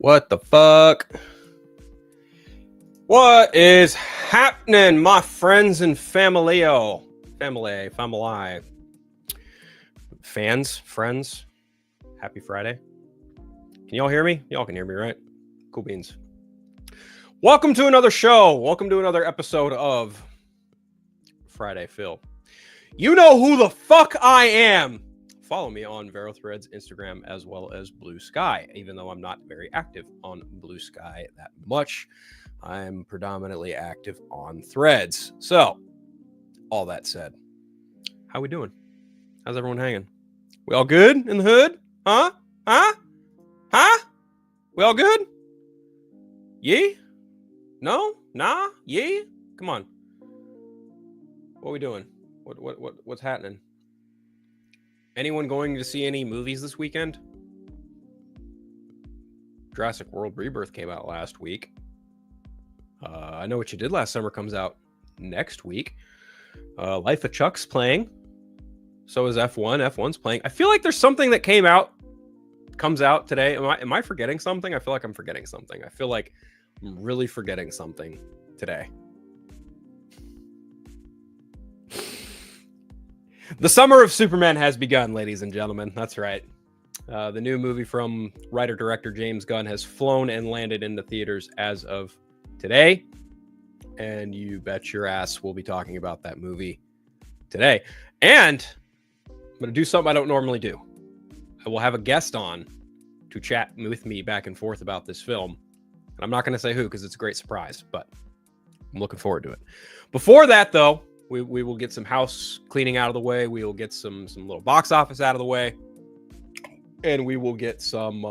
What the fuck? What is happening, my friends and family, fans, friends? Happy Friday. Can y'all hear me? Y'all can hear me, right? Cool beans. Welcome to another show. Welcome to another episode of Friday Phil. You know who the fuck I am. Follow me on VeroThreads, Instagram, as well as Blue Sky, even though I'm not very active on Blue Sky that much. I'm predominantly active on Threads. So, all that said, how we doing? How's everyone hanging? We all good in the hood? Huh? We all good? Yee? No? Nah? Yee? Come on. What are we doing? What's happening? Anyone going to see any movies this weekend? Jurassic World Rebirth came out last week. I Know What You Did Last Summer comes out next week. Life of Chuck's playing. So is F1. F1's playing. I feel like there's something that comes out today. Am I forgetting something? I feel like I'm forgetting something. I feel like I'm really forgetting something today. The summer of Superman has begun, ladies and gentlemen. That's right. The new movie from writer-director James Gunn has flown and landed in the theaters as of today. And you bet your ass we'll be talking about that movie today. And I'm going to do something I don't normally do. I will have a guest on to chat with me back and forth about this film. And I'm not going to say who because it's a great surprise, but I'm looking forward to it. Before that, though, we will get some house cleaning out of the way. We will get some little box office out of the way. And we will get some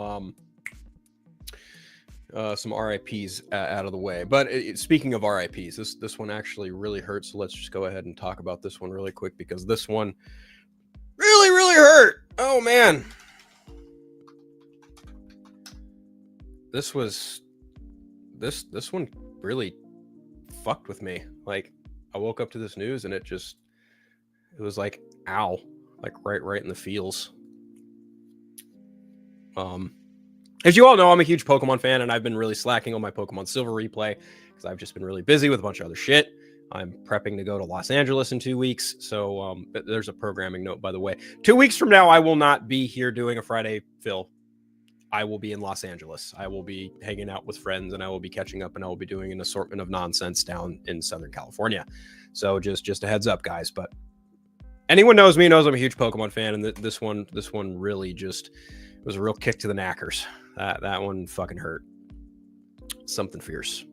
RIPs out of the way. But speaking of RIPs, this one actually really hurts. So let's just go ahead and talk about this one really quick because this one really, really hurt. Oh, man. This one really fucked with me. Like, I woke up to this news and it was like, ow, like right in the feels. As you all know, I'm a huge Pokemon fan and I've been really slacking on my Pokemon Silver replay because I've just been really busy with a bunch of other shit. I'm prepping to go to Los Angeles in 2 weeks. So there's a programming note, by the way. 2 weeks from now, I will not be here doing a Friday Phil. I will be in Los Angeles. I will be hanging out with friends and I will be catching up and I will be doing an assortment of nonsense down in Southern California. So just a heads up, guys. But anyone knows me knows I'm a huge Pokemon fan, and this one really just was a real kick to the knackers. That one fucking hurt. Something fierce.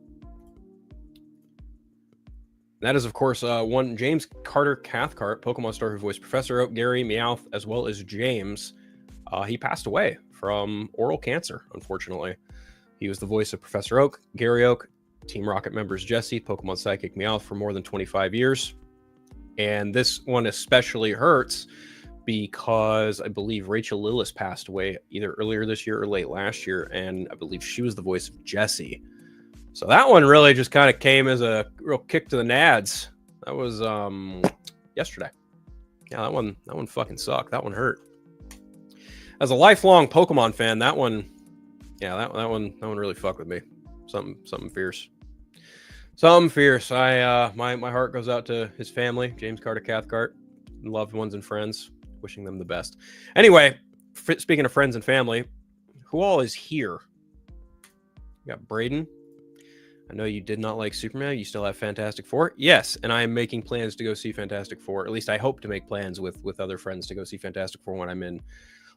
That is, of course, one James Carter Cathcart, Pokemon star who voiced Professor Oak, Gary, Meowth, as well as James. He passed away from oral cancer, unfortunately. He was the voice of Professor Oak, Gary Oak, Team Rocket members Jessie, Pokemon Psychic Meowth for more than 25 years. And this one especially hurts because I believe Rachel Lillis passed away either earlier this year or late last year, and I believe she was the voice of Jessie. So that one really just kind of came as a real kick to the nads. That was yesterday. Yeah, that one fucking sucked. That one hurt. As a lifelong Pokemon fan, that one really fucked with me. Something fierce. Something fierce. My heart goes out to his family, James Carter Cathcart, loved ones and friends, wishing them the best. Anyway, speaking of friends and family, who all is here? You got Braden. I know you did not like Superman. You still have Fantastic Four. Yes, and I am making plans to go see Fantastic Four. At least I hope to make plans with other friends to go see Fantastic Four when I'm in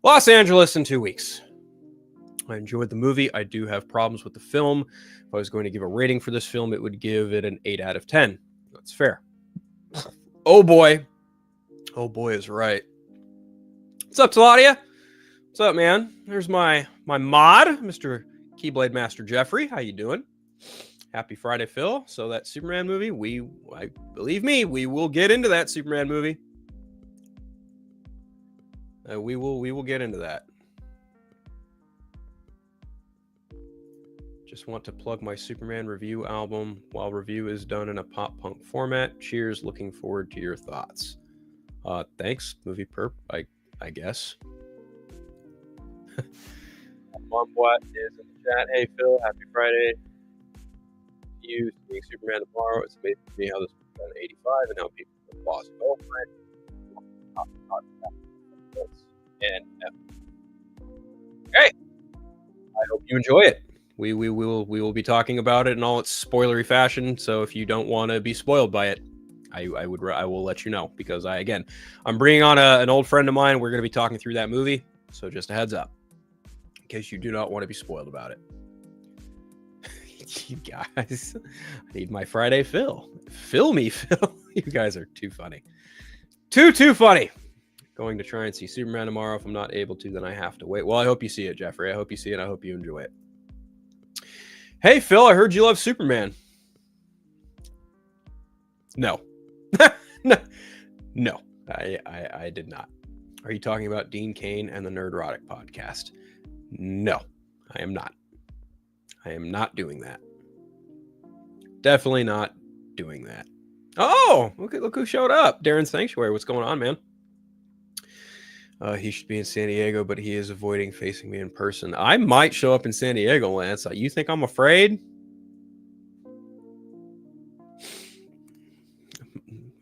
Los Angeles in 2 weeks. I enjoyed the movie. I do have problems with the film. If I was going to give a rating for this film, it would give it an 8 out of 10. That's fair. Oh boy. Oh boy is right. What's up, Taladia? What's up, man? There's my mod, Mr. Keyblade Master Jeffrey. How you doing? Happy Friday, Phil. So that Superman movie, believe me, we will get into that Superman movie. We will get into that. Just want to plug my Superman review album while review is done in a pop punk format. Cheers. Looking forward to your thoughts. Thanks, Movie Perp, I guess. Monbwat is in the chat. Hey Phil, happy Friday. You seeing Superman tomorrow. It's amazing to me how this was done in 85 and how people have lost girlfriend. And okay, I hope you enjoy it. We will be talking about it in all its spoilery fashion. So if you don't want to be spoiled by it, I will let you know, because I'm bringing on an old friend of mine. We're going to be talking through that movie. So just a heads up, in case you do not want to be spoiled about it. You guys, I need my Friday fill. Fill me, Phil. You guys are too funny. Too funny. Going to try and see Superman tomorrow. If I'm not able to, then I have to wait. Well, I hope you see it, Jeffrey. I hope you see it. I hope you enjoy it. Hey, Phil, I heard you love Superman. No. No, I did not. Are you talking about Dean Cain and the Nerdrotic podcast? No, I am not. I am not doing that. Definitely not doing that. Oh, look who showed up. Darren Sanctuary. What's going on, man? He should be in San Diego, but he is avoiding facing me in person. I might show up in San Diego, Lance. You think I'm afraid?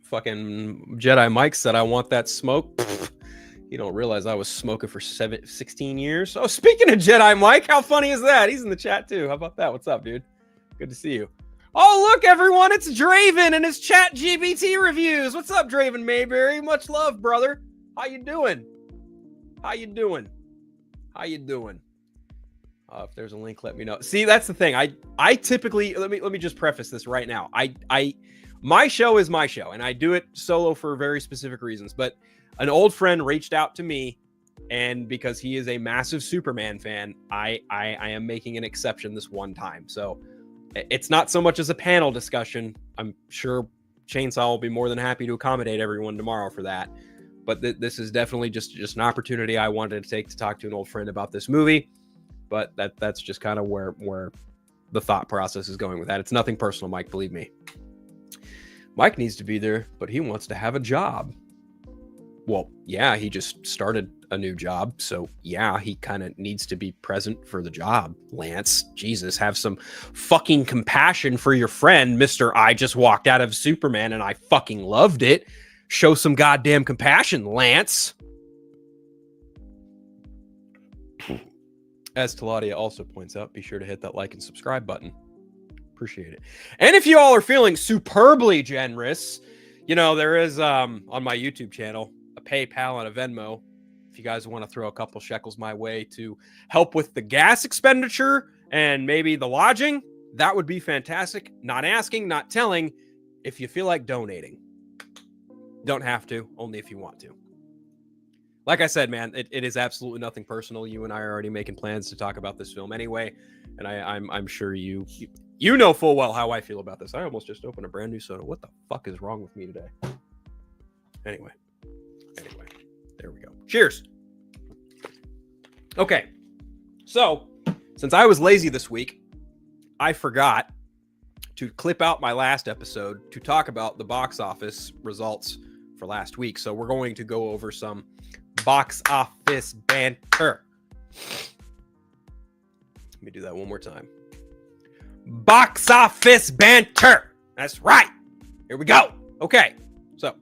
Fucking Jedi Mike said I want that smoke. Pfft. You don't realize I was smoking for 16 years. Oh, speaking of Jedi Mike, how funny is that? He's in the chat too. How about that? What's up, dude? Good to see you. Oh, look, everyone. It's Draven and his Chat GBT reviews. What's up, Draven Mayberry? Much love, brother. How you doing? How you doing? How you doing? If there's a link, let me know. See, that's the thing. I typically, let me just preface this right now. My show is my show, and I do it solo for very specific reasons. But an old friend reached out to me, and because he is a massive Superman fan, I am making an exception this one time. So it's not so much as a panel discussion. I'm sure Chainsaw will be more than happy to accommodate everyone tomorrow for that. But this is definitely just an opportunity I wanted to take to talk to an old friend about this movie. But that's just kind of where the thought process is going with that. It's nothing personal, Mike, believe me. Mike needs to be there, but he wants to have a job. Well, yeah, he just started a new job. So yeah, he kind of needs to be present for the job. Lance, Jesus, have some fucking compassion for your friend, Mr. I just walked out of Superman and I fucking loved it. Show some goddamn compassion, Lance. As Taladia also points out, be sure to hit that like and subscribe button. Appreciate it. And if you all are feeling superbly generous, there is on my YouTube channel a PayPal and a Venmo. If you guys want to throw a couple shekels my way to help with the gas expenditure and maybe the lodging, that would be fantastic. Not asking, not telling. If you feel like donating, don't have to, only if you want to. Like I said, man, it is absolutely nothing personal. You and I are already making plans to talk about this film anyway, and I'm sure you know full well how I feel about this. I almost just opened a brand new soda. What the fuck is wrong with me today? Anyway, there we go. Cheers. Okay, so since I was lazy this week, I forgot to clip out my last episode to talk about the box office results for last week. So we're going to go over some box office banter. Let me do that one more time. Box office banter. That's right. Here we go. Okay. So,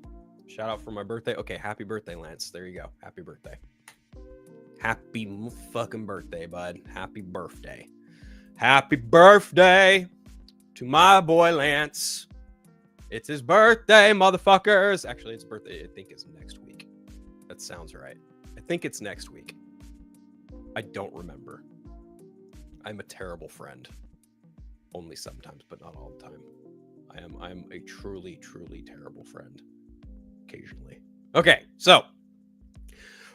shout out for my birthday. Okay, happy birthday, Lance. There you go. Happy birthday. Happy fucking birthday, bud. Happy birthday. Happy birthday to my boy Lance. It's his birthday, motherfuckers. Actually, his birthday, I think, is next week. That sounds right. I think it's next week. I don't remember. I'm a terrible friend. Only sometimes, but not all the time. I'm a truly, truly terrible friend. Occasionally. Okay, so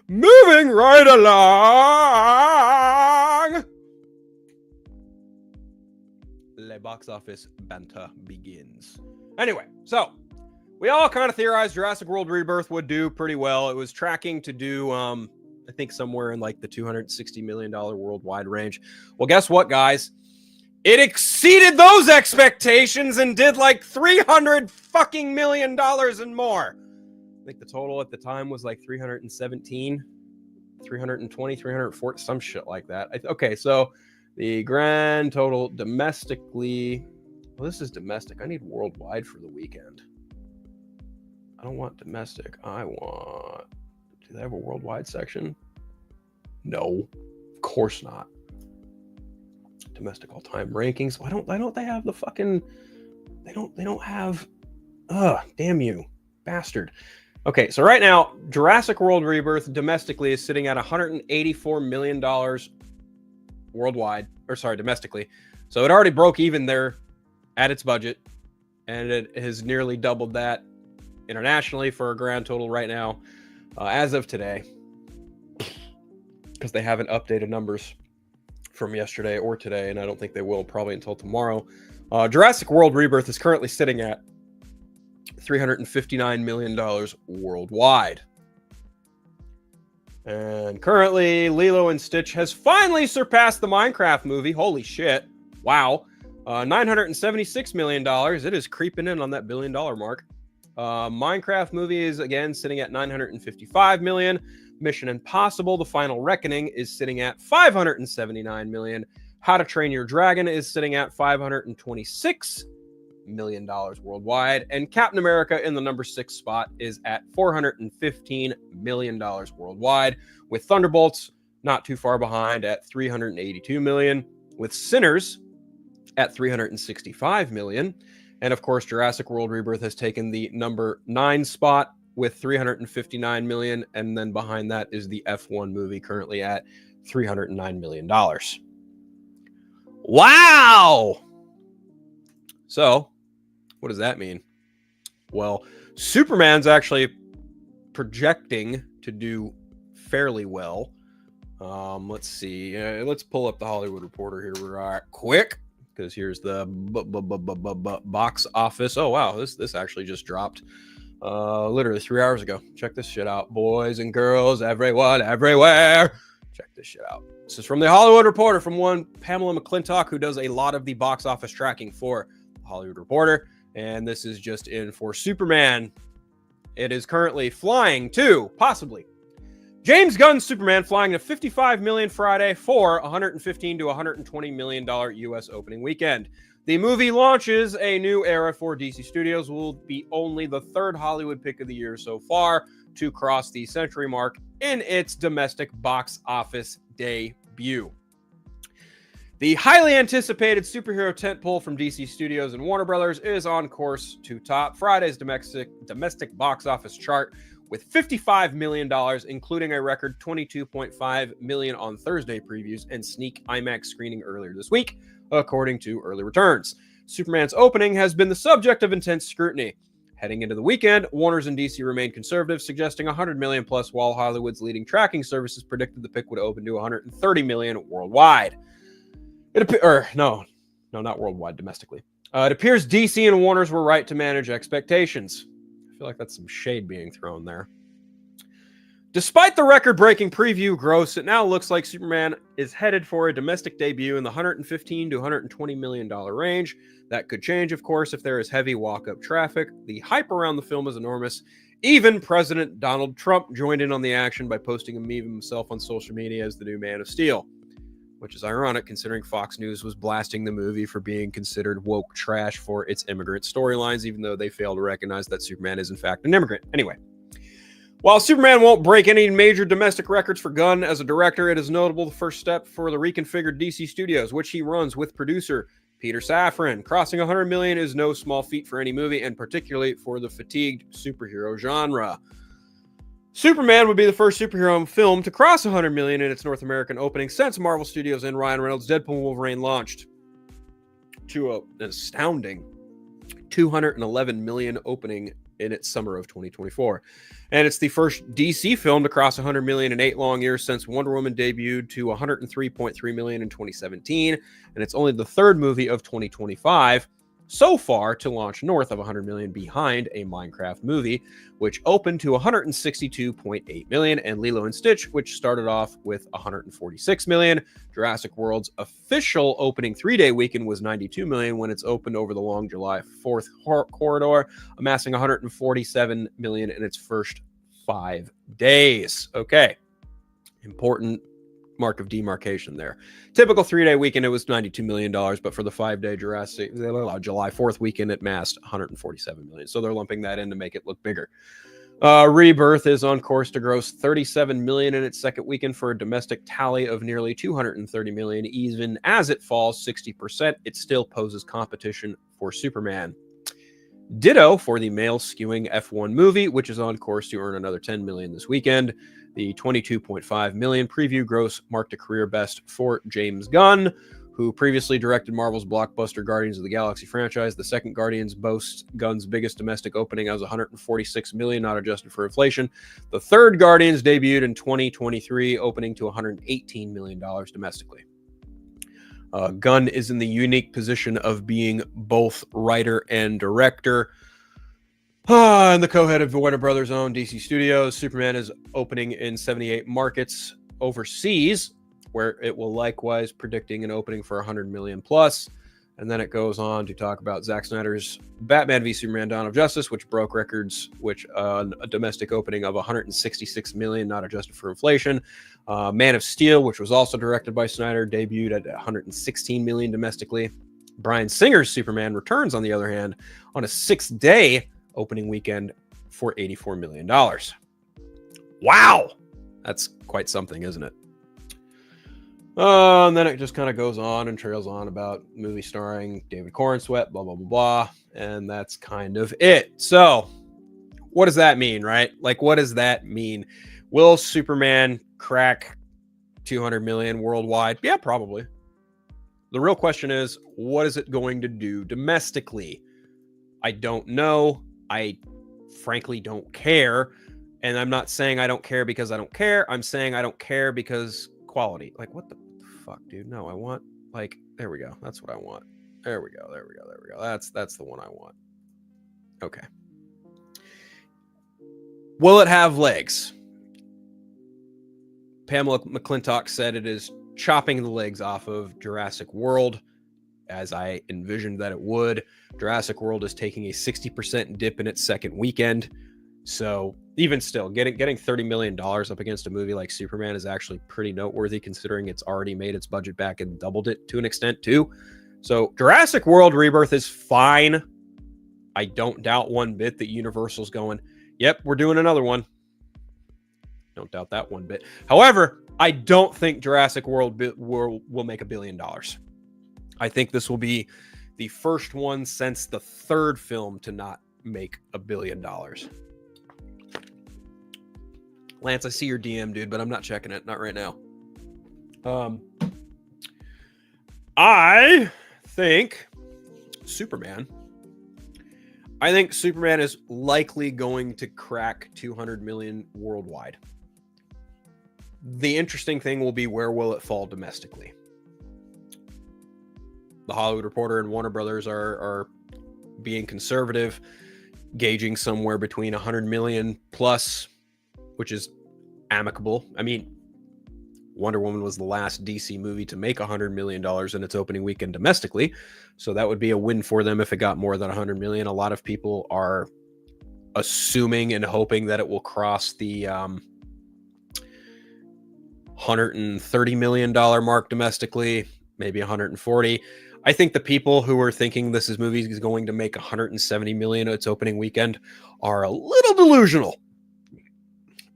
moving right along. The box office banter begins. Anyway, so we all kind of theorized Jurassic World Rebirth would do pretty well. It was tracking to do, I think, somewhere in like the $260 million worldwide range. Well, guess what, guys? It exceeded those expectations and did like $300 fucking million and more. I think the total at the time was like 317 320, 340, some shit like that. Okay, so the grand total domestically, well, this is domestic. I need worldwide for the weekend. I don't want domestic. I want, do they have a worldwide section? No, of course not. Domestic all-time rankings. Why don't they have the fucking, they don't have, damn you, bastard. Okay, so right now, Jurassic World Rebirth domestically is sitting at $184 million worldwide, or sorry, domestically. So it already broke even there at its budget, and it has nearly doubled that internationally for a grand total right now, as of today, because they haven't updated numbers from yesterday or today, and I don't think they will probably until tomorrow. Jurassic World Rebirth is currently sitting at $359 million worldwide. And currently, Lilo and Stitch has finally surpassed the Minecraft movie. Holy shit. Wow. $976 million. It is creeping in on that $1 billion mark. Minecraft movie is again sitting at $955 million. Mission Impossible: The Final Reckoning is sitting at $579 million. How to Train Your Dragon is sitting at $526 million worldwide. And Captain America in the number 6 spot is at $415 million worldwide, with Thunderbolts not too far behind at $382 million, with Sinners at $365 million. And of course, Jurassic World Rebirth has taken the number 9 spot with $359 million. And then behind that is the F1 movie, currently at $309 million. Wow! So, what does that mean? Well, Superman's actually projecting to do fairly well. Let's see. Let's pull up the Hollywood Reporter here real quick, because here's the box office. Oh, wow. This actually just dropped literally 3 hours ago. Check this shit out. Boys and girls, everyone, everywhere. Check this shit out. This is from the Hollywood Reporter, from one Pamela McClintock, who does a lot of the box office tracking for the Hollywood Reporter. And this is just in for Superman. It is currently flying to, possibly, James Gunn's Superman flying to $55 million Friday for $115 to $120 million U.S. opening weekend. The movie launches a new era for DC Studios, will be only the 3rd Hollywood pick of the year so far to cross the century mark in its domestic box office debut. The highly anticipated superhero tentpole from DC Studios and Warner Brothers is on course to top Friday's domestic box office chart with $55 million, including a record $22.5 million on Thursday previews and sneak IMAX screening earlier this week, according to early returns. Superman's opening has been the subject of intense scrutiny. Heading into the weekend, Warner's and DC remained conservative, suggesting $100 million plus, while Hollywood's leading tracking services predicted the pick would open to $130 million worldwide. No, not worldwide, domestically. It appears DC and Warner's were right to manage expectations. I feel like that's some shade being thrown there. Despite the record-breaking preview gross, it now looks like Superman is headed for a domestic debut in the $115 to $120 million range. That could change, of course, if there is heavy walk-up traffic. The hype around the film is enormous. Even President Donald Trump joined in on the action by posting a meme of himself on social media as the new Man of Steel, which is ironic considering Fox News was blasting the movie for being considered woke trash for its immigrant storylines, even though they fail to recognize that Superman is in fact an immigrant. Anyway, while Superman won't break any major domestic records for Gunn as a director, it is notable the first step for the reconfigured DC Studios, which he runs with producer Peter Safran. Crossing $100 million is no small feat for any movie, and particularly for the fatigued superhero genre. Superman would be the first superhero film to cross $100 million in its North American opening since Marvel Studios and Ryan Reynolds' Deadpool and Wolverine launched to an astounding $211 million opening in its summer of 2024. And it's the first DC film to cross $100 million in 8 long years since Wonder Woman debuted to $103.3 million in 2017. And it's only the 3rd movie of 2025 so far to launch north of $100 million, behind a Minecraft movie, which opened to $162.8 million, and Lilo and Stitch, which started off with $146 million. Jurassic World's official opening 3-day weekend was $92 million when it's opened over the long July 4th corridor, amassing $147 million in its first 5 days. Okay, Important mark of demarcation there. Typical 3-day weekend, it was $92 million, but for the 5-day July 4th weekend, it massed $147 million. So they're lumping that in to make it look bigger. Rebirth is on course to gross $37 million in its second weekend for a domestic tally of nearly $230 million. Even as it falls 60%, it still poses competition for Superman. Ditto for the male skewing F1 movie, which is on course to earn another $10 million this weekend. The $22.5 million preview gross marked a career best for James Gunn, who previously directed Marvel's blockbuster Guardians of the Galaxy franchise. The second Guardians boasts Gunn's biggest domestic opening as $146 million, not adjusted for inflation. The third Guardians debuted in 2023, opening to $118 million domestically. Gunn is in the unique position of being both writer and director. And the co-head of Warner Brothers' own DC Studios. Superman is opening in 78 markets overseas, where it will likewise predicting an opening for 100 million plus. And then it goes on to talk about Zack Snyder's Batman v Superman: Dawn of Justice, which broke records, which a domestic opening of 166 million, not adjusted for inflation. Man of Steel, which was also directed by Snyder, debuted at 116 million domestically. Bryan Singer's Superman Returns, on the other hand, on a 6-day opening weekend for $84 million. Wow! That's quite something, isn't it? And then it just kind of goes on and trails on about movie starring David Corenswet, blah, blah, blah, blah. And that's kind of it. So what does that mean, right? Like, what does that mean? Will Superman crack 200 million worldwide? Yeah, probably. The real question is, what is it going to do domestically? I don't know. I frankly don't care. And I'm not saying I don't care because I don't care. I'm saying I don't care because quality. Like, what the fuck, dude? No, I want, like, there we go. That's what I want. There we go. There we go. There we go. That's the one I want. Okay. Will it have legs? Pamela McClintock said it is chopping the legs off of Jurassic World, as I envisioned that it would. Jurassic World is taking a 60% dip in its second weekend. So even still, getting $30 million up against a movie like Superman is actually pretty noteworthy, considering it's already made its budget back and doubled it to an extent too. So Jurassic World Rebirth is fine. I don't doubt one bit that Universal's going, yep, we're doing another one. Don't doubt that one bit. However, I don't think Jurassic World will make $1 billion. I think this will be the first one since the third film to not make $1 billion. Lance, I see your DM, dude, but I'm not checking it. Not right now. I think Superman is likely going to crack 200 million worldwide. The interesting thing will be, where will it fall domestically? The Hollywood Reporter and Warner Brothers are being conservative, gauging somewhere between 100 million plus, which is amicable. I mean, Wonder Woman was the last DC movie to make $100 million in its opening weekend domestically. So that would be a win for them if it got more than 100 million. A lot of people are assuming and hoping that it will cross the $130 million mark domestically, maybe 140. I think the people who are thinking this movie is going to make 170 million its opening weekend are a little delusional.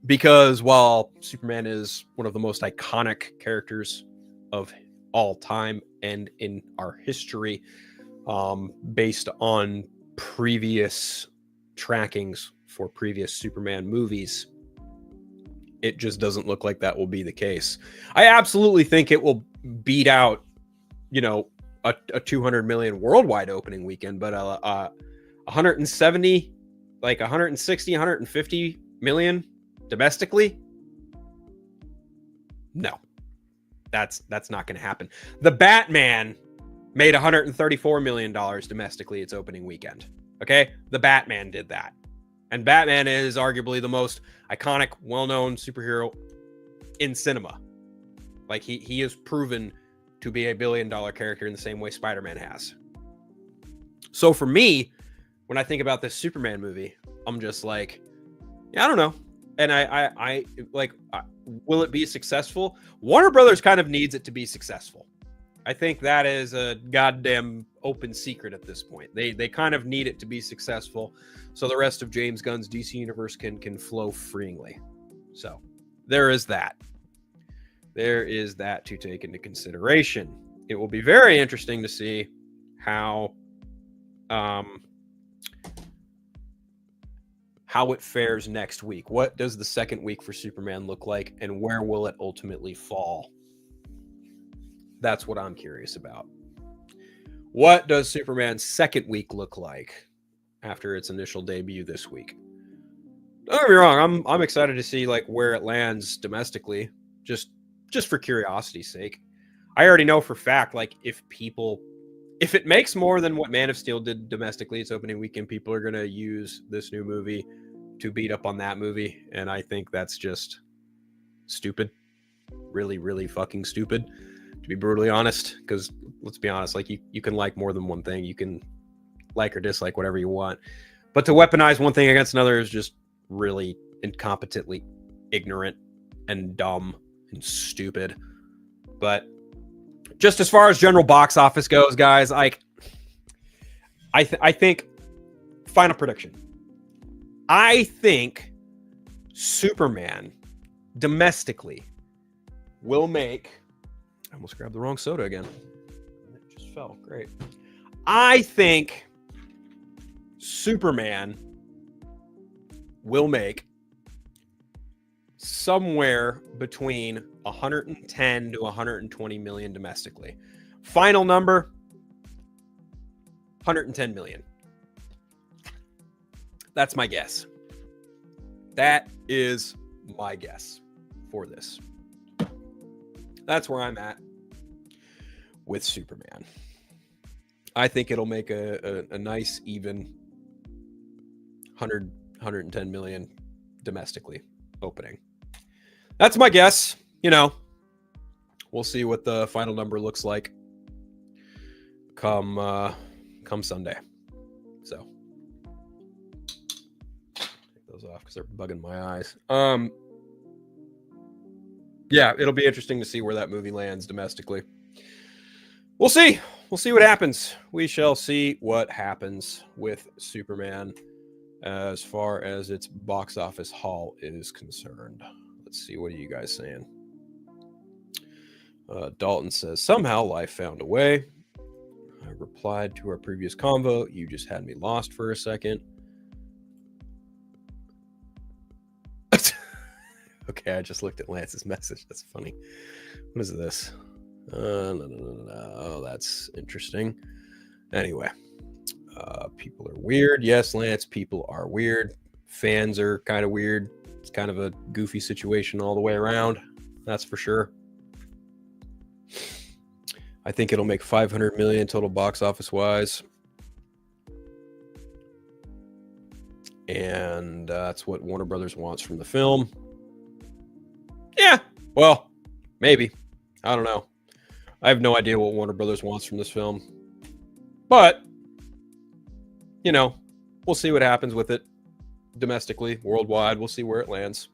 Because while Superman is one of the most iconic characters of all time and in our history, based on previous trackings for previous Superman movies, it just doesn't look like that will be the case. I absolutely think it will beat out, a 200 million worldwide opening weekend, but 170, like 160, 150 million domestically, no, that's not going to happen. The Batman made $134 million domestically its opening weekend. Okay, the Batman did that, and Batman is arguably the most iconic, well-known superhero in cinema. Like, he is proven to be a billion-dollar character in the same way Spider-Man has. So for me, when I think about this Superman movie, I'm just like, yeah, I don't know. And I like, will it be successful? Warner Brothers kind of needs it to be successful. I think that is a goddamn open secret at this point. They kind of need it to be successful, so the rest of James Gunn's DC universe can flow freely. So there is that. There is that to take into consideration. It will be very interesting to see how it fares next week. What does the second week for Superman look like, and where will it ultimately fall? That's what I'm curious about. What does Superman's second week look like after its initial debut this week? Don't get me wrong, I'm excited to see like where it lands domestically, just for curiosity's sake. I already know for fact, like if it makes more than what Man of Steel did domestically its opening weekend, people are going to use this new movie to beat up on that movie. And I think that's just stupid. Really, really fucking stupid, to be brutally honest. Because let's be honest, like you can like more than one thing. You can like or dislike whatever you want. But to weaponize one thing against another is just really incompetently ignorant and dumb and stupid. But just as far as general box office goes, guys, like I think, final prediction, I think Superman domestically will make, I almost grabbed the wrong soda again. It just fell. Great. I think Superman will make somewhere between 110 to 120 million domestically. Final number, 110 million. That's my guess. That is my guess for this. That's where I'm at with Superman. I think it'll make a nice, even 110 million domestically opening. That's my guess. You know, we'll see what the final number looks like come Sunday. So take those off because they're bugging my eyes. Yeah, it'll be interesting to see where that movie lands domestically. We'll see. We'll see what happens. We shall see what happens with Superman as far as its box office haul is concerned. Let's see. What are you guys saying? Dalton says, somehow life found a way. I replied to our previous convo. You just had me lost for a second. Okay, I just looked at Lance's message. That's funny. What is this? No. Oh, that's interesting. Anyway, people are weird. Yes, Lance, people are weird. Fans are kind of weird. It's kind of a goofy situation all the way around. That's for sure. I think it'll make 500 million total box office wise. And that's what Warner Brothers wants from the film. Yeah, well, maybe. I don't know. I have no idea what Warner Brothers wants from this film. But, you know, we'll see what happens with it domestically, worldwide. We'll see where it lands.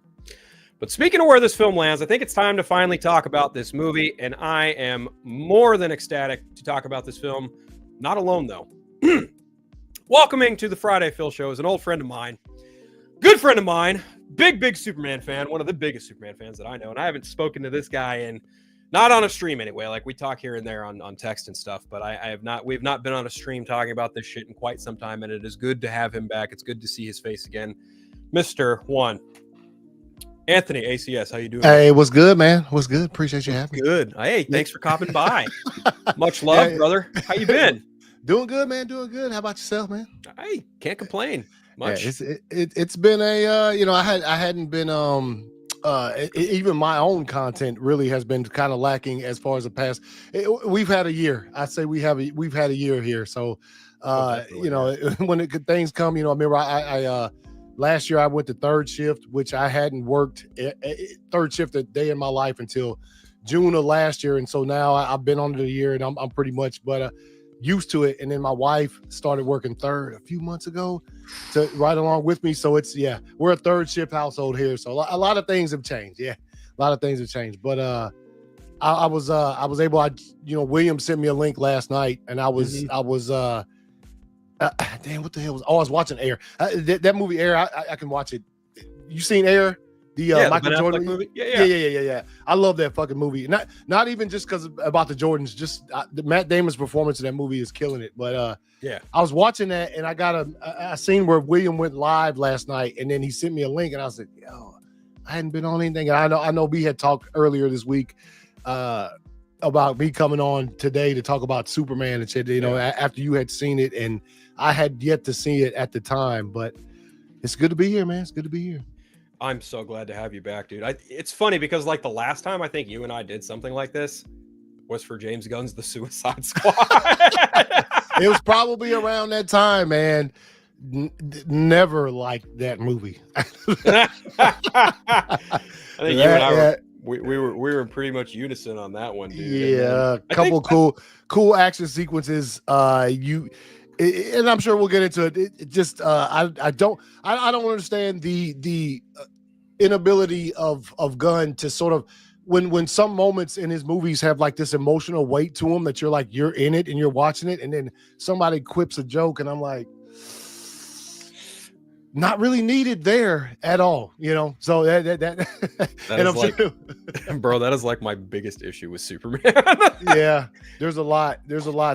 But speaking of where this film lands, I think it's time to finally talk about this movie. And I am more than ecstatic to talk about this film. Not alone, though. Welcoming to the Friday Phil Show is an old friend of mine. Good friend of mine. Big Superman fan. One of the biggest Superman fans that I know. And I haven't spoken to this guy in, not on a stream anyway. Like we talk here and there on text and stuff. But we've not been on a stream talking about this shit in quite some time. And it is good to have him back. It's good to see his face again. Mr. One. Anthony, ACS, how you doing? Hey, what's good, man? What's good? Appreciate you having me. Good. Hey, thanks for copping by. Much love, brother. How you been? Doing good, man. Doing good. How about yourself, man? I can't complain much. Yeah, it's been a I hadn't been even my own content really has been kind of lacking as far as the past. We've had a year. I say we've had a year here. So when things come, I remember I last year I went to third shift, which I hadn't worked third shift a day in my life until June of last year, and so now I've been on the year, and I'm pretty much. But used to it, and then my wife started working third a few months ago to ride along with me. So it's we're a third shift household here. So a lot of things have changed. Yeah, a lot of things have changed. But I was able. William sent me a link last night, and I was damn, what the hell was? Oh, I was watching Air. That movie Air. I can watch it. You seen Air? The Michael Jordan movie? Yeah. I love that fucking movie. Not even just because about the Jordans, just Matt Damon's performance in that movie is killing it. But I was watching that, and I seen where William went live last night, and then he sent me a link, and I was like, yo, I hadn't been on anything. And I know we had talked earlier this week about me coming on today to talk about Superman and shit. After you had seen it, and I had yet to see it at the time, but it's good to be here, man. It's good to be here. I'm so glad to have you back, dude. It's funny because like the last time I think you and I did something like this was for James Gunn's The Suicide Squad. It was probably around that time, man. Never liked that movie. I think you and I we were in pretty much unison on that one, dude. Yeah, a couple cool action sequences. And I'm sure we'll get into it. It just I don't understand the inability of Gunn to sort of when some moments in his movies have like this emotional weight to them that you're in it and you're watching it, and then somebody quips a joke and I'm like, not really needed there at all, So that is like, bro, that is like my biggest issue with Superman. Yeah, there's a lot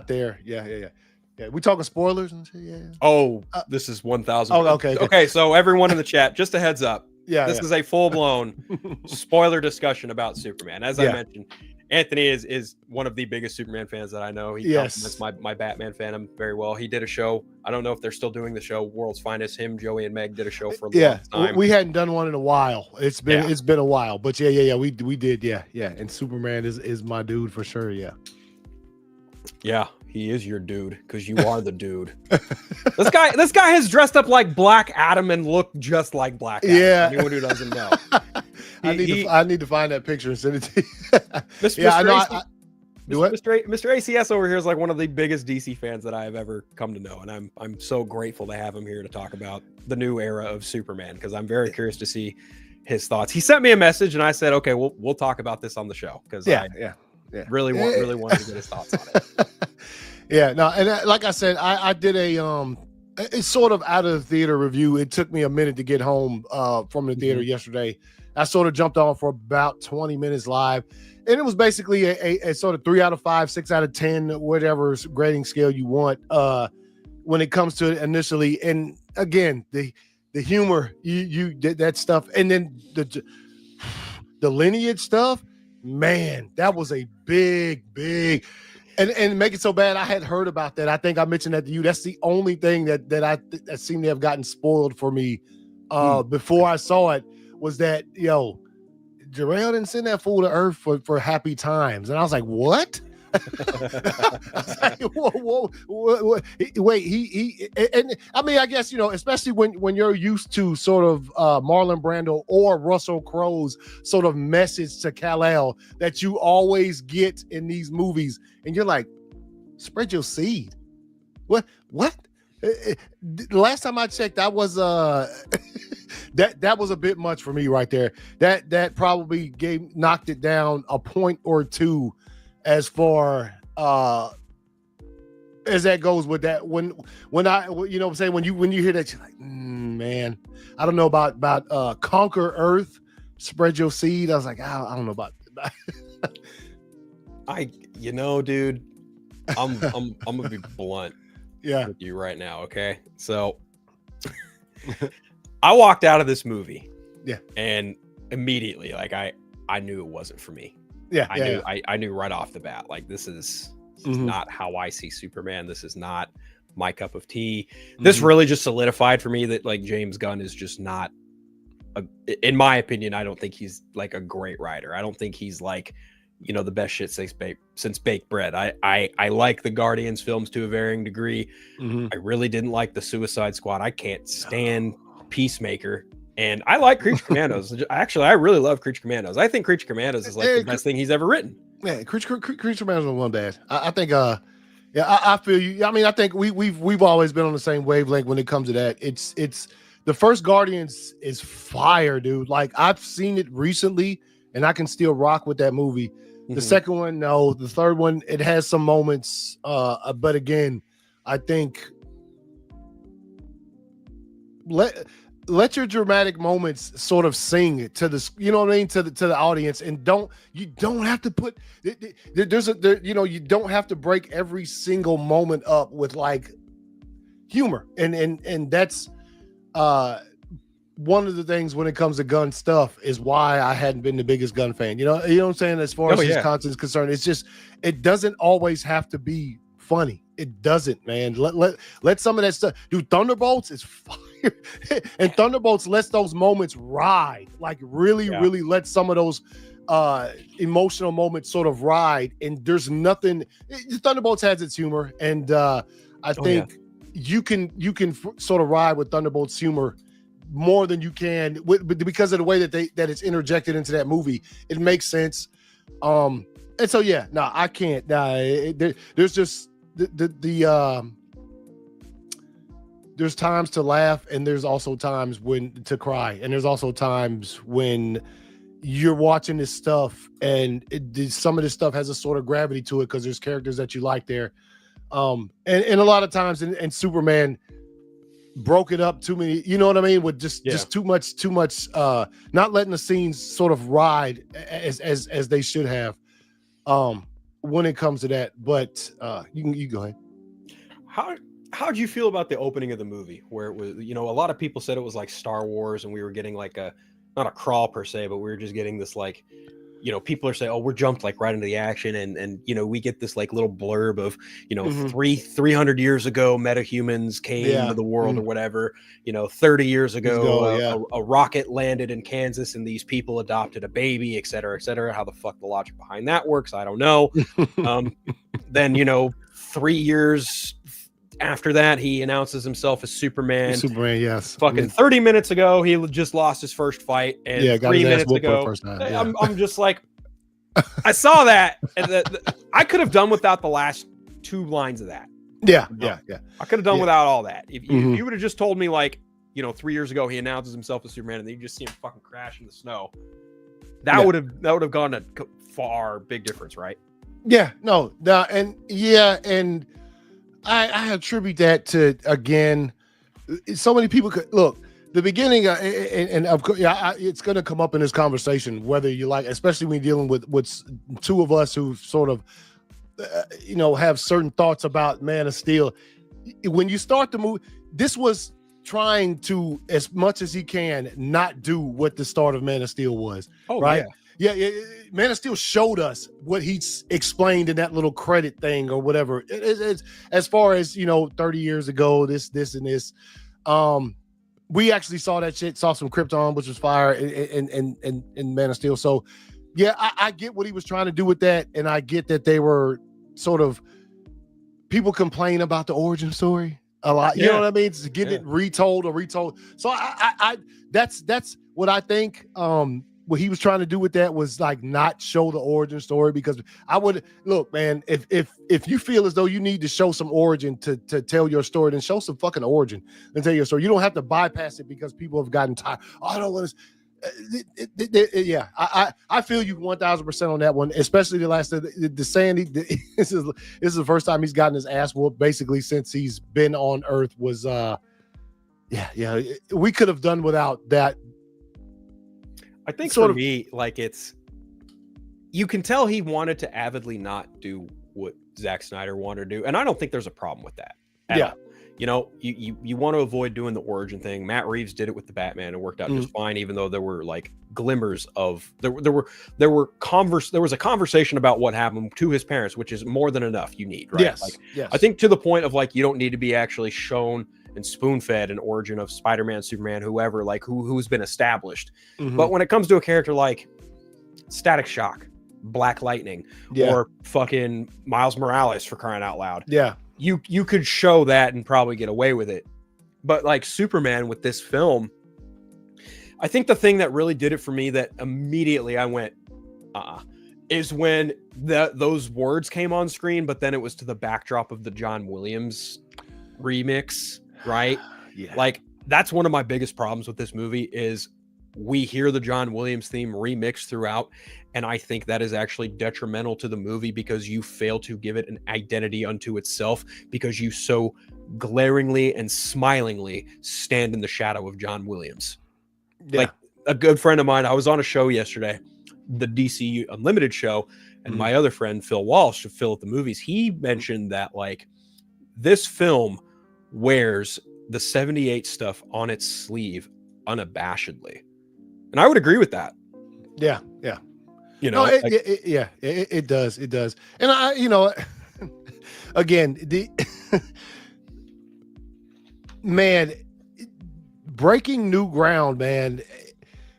there. Yeah. Yeah, we talking spoilers and shit. Yeah. Oh, this is 1,000. Oh, okay. Okay, so everyone in the chat, just a heads up. Yeah, this is a full-blown spoiler discussion about Superman. As I mentioned, Anthony is one of the biggest Superman fans that I know. He compliments my Batman fandom very well. He did a show. I don't know if they're still doing the show. World's Finest. Him, Joey, and Meg did a show for a long time. We hadn't done one in a while. It's been a while, but we did. Yeah. And Superman is my dude for sure. Yeah. Yeah, he is your dude because you are the dude. This guy has dressed up like Black Adam and looked just like Black Adam. Yeah. Anyone who doesn't know. I need to find that picture and send it to you. Mr. ACS over here is like one of the biggest DC fans that I have ever come to know, and I'm so grateful to have him here to talk about the new era of Superman because I'm very curious to see his thoughts. He sent me a message and I said, okay, we'll talk about this on the show because really wanted to get his thoughts on it. And like I said, I did it's sort of out of the theater review. It took me a minute to get home from the theater yesterday. I sort of jumped on for about 20 minutes live, and it was basically a sort of 3 out of 5, 6 out of 10, whatever grading scale you want when it comes to it initially. And again, the humor, you did that stuff, and then the lineage stuff. Man, that was a big, and make it so bad. I had heard about that. I think I mentioned that to you. That's the only thing that seemed to have gotten spoiled for me before I saw it was that Jarrell didn't send that fool to Earth for happy times, and I was like, what? Whoa. Wait, he and I mean, I guess especially when you're used to sort of Marlon Brando or Russell Crowe's sort of message to Kal-El that you always get in these movies, and you're like, spread your seed. What? The last time I checked, that was that was a bit much for me right there. That probably knocked it down a point or two. As far as that goes with that, when I what I'm saying, when you hear that, you're like, man, I don't know about conquer Earth, spread your seed. I was like, I don't know about dude, I'm gonna be blunt with you right now, okay? So I walked out of this movie and immediately I knew it wasn't for me. I knew right off the bat, like this is not how I see Superman. This is not my cup of tea. This really just solidified for me that like James Gunn is just not in my opinion, I don't think he's like a great writer. I don't think he's like, the best shit since baked bread. I like the Guardians films to a varying degree. I really didn't like the Suicide Squad. I can't stand Peacemaker. And I like Creature Commandos. Actually, I really love Creature Commandos. I think Creature Commandos is like the best thing he's ever written. Yeah, Creature Commandos is one bad. I think Yeah, I feel you. I mean, I think we've always been on the same wavelength when it comes to that. It's the first Guardians is fire, dude. Like I've seen it recently, and I can still rock with that movie. The second one, no. The third one, it has some moments, but again, I think let your dramatic moments sort of sing to the, you know what I mean, to the audience, and you don't have to put you don't have to break every single moment up with like humor, and that's one of the things when it comes to gun stuff is why I hadn't been the biggest gun fan. You know what I'm saying? As far as his content is concerned, it's just, it doesn't always have to be funny. It doesn't, man. Let some of that stuff. Dude, Thunderbolts is fire. And Thunderbolts lets those moments ride. Like really let some of those emotional moments sort of ride. And there's nothing. Thunderbolts has its humor, and I think you can sort of ride with Thunderbolts humor more than you can because of the way that it's interjected into that movie. It makes sense. And so I can't. There's just there's times to laugh, and there's also times when to cry, and there's also times when you're watching this stuff and some of this stuff has a sort of gravity to it because there's characters that you like there. And a lot of times in Superman broke it up too many, you know what I mean, with just too much not letting the scenes sort of ride as they should have when it comes to that. But you go ahead. How did you feel about the opening of the movie, where it was, a lot of people said it was like Star Wars, and we were getting like not a crawl per se, but we were just getting this like, people are saying, oh, we're jumped like right into the action, and we get this like little blurb of 300 years ago metahumans came into the world or whatever, 30 years ago a rocket landed in Kansas and these people adopted a baby, et cetera, et cetera. How the fuck the logic behind that works, I don't know. Then 3 years after that, he announces himself as Superman. Yes. Fucking 30 minutes ago, he just lost his first fight, and 3 minutes ago, I'm just like, I saw that, and I could have done without the last 2 lines of that. Yeah. I could have done without all that. If you would have just told me, like, 3 years ago, he announces himself as Superman, and then you just see him fucking crash in the snow. That would have gone a far big difference, right? And I attribute that to, again, so many people could look the beginning, and of course, it's going to come up in this conversation, whether you like, especially when you're dealing with two of us who sort of, have certain thoughts about Man of Steel. When you start the movie, this was trying to, as much as he can, not do what the start of Man of Steel was. Oh, right. Yeah, Man of Steel showed us what he explained in that little credit thing or whatever. It's as far as 30 years ago, this and this. We actually saw that shit, saw some Krypton, which was fire, in Man of Steel. So, I get what he was trying to do with that, and I get that they were sort of, people complain about the origin story a lot. You know what I mean? It's getting it retold. So I that's what I think. What he was trying to do with that was like not show the origin story, because I would look, man, if you feel as though you need to show some origin to tell your story, then show some fucking origin and tell your story. You don't have to bypass it because people have gotten tired. Oh, I don't want to. I feel you 1,000% on that one, especially the last the saying. This is the first time he's gotten his ass whooped basically since he's been on Earth. Was we could have done without that. I think for me, like, you can tell he wanted to avidly not do what Zack Snyder wanted to do, and I don't think there's a problem with that. You want to avoid doing the origin thing. Matt Reeves did it with the Batman and worked out just fine, even though there were like glimmers of there was a conversation about what happened to his parents, which is more than enough. You need, right? Yes. I think to the point of like, you don't need to be actually shown and spoon-fed an origin of Spider-Man, Superman, whoever, like who's been established. But when it comes to a character like Static Shock, Black Lightning, or fucking Miles Morales, for crying out loud, you could show that and probably get away with it. But like Superman with this film, I think the thing that really did it for me, that immediately I went, is when those words came on screen, but then it was to the backdrop of the John Williams remix, right? Yeah. Like, that's one of my biggest problems with this movie is we hear the John Williams theme remixed throughout, and I think that is actually detrimental to the movie because you fail to give it an identity unto itself because you so glaringly and smilingly stand in the shadow of John Williams. Yeah. Like, a good friend of mine, I was on a show yesterday, the DC Unlimited show, and my other friend, Phil Walsh, of Phil at the Movies, he mentioned that, like, this film wears the 78 stuff on its sleeve unabashedly. And I would agree with that. Yeah. Yeah. You know, no, it does. It does. And I, you know, again, the man, breaking new ground, man.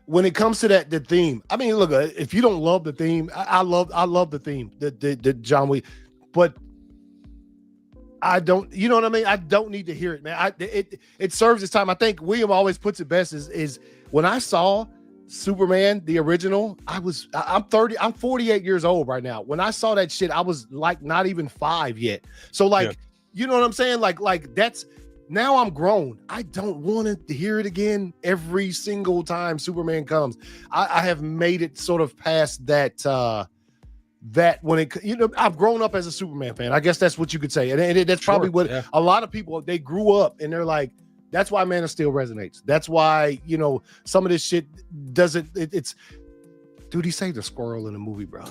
When it comes to the theme, I mean, look, if you don't love the theme, I love the theme, the John Wick, but I don't, you know what I mean? I don't need to hear it, man. It serves its time. I think William always puts it best is when I saw Superman, the original, I'm 48 years old right now. When I saw that shit, I was like not even 5 yet. So like, you know what I'm saying? Like that's, now I'm grown. I don't want to hear it again every single time Superman comes. I have made it sort of past that, that when it, you know, I've grown up as a Superman fan. I guess that's what you could say. And that's probably what a lot of people, they grew up and they're like, that's why Man of Steel resonates. That's why, you know, some of this shit doesn't, it's, dude, he saved a squirrel in the movie, bro.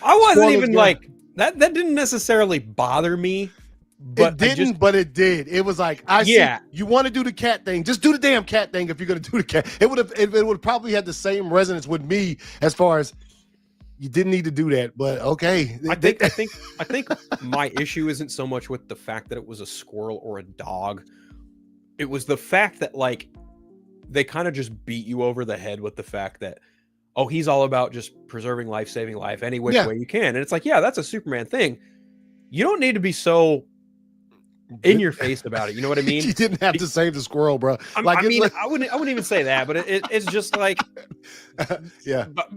I wasn't even like, that didn't necessarily bother me. But it didn't, but it did. It was like, see, you want to do the cat thing, just do the damn cat thing. If you're going to do the cat, it would probably have the same resonance with me as far as you didn't need to do that, but okay. I think my issue isn't so much with the fact that it was a squirrel or a dog. It was the fact that, like, they kind of just beat you over the head with the fact that, oh, he's all about just preserving life, saving life any which way you can. And it's like, yeah, that's a Superman thing. You don't need to be so in your face about it. You know what I mean? You didn't have to save the squirrel, bro. I wouldn't even say that, but it's just like, yeah. But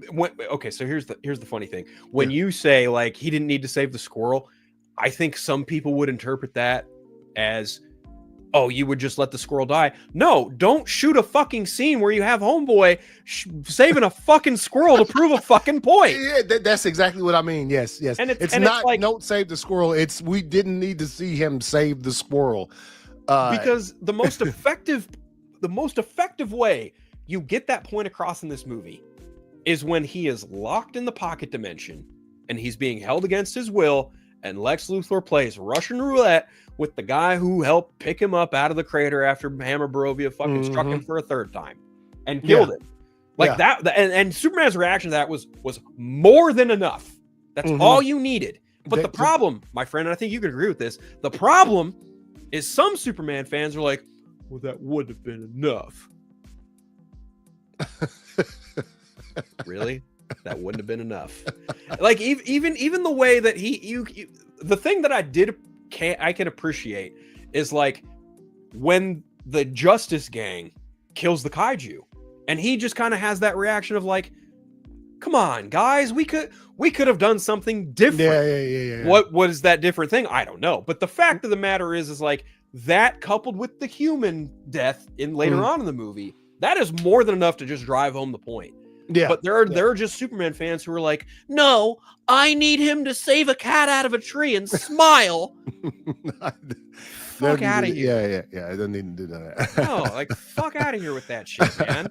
okay, so here's the funny thing. When you say like he didn't need to save the squirrel, I think some people would interpret that as, oh, you would just let the squirrel die. No, don't shoot a fucking scene where you have homeboy saving a fucking squirrel to prove a fucking point. Yeah, that's exactly what I mean. Yes. And it's not like, don't save the squirrel. It's, we didn't need to see him save the squirrel. Because the most effective way you get that point across in this movie is when he is locked in the pocket dimension and he's being held against his will, and Lex Luthor plays Russian roulette with the guy who helped pick him up out of the crater after Hammer Barovia fucking struck him for a third time and killed him. Like that, and Superman's reaction to that was more than enough. That's all you needed. But the problem, my friend, and I think you could agree with this, the problem is some Superman fans are like, well, that would have been enough. Really? That wouldn't have been enough. Like even the way that the thing that I can appreciate is like when the Justice Gang kills the kaiju, and he just kind of has that reaction of like, come on, guys, we could have done something different. Yeah. What was that different thing? I don't know. But the fact of the matter is like that coupled with the human death in later on in the movie, that is more than enough to just drive home the point. Yeah. But there are just Superman fans who are like, no, I need him to save a cat out of a tree and smile. Fuck out of here. Yeah. I don't need to do that. No, like fuck out of here with that shit, man.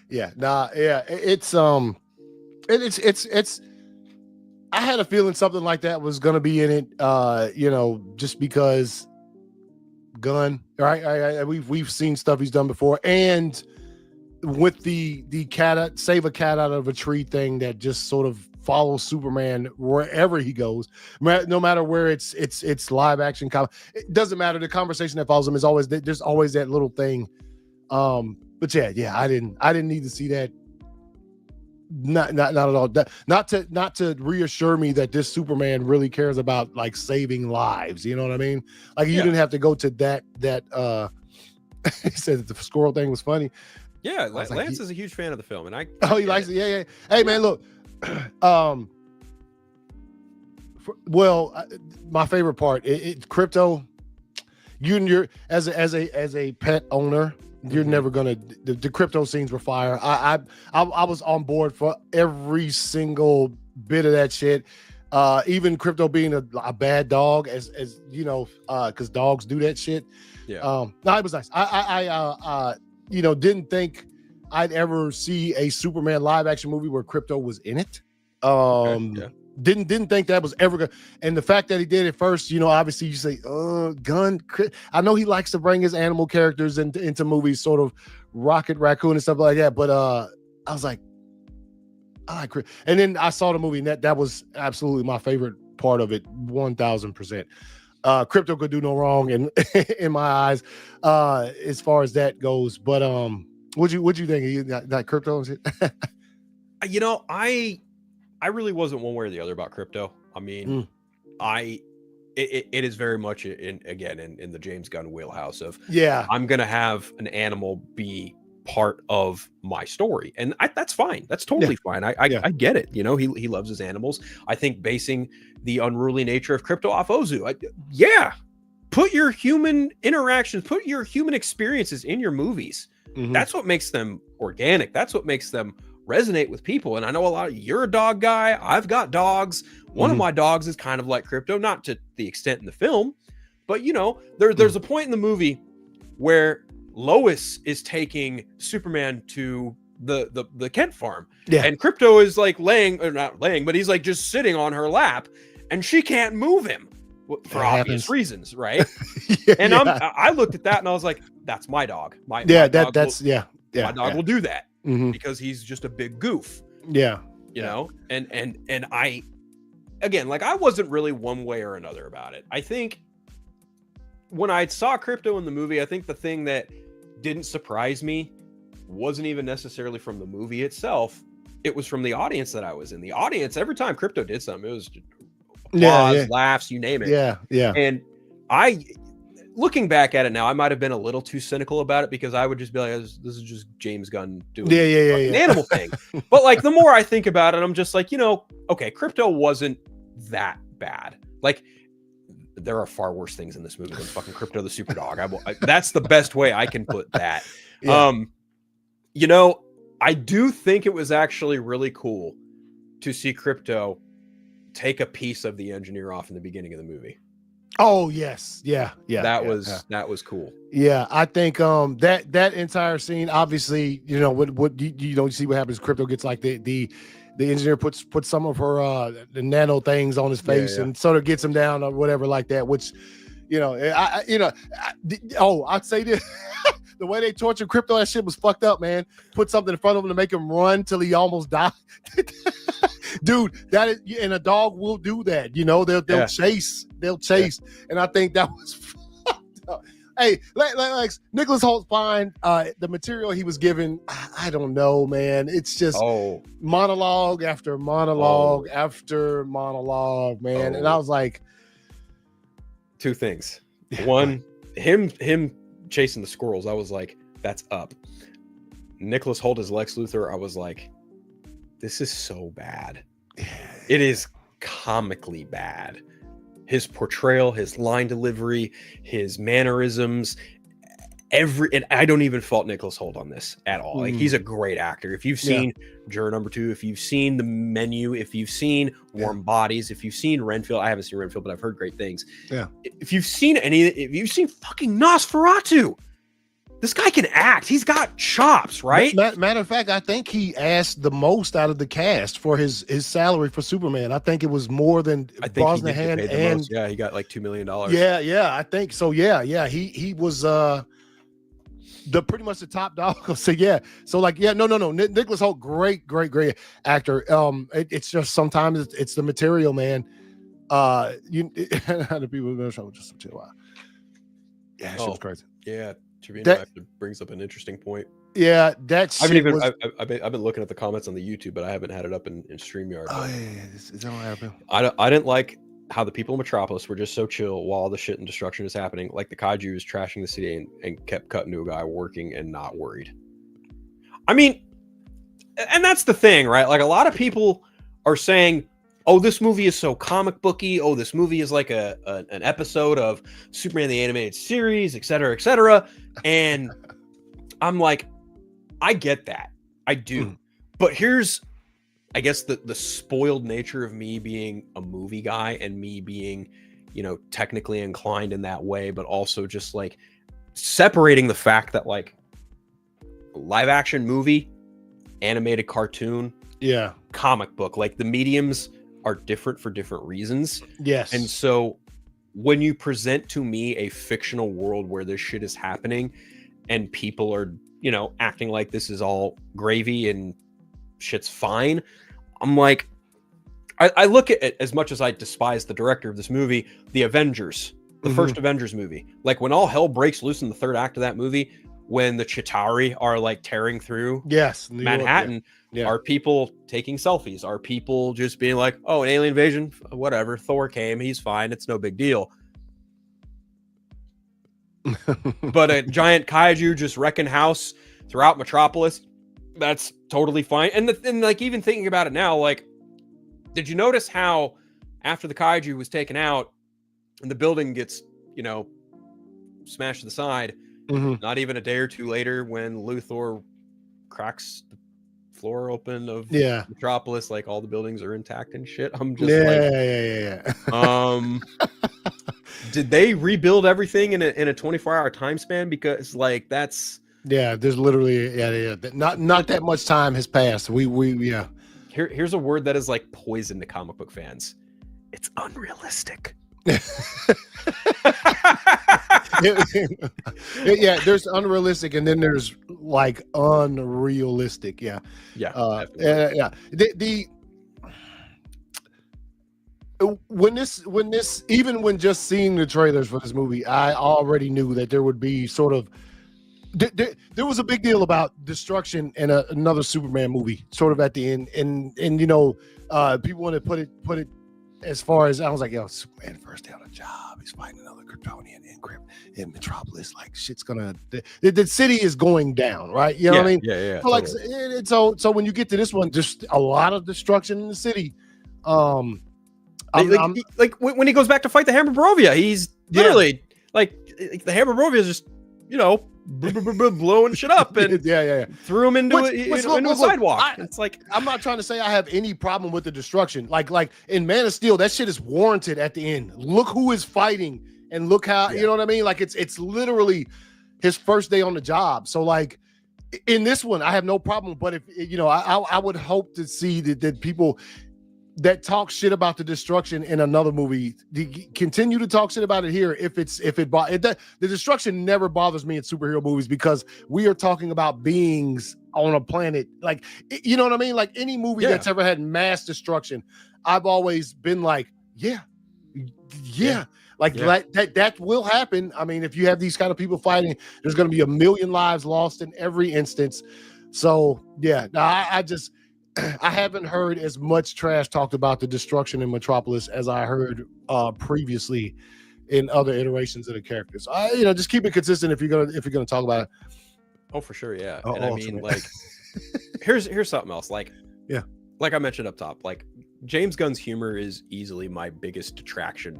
It's I had a feeling something like that was gonna be in it. You know, just because Gunn, right? We've seen stuff he's done before, and with the cat save a cat out of a tree thing that just sort of follows Superman wherever he goes, no matter where it's live action. It doesn't matter. The conversation that follows him is always, there's always that little thing. But yeah, I didn't need to see that. Not at all. Not to reassure me that this Superman really cares about like saving lives. You know what I mean? Like you didn't have to go to that. He said that the squirrel thing was funny. Yeah, I was like, Lance is a huge fan of the film, and I oh, he get likes it. it. Yeah, yeah. Hey, man, look. um, well, my favorite part, crypto. You and your as a pet owner, you're never gonna. The crypto scenes were fire. I was on board for every single bit of that shit. Even crypto being a bad dog, as you know, because dogs do that shit. Yeah. No, it was nice. I didn't think I'd ever see a Superman live action movie where crypto was in it. Okay, yeah. Didn't think that was ever gonna, and the fact that he did it first, obviously you say, gun. I know he likes to bring his animal characters into movies, sort of Rocket Raccoon and stuff like that. But I was like, I like, and then I saw the movie, and that was absolutely my favorite part of it, 1000%. Crypto could do no wrong in my eyes, as far as that goes. But what'd you think? You that crypto and shit? I really wasn't one way or the other about crypto. I mean, it is very much in the James Gunn wheelhouse of, yeah, I'm gonna have an animal be part of my story, and that's fine. That's totally fine. I get it. He loves his animals. I think basing the unruly nature of crypto off Ozu, put your human interactions, put your human experiences in your movies. That's what makes them organic. That's what makes them resonate with people. And I know you're a dog guy. I've got dogs. One of my dogs is kind of like crypto, not to the extent in the film, but there's a point in the movie where Lois is taking Superman to the Kent farm, and crypto is like not laying, but he's like just sitting on her lap, and she can't move him for obvious reasons, right? And I looked at that and I was like, that's my dog. My dog will do that. Because he's just a big goof. You know, and I, again, like, I wasn't really one way or another about it. I think when I saw crypto in the movie, I think the thing that didn't surprise me wasn't even necessarily from the movie itself. It was from the audience that I was in. The audience, every time crypto did something, it was applause, laughs, you name it. Yeah. And looking back at it now, I might have been a little too cynical about it, because I would just be like, this is just James Gunn doing an animal thing. But like, the more I think about it, I'm just like, okay, crypto wasn't that bad. Like, there are far worse things in this movie than fucking Crypto the Super Dog. That's the best way I can put that. I do think it was actually really cool to see Crypto take a piece of the engineer off in the beginning of the movie. Oh yes, yeah. That was cool. Yeah, I think that entire scene, obviously, what you see what happens. Crypto gets like the engineer puts some of her the nano things on his face and sort of gets him down or whatever like that. Which, I'd say this. The way they tortured Crypto, that shit was fucked up, man. Put something in front of him to make him run till he almost died. Dude, that is, and a dog will do that. They'll chase. And I think that was fucked up. Hey, like Nicholas Holt's fine. The material he was given, I don't know, man. It's just monologue after monologue after monologue, man. And I was like, two things. One, him chasing the squirrels, I was like, that's up. Nicholas Holt as Lex Luthor, I was like, this is so bad. It is comically bad. His portrayal, his line delivery, his mannerisms, and I don't even fault Nicholas Holt on this at all. Like, he's a great actor. If you've seen Juror Number 2, if you've seen The Menu, if you've seen Warm Bodies, if you've seen Renfield, I haven't seen Renfield, but I've heard great things. Yeah. If you've seen fucking Nosferatu, this guy can act. He's got chops, right? Matter of fact, I think he asked the most out of the cast for his salary for Superman. I think it was more than Brosnahan, and he got like $2 million. Yeah, I think so. Yeah. He was pretty much the top dog. So no. Nicholas Holt, great actor. It's just sometimes it's the material, man. The people are gonna show just some chill out. Yeah, shit was crazy. Yeah. That brings up an interesting point. Yeah, that's. I've been looking at the comments on the YouTube, but I haven't had it up in StreamYard. Oh yeah. Is that what happened? I didn't like how the people in Metropolis were just so chill while all the shit and destruction is happening. Like, the kaiju is trashing the city and kept cutting to a guy working and not worried. I mean, and that's the thing, right? Like a lot of people are saying, "Oh, this movie is so comic booky. Oh, this movie is like an episode of Superman the Animated Series, et cetera, et cetera." And I'm like, I get that, I do, but here's, I guess, the spoiled nature of me being a movie guy and me being, technically inclined in that way, but also just like separating the fact that like live action movie, animated cartoon, comic book, like the mediums are different for different reasons. Yes. And so when you present to me a fictional world where this shit is happening and people are, acting like this is all gravy and shit's fine, I'm like, I look at it, as much as I despise the director of this movie, the Avengers, the first Avengers movie. Like when all hell breaks loose in the third act of that movie, when the Chitauri are like tearing through Manhattan, are people taking selfies? Are people just being like, oh, an alien invasion? Whatever. Thor came. He's fine. It's no big deal. But a giant kaiju just wrecking house throughout Metropolis, that's totally fine. And like even thinking about it now, like, did you notice how after the kaiju was taken out and the building gets, smashed to the side, not even a day or two later when Luthor cracks the floor open of Metropolis, like all the buildings are intact and shit. I'm just did they rebuild everything in a 24-hour time span? Because like that's there's literally not that much time has passed. Here's a word that is like poison to comic book fans. It's unrealistic. There's unrealistic and then there's like unrealistic. When just seeing the trailers for this movie, I already knew that there would be sort of there was a big deal about destruction in another Superman movie sort of at the end, and people want to put it as far as, I was like, yo, Superman first day on the job, he's fighting another Kryptonian in Metropolis, like shit's gonna, the city is going down, right? You know what I mean? Yeah. So like, so when you get to this one, just a lot of destruction in the city. Like when he goes back to fight the Hammer Barovia, he's literally like the Hammer Barovia is just blowing shit up and threw him into a sidewalk. It's like, I'm not trying to say I have any problem with the destruction. Like in Man of Steel, that shit is warranted at the end. Look who is fighting and look how you know what I mean. Like it's literally his first day on the job. So like in this one, I have no problem. But if I would hope to see that people that talk shit about the destruction in another movie continue to talk shit about it here. The destruction never bothers me in superhero movies because we are talking about beings on a planet, like, you know what I mean? Like any movie that's ever had mass destruction, I've always been like, that will happen. I mean, if you have these kind of people fighting, there's going to be a million lives lost in every instance. So I haven't heard as much trash talked about the destruction in Metropolis as I heard previously in other iterations of the characters. Just keep it consistent if you're gonna talk about it. Oh, for sure, yeah. And I mean, like, here's something else. Like I mentioned up top, like James Gunn's humor is easily my biggest detraction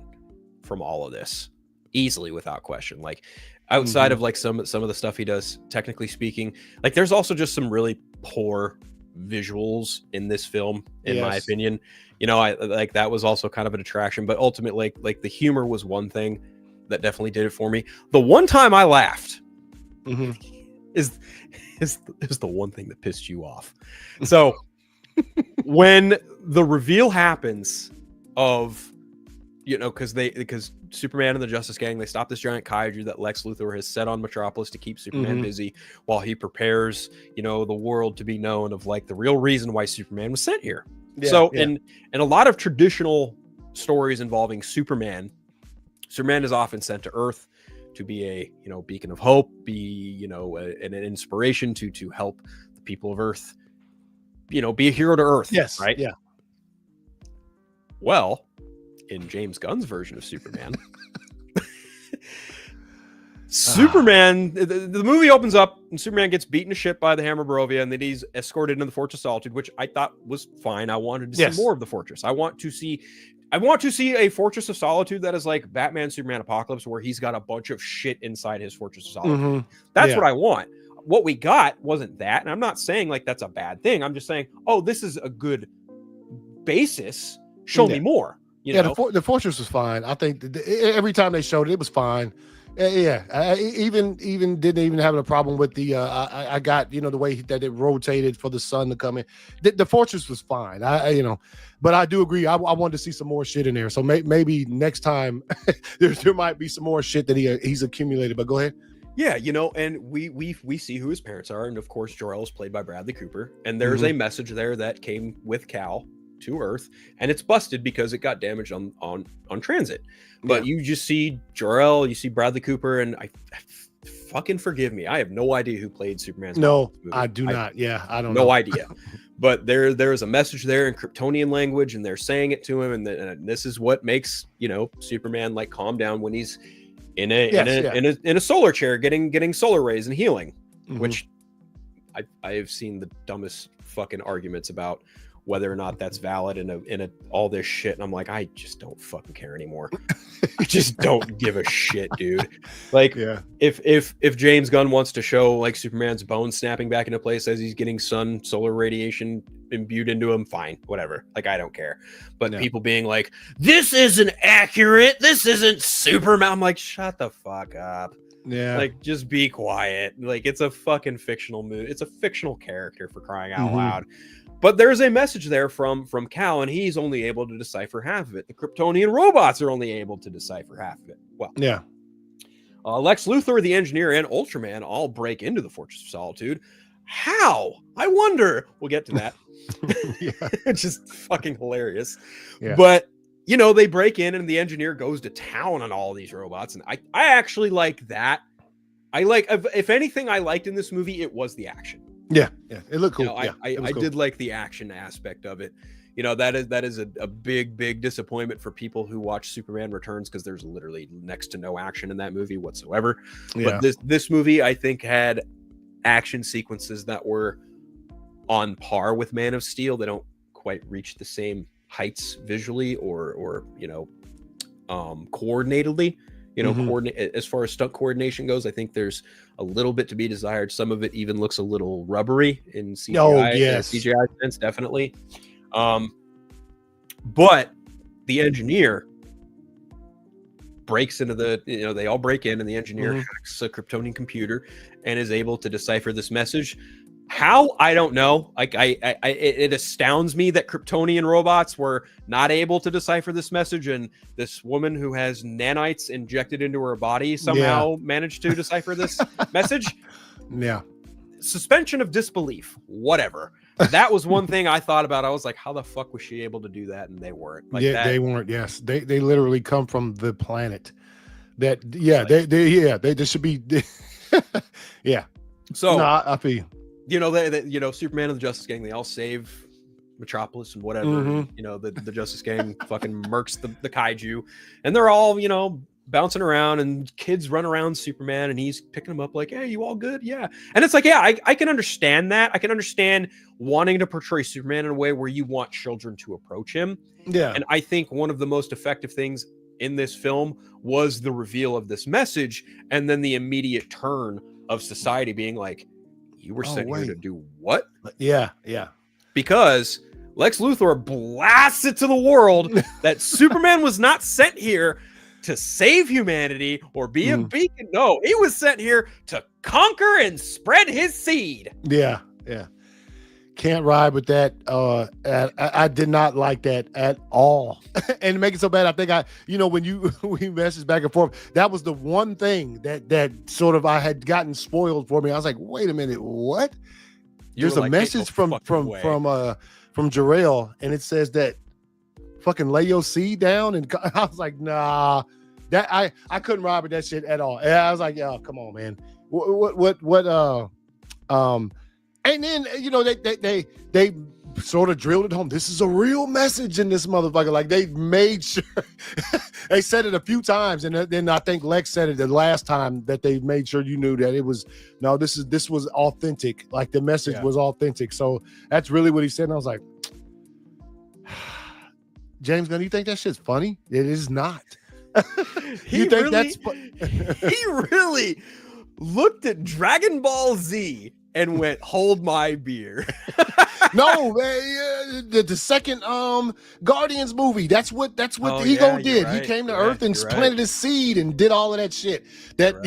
from all of this, easily, without question. Like outside of like some of the stuff he does, technically speaking, like there's also just some really poor visuals in this film, in my opinion. I like that was also kind of a detraction, but ultimately like the humor was one thing that definitely did it for me. The one time I laughed is the one thing that pissed you off. So when the reveal happens of because Superman and the Justice Gang, they stop this giant kaiju that Lex Luthor has set on Metropolis to keep Superman busy while he prepares, the world to be known of like the real reason why Superman was sent here. In a lot of traditional stories involving Superman is often sent to Earth to be a beacon of hope, be an inspiration to help the people of Earth, be a hero to Earth. Yes, right. Yeah. Well, in James Gunn's version of Superman, Superman, the movie opens up and Superman gets beaten to shit by the Hammer Barovia, and then he's escorted into the Fortress of Solitude, which I thought was fine. I wanted to see more of the fortress. I want to see a Fortress of Solitude that is like Batman, Superman, Apocalypse, where he's got a bunch of shit inside his Fortress of Solitude. That's what I want. What we got wasn't that, and I'm not saying like that's a bad thing. I'm just saying, oh, this is a good basis. Show me more. You know? The fortress was fine. I think every time they showed it, it was fine. I even didn't even have a problem with the I got the way that it rotated for the sun to come in. The fortress was fine. But I do agree. I wanted to see some more shit in there. So maybe next time there might be some more shit that he's accumulated. But go ahead. Yeah, and we see who his parents are, and of course Jor-El is played by Bradley Cooper, and there's a message there that came with Cal to Earth, and it's busted because it got damaged on transit. But you just see Jor-El, you see Bradley Cooper, and I fucking forgive me, I have no idea who played Superman's mom. No, I do not. Yeah, I don't know. No idea. But there's a message there in Kryptonian language, and they're saying it to him, and this is what makes Superman like calm down when he's in a solar chair getting solar rays and healing, which I have seen the dumbest fucking arguments about whether or not that's valid in all this shit, and I'm like, I just don't fucking care anymore. I just don't give a shit, dude. Like, if James Gunn wants to show like Superman's bones snapping back into place as he's getting solar radiation imbued into him, fine, whatever. Like, I don't care. But people being like, this isn't accurate, this isn't Superman, I'm like, shut the fuck up. Yeah, like, just be quiet. Like, it's a fucking fictional movie. It's a fictional character, for crying out loud. But there's a message there from Cal, and he's only able to decipher half of it. The Kryptonian robots are only able to decipher half of it. Well, Lex Luthor, the Engineer, and Ultraman all break into the Fortress of Solitude. How? I wonder. We'll get to that. It's just fucking hilarious. Yeah. But, they break in, and the Engineer goes to town on all these robots, and I actually like that. If anything I liked in this movie, it was the action. Yeah, it looked cool. I cool. Did like the action aspect of it. That is a big disappointment for people who watch Superman Returns, because there's literally next to no action in that movie whatsoever. Yeah. But this movie, I think, had action sequences that were on par with Man of Steel. They don't quite reach the same heights visually or coordinatedly. As far as stunt coordination goes, I think there's a little bit to be desired. Some of it even looks a little rubbery in CGI. Oh, yes. CGI sense, definitely. But the Engineer breaks into they all break in, and the Engineer hacks a Kryptonian computer and is able to decipher this message. How? I don't know. It astounds me that Kryptonian robots were not able to decipher this message, and this woman who has nanites injected into her body somehow managed to decipher this message. Yeah. Suspension of disbelief. Whatever. That was one thing I thought about. I was like, how the fuck was she able to do that? And they weren't. They weren't. Yes, they literally come from the planet. They should be. Yeah. So I feel. Superman and the Justice Gang, they all save Metropolis and whatever. The Justice Gang fucking murks the kaiju, and they're all bouncing around, and kids run around Superman, and he's picking them up like, hey, you all good? Yeah. And it's like, I can understand that. I can understand wanting to portray Superman in a way where you want children to approach him. Yeah. And I think one of the most effective things in this film was the reveal of this message, and then the immediate turn of society being like, you were sent here to do what? Yeah. Because Lex Luthor blasts it to the world that Superman was not sent here to save humanity or be a beacon. No, he was sent here to conquer and spread his seed. Yeah. Can't ride with that. I did not like that at all. And to make it so bad, I think when we messaged back and forth, that was the one thing that sort of I had gotten spoiled for me. I was like, wait a minute, what? There's a message from Jor-El, and it says that fucking lay your seed down, and I was like, nah, that I couldn't ride with that shit at all. And I was like, yeah, come on, man. What and then they sort of drilled it home. This is a real message in this motherfucker. Like they made sure they said it a few times, and then I think Lex said it the last time that they made sure you knew that it was this was authentic. Like the message was authentic. So that's really what he said. And I was like, James Gunn, you think that shit's funny? It is not. He really looked at Dragon Ball Z and went, "Hold my beer." No, the second Guardians movie. That's what Ego did. Right. He came to Earth and planted his seed and did all of that shit. That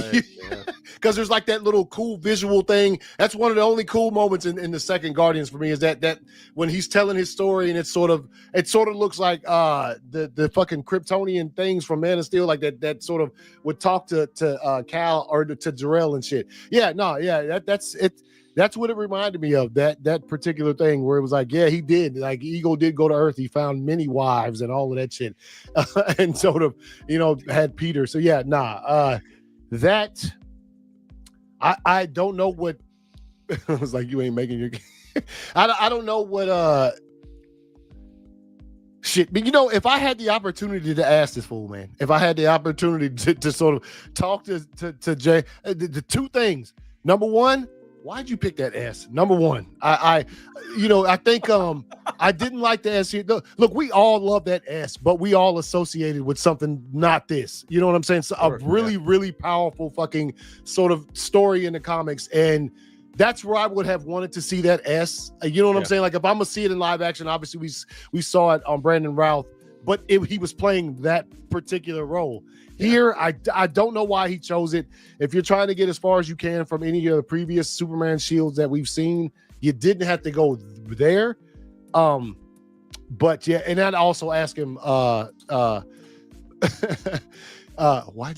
because there's like that little cool visual thing. That's one of the only cool moments in the second Guardians for me is that when he's telling his story and it sort of looks like the fucking Kryptonian things from Man of Steel, like that sort of would talk to Cal or to Jor-El and shit. That's it. That's what it reminded me of, that particular thing where it was like, yeah, he did. Like, Ego did go to Earth. He found many wives and all of that shit. And sort of, had Peter. So, yeah, that, I don't know what, I was like, you ain't making your, I don't know what, shit. But, if I had the opportunity to ask this fool, man, if I had the opportunity to sort of talk to Jay, the two things. Number one, why'd you pick that S? Number one, I think I didn't like the S here. Look, we all love that S, but we all associated with something not this. You know what I'm saying? So a really, really powerful fucking sort of story in the comics, and that's where I would have wanted to see that S. You know what I'm saying? Like if I'm gonna see it in live action, obviously we saw it on Brandon Routh, but he was playing that particular role. Here, I don't know why he chose it. If you're trying to get as far as you can from any of the previous Superman shields that we've seen, you didn't have to go there. But yeah, and I'd also ask him, why'd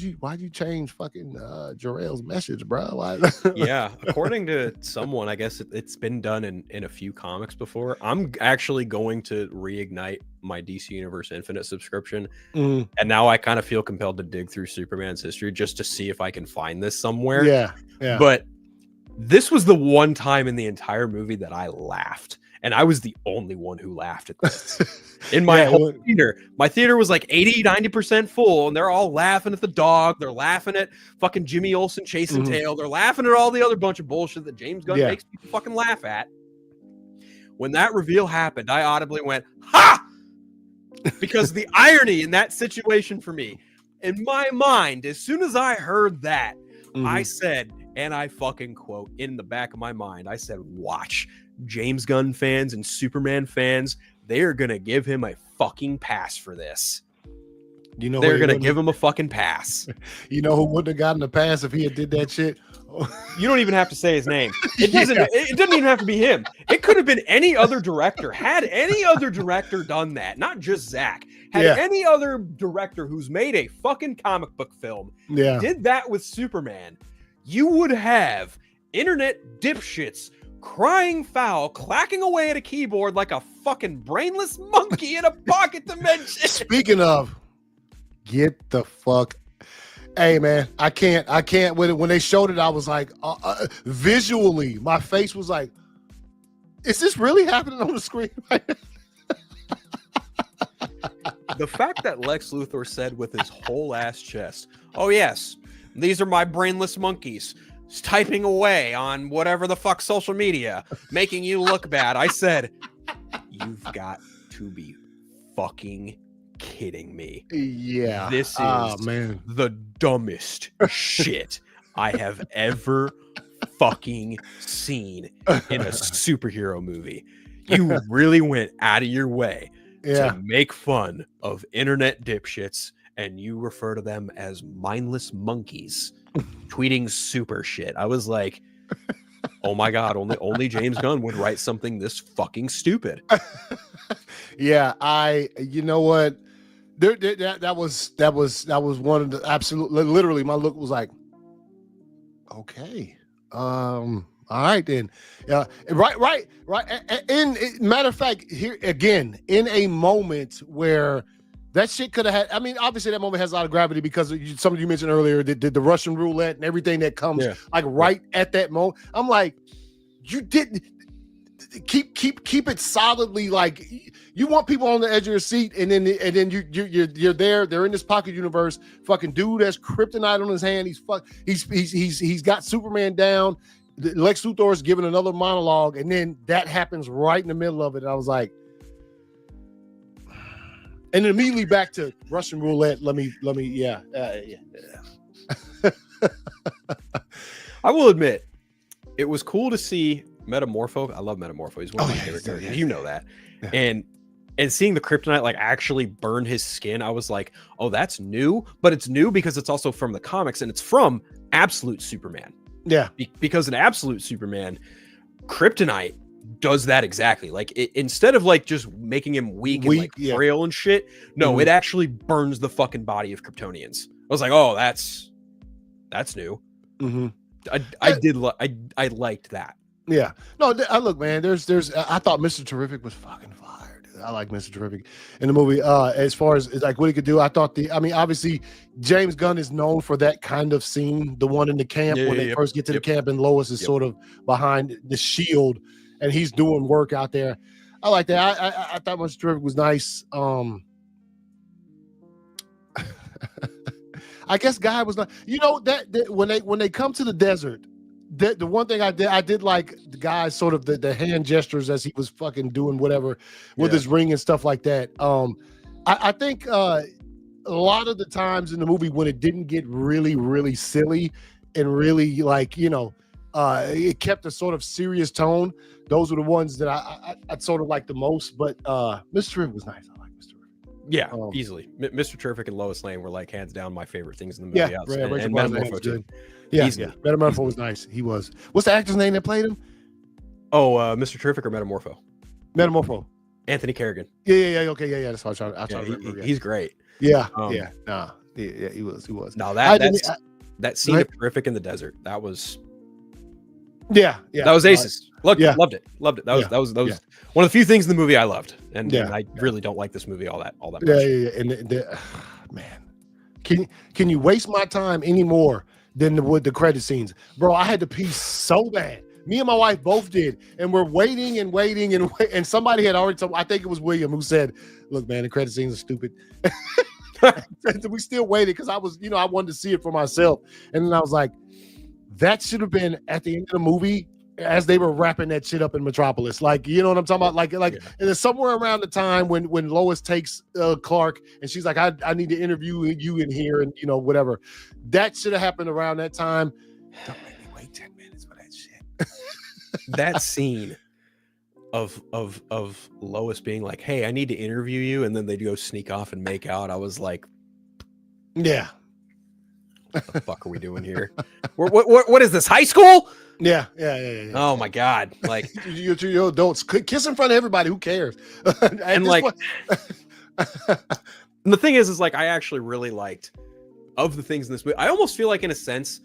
you change fucking Jor-El's message, bro? Why? Yeah, according to someone, I guess it's been done in a few comics before. I'm actually going to reignite my DC Universe Infinite subscription, and now I kind of feel compelled to dig through Superman's history just to see if I can find this somewhere. Yeah. But this was the one time in the entire movie that I laughed, and I was the only one who laughed at this. In my whole theater. My theater was like 80-90% full, and they're all laughing at the dog. They're laughing at fucking Jimmy Olsen chasing tail. They're laughing at all the other bunch of bullshit that James Gunn makes people fucking laugh at. When that reveal happened, I audibly went, "Ha!" Because the irony in that situation for me, in my mind, as soon as I heard that, I said, and I fucking quote in the back of my mind, I said, watch, James Gunn fans and Superman fans, they are going to give him a fucking pass for this. They're going to give him a fucking pass. You know who wouldn't have gotten a pass if he had did that shit? You don't even have to say his name. It doesn't even have to be him. It could have been any other director. Had any other director done that, not just Zach, any other director who's made a fucking comic book film did that with Superman, you would have internet dipshits crying foul, clacking away at a keyboard like a fucking brainless monkey in a pocket dimension. Speaking of, get the fuck. Hey man, I can't with it. When they showed it, I was like, visually, my face was like, is this really happening on the screen right now? The fact that Lex Luthor said with his whole ass chest, "Oh yes, these are my brainless monkeys typing away on whatever the fuck social media, making you look bad." I said, "You've got to be fucking kidding me." Yeah. This is the dumbest shit I have ever fucking seen in a superhero movie. You really went out of your way to make fun of internet dipshits, and you refer to them as mindless monkeys tweeting super shit. I was like, oh my God, only James Gunn would write something this fucking stupid. Yeah, you know what? That was one of the absolute, literally my look was like, okay, all right then. Yeah, right. In matter of fact, here again, in a moment where that shit could have had, I mean, obviously that moment has a lot of gravity because something you mentioned earlier, the Russian roulette and everything that comes like right at that moment. I'm like, you didn't, keep it solidly. Like, you want people on the edge of your seat, and then you're there. They're in this pocket universe. Fucking dude has kryptonite on his hand. He's got Superman down. Lex Luthor is giving another monologue, and then that happens right in the middle of it. And I was like, and then immediately back to Russian roulette. Let me, yeah. I will admit, it was cool to see Metamorpho. I love Metamorpho. He's one of my favorite characters. You know that. Yeah. And seeing the kryptonite like actually burn his skin, I was like, oh, that's new. But it's new because it's also from the comics, and it's from Absolute Superman. Yeah. Because in Absolute Superman, kryptonite does that exactly. Like, instead of like just making him weak and like frail and shit, no, it actually burns the fucking body of Kryptonians. I was like, oh, that's new. I liked that. Yeah. No, look, man, there's I thought Mr. Terrific was fucking fire, dude. I like Mr. Terrific in the movie. As far as like what he could do, I thought obviously James Gunn is known for that kind of scene, the one in the camp when they first get to the camp and Lois is sort of behind the shield and he's doing work out there. I like that. I thought Mr. Terrific was nice. I guess Guy was not, that when they come to the desert, the one thing I did like the guy sort of the hand gestures as he was fucking doing whatever with his ring and stuff like that. I think a lot of the times in the movie when it didn't get really, really silly and really like, it kept a sort of serious tone. Those were the ones that I sort of liked the most, but Mr. Terrific was nice. I like Mr. Terrific. Yeah, easily. Mr. Terrific and Lois Lane were like hands down my favorite things in the movie. And Metamorpho too. Yeah, Metamorpho was nice. He was. What's the actor's name that played him? Oh, Mr. Terrific or Metamorpho? Metamorpho. Anthony Kerrigan. Yeah. Okay, yeah. That's what I try to remember. He's great. Yeah, he was. No, that scene of Terrific in the desert. That was. Yeah. That was aces. Loved it. That was one of the few things in the movie I loved, and I really don't like this movie all that much. Yeah. And man, can you waste my time any more than the credit scenes, bro? I had to pee so bad. Me and my wife both did, and we're waiting, and somebody had already told. I think it was William who said, "Look, man, the credit scenes are stupid." We still waited because I was, I wanted to see it for myself, and then I was like, that should have been at the end of the movie as they were wrapping that shit up in Metropolis. Like, you know what I'm talking about? Like, and it's somewhere around the time when Lois takes Clark and she's like, I need to interview you in here and, whatever. That should have happened around that time. Don't make me wait 10 minutes for that shit. That scene of Lois being like, hey, I need to interview you. And then they go sneak off and make out. I was like, yeah. What the fuck are we doing here? What is this, high school? Yeah. Oh my god! Like, you adults kiss in front of everybody. Who cares? And like, and the thing is like, I actually really liked of the things in this movie. I almost feel like, in a sense,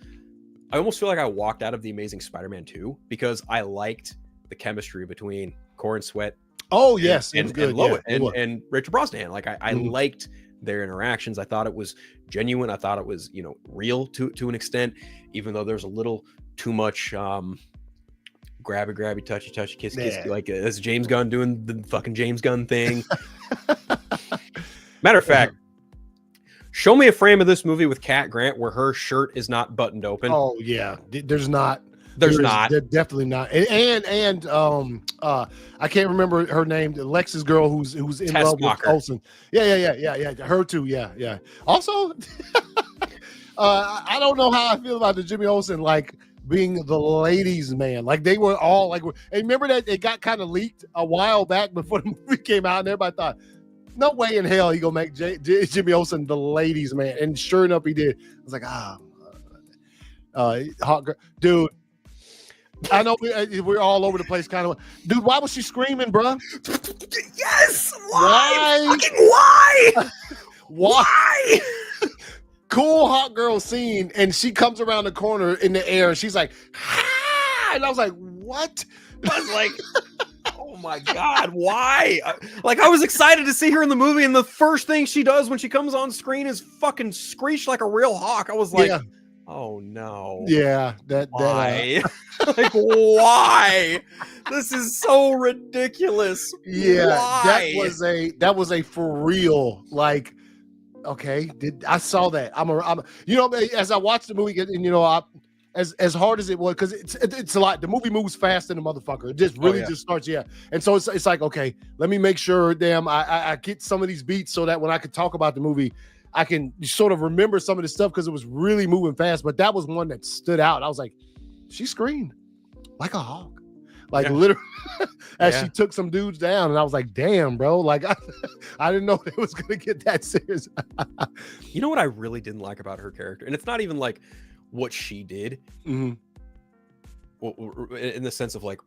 I walked out of The Amazing Spider-Man 2 because I liked the chemistry between Corin Sweat. Oh yes, and Lois and Richard Brosnahan. Like, I liked their interactions. I thought it was genuine. I thought it was, real to an extent, even though there's a little too much grabby, touchy, kiss, like that's James Gunn doing the fucking James Gunn thing. Matter of fact, show me a frame of this movie with Cat Grant where her shirt is not buttoned open. Oh yeah, there's not. There's not. Definitely not. And I can't remember her name. Lex's girl who's in Tess love Walker. with Olsen. Yeah. Her too. Yeah. Also, I don't know how I feel about the Jimmy Olsen like being the ladies' man. Like, they were all like. Hey, remember that it got kind of leaked a while back before the movie came out, and everybody thought, no way in hell he gonna make Jimmy Olsen the ladies' man, and sure enough he did. I was like, hot girl, dude. I know we're all over the place, kind of. Dude, why was she screaming, bro? Yes. Why? Fucking why? Why? Cool hot girl scene, and she comes around the corner in the air, and she's like, ah! And I was like, what? I was like, oh my god, why? I was excited to see her in the movie, and the first thing she does when she comes on screen is fucking screech like a real hawk. I was like, Oh no. Yeah, Why? Like, why? This is so ridiculous. yeah, Why? that was a for real, like, okay, I saw that. I'm you know, as I watched the movie, and you know, as hard as it was, because it's a lot. The movie moves fast in the motherfucker. It just really just starts, yeah. And so it's like, okay, let me make sure, damn, I get some of these beats so that when I could talk about the movie, I can sort of remember some of the stuff because it was really moving fast. But that was one that stood out. I was like, she screamed like a hawk, like literally, as she took some dudes down, and I was like, damn, bro, like I didn't know it was gonna get that serious. You know what I really didn't like about her character, and it's not even like what she did, in the sense of like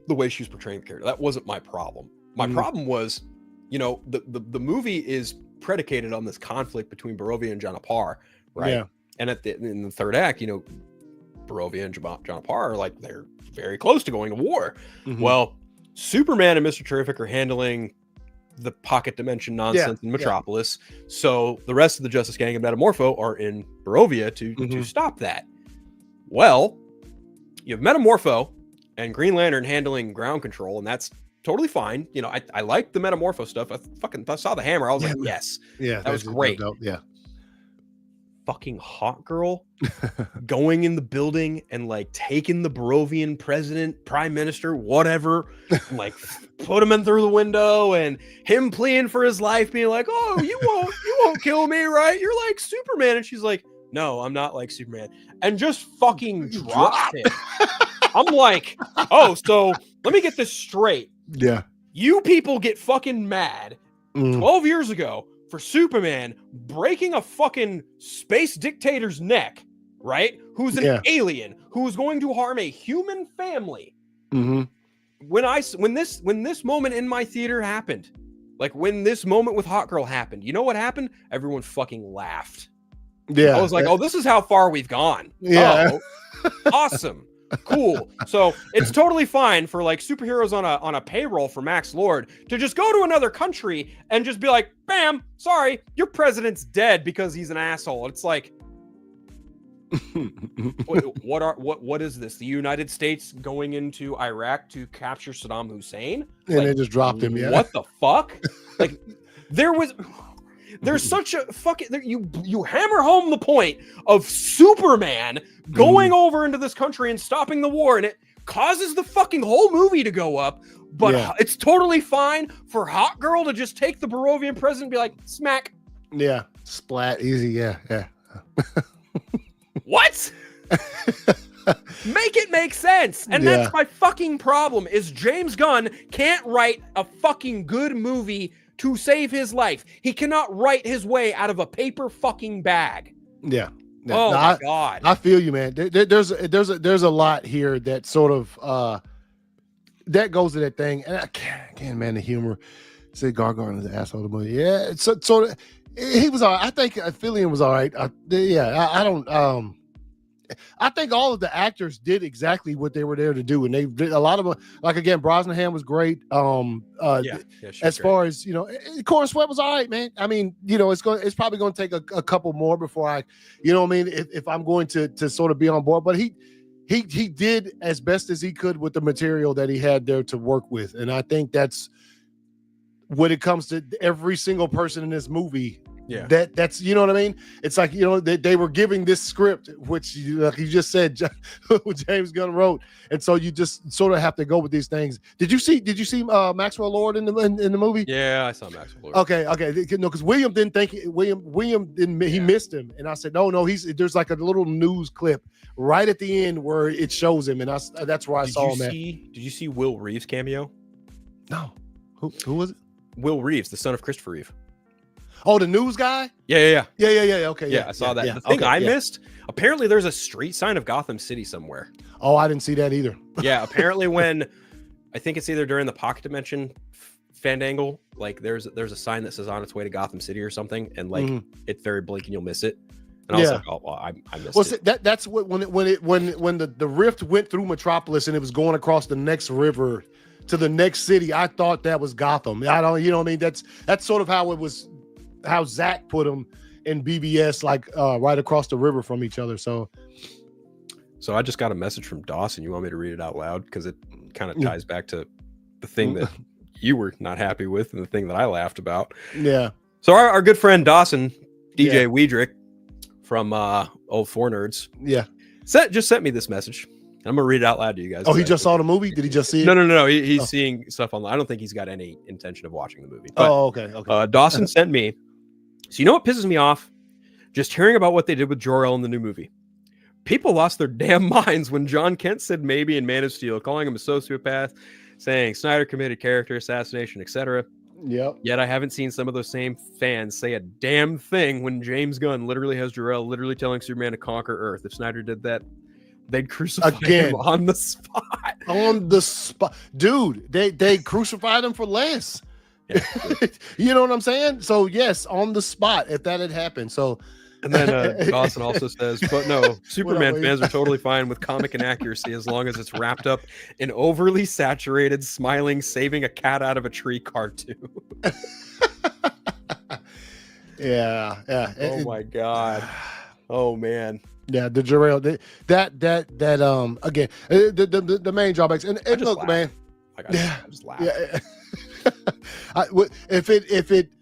the way she was portraying the character. That wasn't my problem. My problem was, you know, the movie is predicated on this conflict between Barovia and Jonapar, right? Yeah. And in the third act, you know, Barovia and Jonapar are like, they're very close to going to war. Well, Superman and Mr. Terrific are handling the pocket dimension nonsense in Metropolis. So the rest of the Justice Gang and Metamorpho are in Barovia to stop that. Well, you have Metamorpho and Green Lantern handling ground control, and that's totally fine. You know, I like the Metamorpho stuff. I saw the hammer. I was like, yes. Yeah. That was great. Yeah. Fucking Hot Girl going in the building and like taking the Barovian president, prime minister, whatever, and, like put him in through the window, and him pleading for his life, being like, oh, you won't kill me, right? You're like Superman. And she's like, no, I'm not like Superman. And just fucking dropped it. I'm like, oh, so let me get this straight. Yeah. You people get fucking mad 12 years ago for Superman breaking a fucking space dictator's neck, right? Who's an alien, who's going to harm a human family. When this moment in my theater happened, like when this moment with Hot Girl happened, you know what happened? Everyone fucking laughed. Yeah. I was like, oh, this is how far we've gone. Yeah. Oh, awesome. Cool. So it's totally fine for like superheroes on a payroll for Max Lord to just go to another country and just be like, bam, sorry, your president's dead because he's an asshole. It's like, what is this? The United States going into Iraq to capture Saddam Hussein? And like, they just dropped him. Yeah. What the fuck? Like there's such a fucking, you hammer home the point of Superman going over into this country and stopping the war, and it causes the fucking whole movie to go up, but it's totally fine for Hot Girl to just take the Barovian president and be like, smack. Yeah. Splat. Easy. Yeah. Yeah. What? Make it make sense. And that's my fucking problem, is James Gunn can't write a fucking good movie to save his life. He cannot write his way out of a paper fucking bag. Yeah. Oh my God. I feel you, man. There's a lot here that sort of that goes to that thing. And I can't man, the humor. Say Gargoyle is an asshole. The movie. Yeah. So he was all right. I think Fillion was all right. I don't. I think all of the actors did exactly what they were there to do, and they did a lot of them. Like again, Brosnahan was great. As far as you know, Cora Sweat was all right, man. I mean, you know, it's probably going to take a couple more before I, you know, what I mean, if I'm going to sort of be on board. But he did as best as he could with the material that he had there to work with, and I think that's when it comes to every single person in this movie. Yeah, that's you know what I mean. It's like, you know, they were giving this script, which like you just said, James Gunn wrote, and so you just sort of have to go with these things. Did you see Maxwell Lord in the movie? Yeah, I saw Maxwell Lord. Okay, no, because William didn't think William didn't. He missed him, and I said no. There's like a little news clip right at the end where it shows him, and that's where I saw him. Did you see Will Reeves cameo? No, who was it? Will Reeves, the son of Christopher Reeve. Oh, the news guy? Yeah. Okay. Yeah, I saw that. The thing I missed, apparently there's a street sign of Gotham City somewhere. Oh, I didn't see that either. Yeah, apparently when, I think it's either during the Pocket Dimension Fandangle, like there's a sign that says on its way to Gotham City or something, and like it's very blink and you'll miss it. And I was like, oh, well, I missed it. That's what when the rift went through Metropolis and it was going across the next river to the next city, I thought that was Gotham. I don't, you know what I mean? That's sort of how it was. How Zach put him and BBS like right across the river from each other. So I just got a message from Dawson. You want me to read it out loud? Because it kind of ties back to the thing that you were not happy with and the thing that I laughed about. Yeah. So our good friend Dawson, DJ Weidrich from Old Four Nerds, just sent me this message. I'm gonna read it out loud to you guys. Oh, he just saw the movie? Did he just see it? No. He's seeing stuff online. I don't think he's got any intention of watching the movie. But, okay. Dawson sent me. So you know what pisses me off? Just hearing about what they did with Jor-El in the new movie. People lost their damn minds when John Kent said maybe in Man of Steel, calling him a sociopath, saying Snyder committed character assassination, etc. Yep. Yet I haven't seen some of those same fans say a damn thing when James Gunn literally has Jor-El literally telling Superman to conquer Earth. If Snyder did that, they'd crucify him on the spot. On the spot. Dude, they crucified him for less. Yeah. You know what I'm saying? So yes, on the spot if that had happened. So and then Dawson also says, but no, Superman fans are totally fine with comic inaccuracy as long as it's wrapped up in overly saturated, smiling, saving a cat out of a tree cartoon. Yeah. Oh my God. Oh man. Yeah, the Jor-El, that again, the main drawbacks, and look, laugh. Man, I just laugh. Yeah. If it,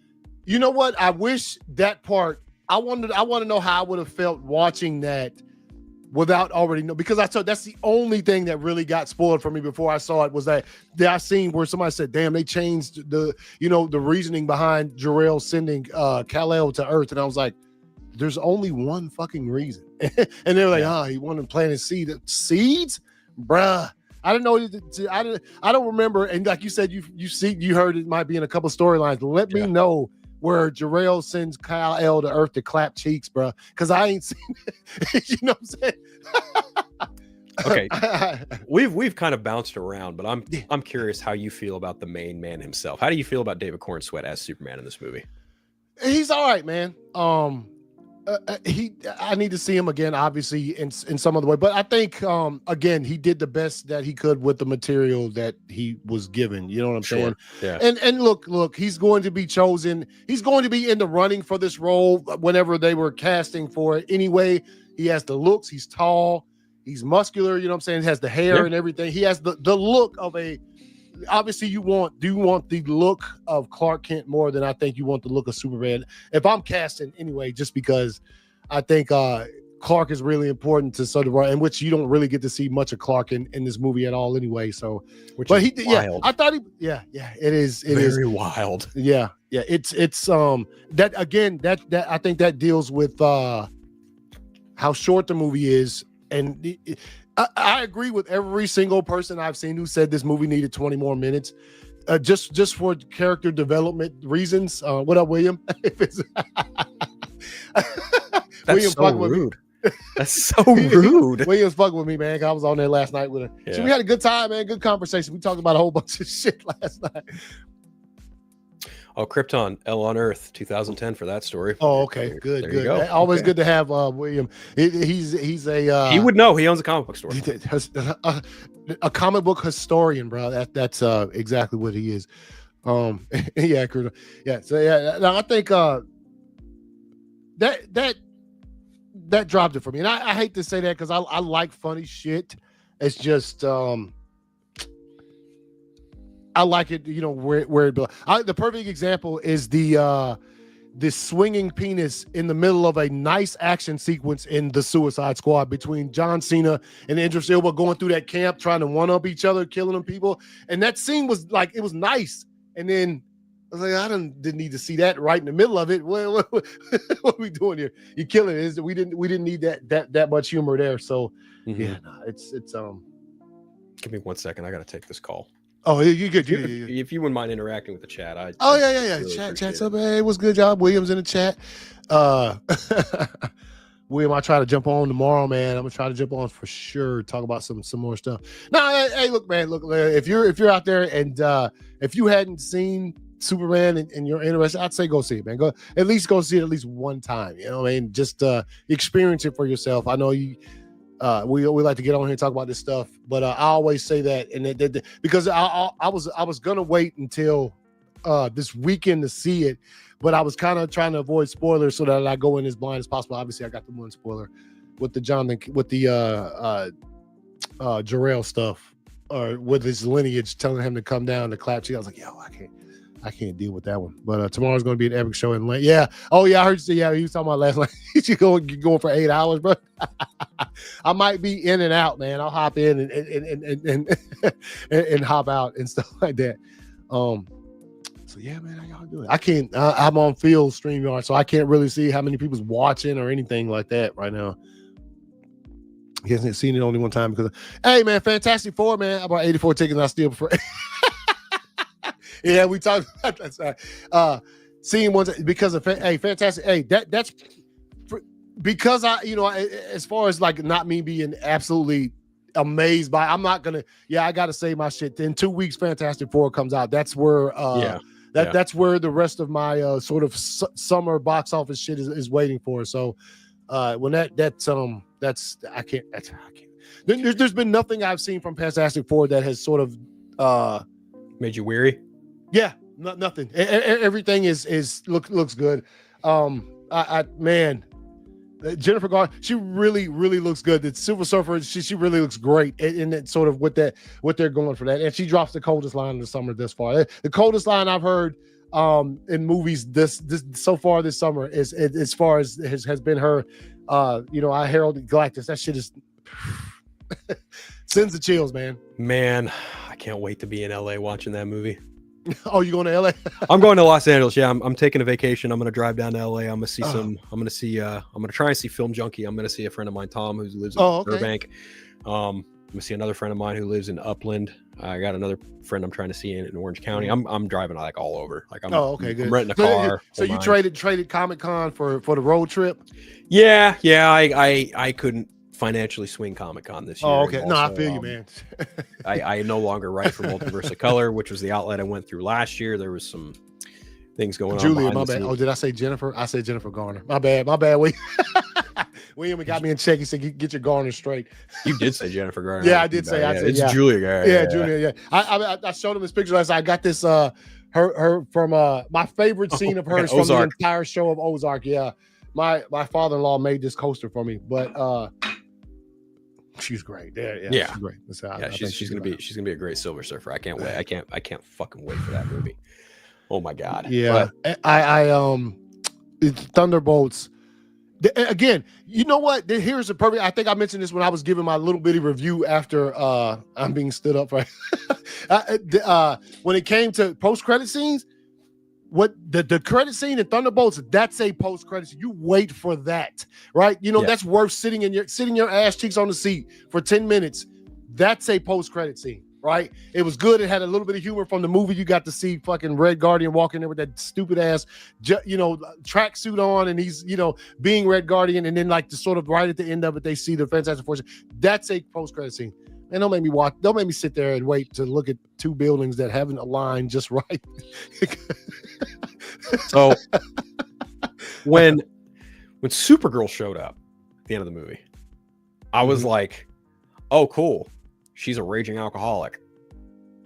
you know what? I wish that part. I want to know how I would have felt watching that without already know, because I thought that's the only thing that really got spoiled for me before I saw it was that scene where somebody said, "Damn, they changed the reasoning behind Jor-El sending Kal-El to Earth," and I was like, "There's only one fucking reason," and they're like, "He wanted to plant his seeds, bruh." I didn't know. I don't remember. And like you said, you heard it might be in a couple storylines. Let me know where Jor-El sends Kal-El to Earth to clap cheeks, bro. Because I ain't seen it. You know what I'm saying? Okay, we've kind of bounced around, but I'm curious how you feel about the main man himself. How do you feel about David Cornsweet as Superman in this movie? He's all right, man. I need to see him again, obviously, in some other way. But I think, again, he did the best that he could with the material that he was given. You know what I'm saying? Yeah. And look, he's going to be chosen. He's going to be in the running for this role whenever they were casting for it. Anyway, he has the looks. He's tall. He's muscular. You know what I'm saying? He has the hair and everything. He has the look of a. Obviously, you want the look of Clark Kent more than I think you want the look of Superman. If I'm casting anyway, just because I think Clark is really important to sort of, in which you don't really get to see much of Clark in this movie at all anyway. So, wild. I thought it is very wild. Yeah, it's that again that I think that deals with how short the movie is, and I agree with every single person I've seen who said this movie needed 20 more minutes, just for character development reasons. What up, William? That's William, so rude. That's so rude. William's fucking with me, man. I was on there last night with her. Yeah. So we had a good time, man. Good conversation. We talked about a whole bunch of shit last night. Oh, Krypton, L on Earth, 2010 for that story. Oh, okay, good. You go. Always good to have William. He's a he would know. He owns a comic book store. A comic book historian, bro. That's exactly what he is. So no, I think that dropped it for me, and I hate to say that because I like funny shit. It's just I like it, where it. The perfect example is the swinging penis in the middle of a nice action sequence in the Suicide Squad between John Cena and Idris Elba going through that camp trying to one up each other, killing them people, and that scene was like it was nice. And then I was like, I didn't need to see that right in the middle of it. What are we doing here? You killing it? We didn't need that much humor there. So it's Give me 1 second. I got to take this call. Oh, you good? If you wouldn't mind interacting with the chat, Really chat's up. Hey, what's good, job? William's in the chat. William, I try to jump on tomorrow, man. I'm gonna try to jump on for sure. Talk about some more stuff. No, hey, look, man. Look, if you're out there and if you hadn't seen Superman and you're interested, I'd say go see it, man. Go at least see it at least one time. You know what I mean? Just experience it for yourself. I know you. We like to get on here and talk about this stuff, but I always say that, and because I was gonna wait until this weekend to see it, but I was kind of trying to avoid spoilers so that I go in as blind as possible. Obviously, I got the one spoiler with the Jarrell stuff, or with his lineage telling him to come down to clap. I was like, yo, I can't deal with that one. But tomorrow's going to be an epic show in late. Yeah. Oh yeah, I heard you say, yeah, he was talking about last night. You going for 8 hours, bro. I might be in and out, man. I'll hop in and hop out and stuff like that. So yeah, man, how y'all doing? I can't. I'm on Field StreamYard, so I can't really see how many people's watching or anything like that right now. I haven't seen it only one time because, hey, man, Fantastic Four, man. I bought 84 tickets and I still prefer. Yeah, we talked about that. Seeing ones because of Fantastic. Hey, that's because as far as like not me being absolutely amazed by, I'm not gonna. Yeah, I gotta say my shit. In 2 weeks, Fantastic Four comes out. That's where that's where the rest of my sort of summer box office shit is waiting for. So when that's I can't. There's been nothing I've seen from Fantastic Four that has sort of made you weary. Yeah, nothing. Everything looks good. Man, Jennifer Garner, she really looks good. The Silver Surfer, she really looks great. And it's sort of what they're going for that. And she drops the coldest line in the summer this far. The coldest line I've heard in movies this so far this summer is as far as has been her. I heralded Galactus. That shit is sends the chills, man. Man, I can't wait to be in LA watching that movie. Oh, you going to LA? I'm going to Los Angeles. Yeah, I'm taking a vacation. I'm going to drive down to LA. I'm going to try and see Film Junkie. I'm going to see a friend of mine, Tom, who lives in Burbank. I'm going to see another friend of mine who lives in Upland. I got another friend I'm trying to see in Orange County. I'm driving like all over. Like I'm renting a car. So you traded Comic-Con for the road trip? Yeah. I couldn't financially swing Comic-Con this year. Oh, okay. No, I feel you, man. I no longer write for Multiverse of Color, which was the outlet I went through last year. There was some things going on. Julia, my bad. Oh, did I say Jennifer? I said Jennifer Garner. My bad. William got me in check. He said, "Get your Garner straight." You did say Jennifer Garner. Yeah, I did say. I said, it's Julia Garner. Yeah, Julia. Yeah, I showed him this picture last night. I got this her from my favorite scene of hers from the entire show of Ozark. Yeah, my father-in-law made this coaster for me, but she's great. Yeah, she's great. She's gonna be a great Silver Surfer. I can't wait. I can't fucking wait for that movie. Oh my god. Yeah, but Thunderbolts. Again, you know what? Here's the perfect. I think I mentioned this when I was giving my little bitty review after I'm being stood up. Right, when it came to post-credit scenes, what the credit scene in Thunderbolts, that's a post-credit scene. You wait for that, right? That's worth sitting your ass cheeks on the seat for 10 minutes. That's a post-credit scene. Right, it was good. It had a little bit of humor from the movie. You got to see fucking Red Guardian walking there with that stupid ass, tracksuit on, and he's being Red Guardian, and then like the sort of right at the end of it, they see the Fantastic Four. That's a post credit scene. And don't make me sit there and wait to look at two buildings that haven't aligned just right. So when Supergirl showed up at the end of the movie, I was like, oh, cool. She's a raging alcoholic.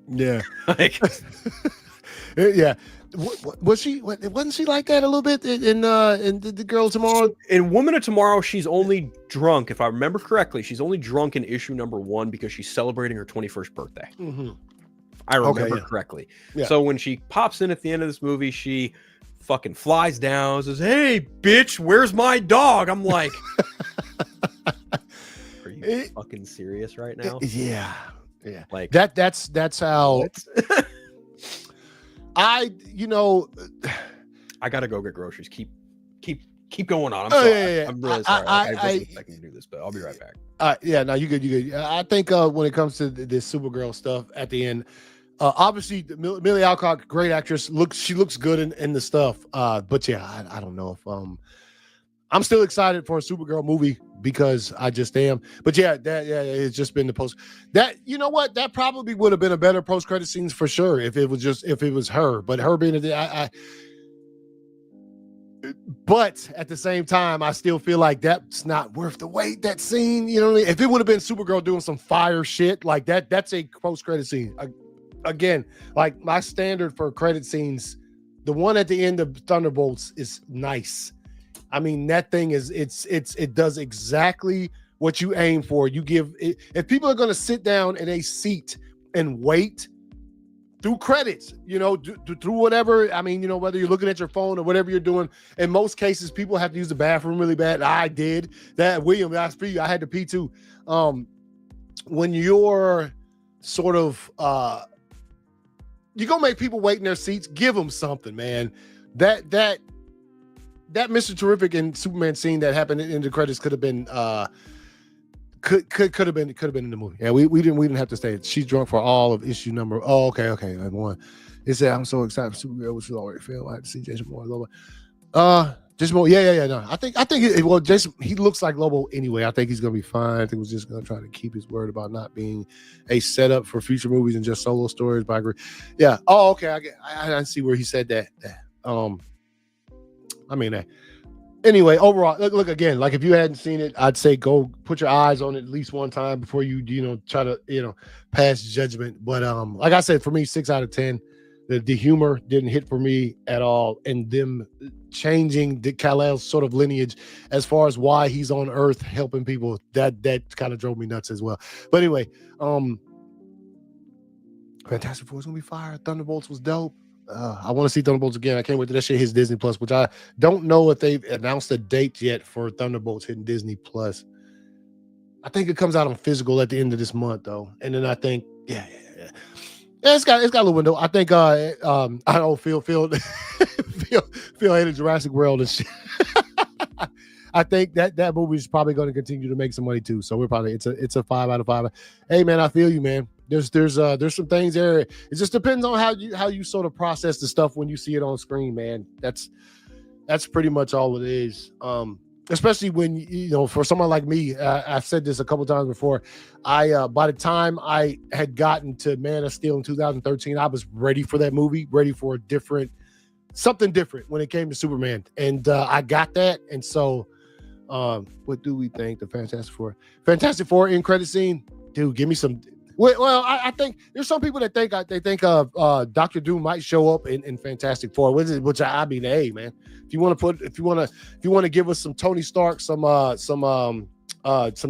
Yeah. Like, yeah. Was she? Wasn't she like that a little bit in the Girl Tomorrow? In Woman of Tomorrow, she's only drunk, if I remember correctly. She's only drunk in issue number 1 because she's celebrating her 21st birthday. Mm-hmm. If I remember correctly. Yeah. So when she pops in at the end of this movie, she fucking flies down, says, "Hey, bitch, where's my dog?" I'm like, are you fucking serious right now? Yeah. Like that's how. I gotta go get groceries. Keep going on. I'm sorry. I'm really sorry. I wasn't expecting to do this, but I'll be right back. No, you good. I think when it comes to this Supergirl stuff at the end, obviously Millie Alcock, great actress. She looks good in the stuff. But yeah, I don't know if I'm still excited for a Supergirl movie because I just am. But yeah, it's just been the post. That that probably would have been a better post credit scenes for sure if it was her. But her being but at the same time, I still feel like that's not worth the wait. That scene, if it would have been Supergirl doing some fire shit like that, that's a post credit scene. again, like my standard for credit scenes, the one at the end of Thunderbolts is nice. I mean, that thing it does exactly what you aim for. You give it, if people are going to sit down in a seat and wait through credits, through whatever. I mean, whether you're looking at your phone or whatever you're doing. In most cases, people have to use the bathroom really bad. I did that. William, that's for you. I had to pee too. When you're sort of, you're going to make people wait in their seats, give them something, man. That Mr. Terrific and Superman scene that happened in the credits could have been, could have been in the movie. Yeah, we didn't have to stay. She's drunk for all of issue number. Oh, okay. And one. It said, I'm so excited for Supergirl, which was already filmed. I had to see Jason Moore. Jason Moore. Yeah. No, I think Jason, he looks like Lobo anyway. I think he's gonna be fine. I think we're just gonna try to keep his word about not being a setup for future movies and just solo stories. But I agree. Yeah. Oh, okay. I see where he said that. I mean, anyway, overall, look again. Like if you hadn't seen it, I'd say go put your eyes on it at least one time before you try to pass judgment. But like I said, for me, 6 out of 10. The humor didn't hit for me at all, and them changing Kal-El's sort of lineage as far as why he's on Earth helping people, that kind of drove me nuts as well. But anyway, Fantastic Four is gonna be fire. Thunderbolts was dope. I want to see Thunderbolts again. I can't wait till that shit hits Disney Plus, which I don't know if they've announced a date yet for Thunderbolts hitting Disney Plus. I think it comes out on physical at the end of this month, though. And then I think, yeah, it's got a little window. I think I don't Phil hated Jurassic World and shit. I think that movie is probably going to continue to make some money too. So we're probably it's a 5 out of 5. Hey man, I feel you, man. There's some things there. It just depends on how you sort of process the stuff when you see it on screen, man. That's pretty much all it is. Especially when for someone like me, I've said this a couple times before. I by the time I had gotten to Man of Steel in 2013, I was ready for that movie, ready for something different when it came to Superman, and I got that. And so, what do we think? The Fantastic Four end credit scene, dude. Give me some. Well, I think there's some people that think Dr. Doom might show up in Fantastic Four, which I mean, hey man, if you want to give us some Tony Stark, some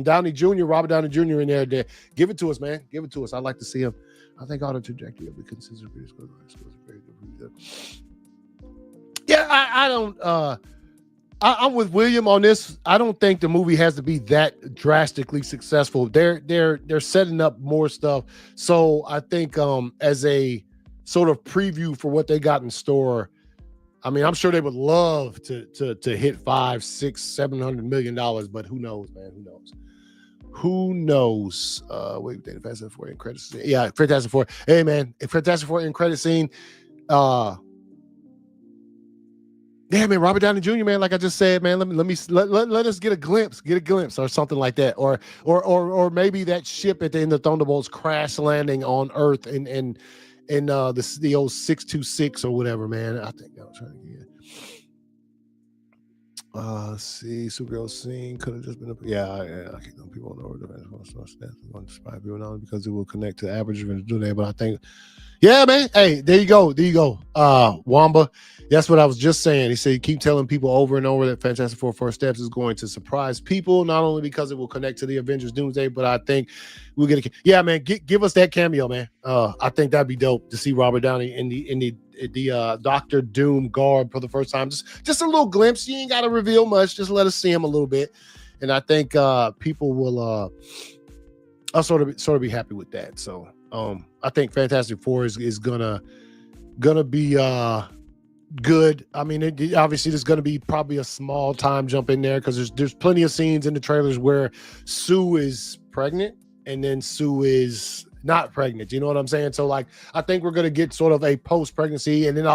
Downey Jr., Robert Downey Jr. in there, give it to us, man. Give it to us. I'd like to see him. I think all the trajectory of the consistent. Yeah, I don't. I'm with William on this. I don't think the movie has to be that drastically successful. They're setting up more stuff. So I think as a sort of preview for what they got in store, I mean, I'm sure they would love to hit $500, $600, $700 million, but who knows, man? Who knows? Wait, Fantastic Four in credit scene. Yeah, Fantastic Four. Hey man, if Fantastic Four in credit scene, yeah, man, Robert Downey Jr., man, like I just said, man, let us get a glimpse or something like that. Or maybe that ship at the end of Thunderbolts crash landing on Earth in the old 626 or whatever, man. I think I was trying to get let's see, Supergirl scene could have just been I keep on people on the order because it will connect to the average today, but I think yeah, man. Hey, there you go. Wamba. That's what I was just saying. He said, you keep telling people over and over that Fantastic Four First Steps is going to surprise people, not only because it will connect to the Avengers Doomsday, but I think we'll get yeah, man, give us that cameo, man. I think that'd be dope to see Robert Downey in the Doctor Doom garb for the first time. Just a little glimpse. You ain't got to reveal much. Just let us see him a little bit. And I think people will I'll sort of be happy with that. So I think Fantastic Four is gonna be good. I mean, obviously there's gonna be probably a small time jump in there because there's plenty of scenes in the trailers where Sue is pregnant and then Sue is not pregnant. You know what I'm saying? So like, I think we're gonna get sort of a post pregnancy, and then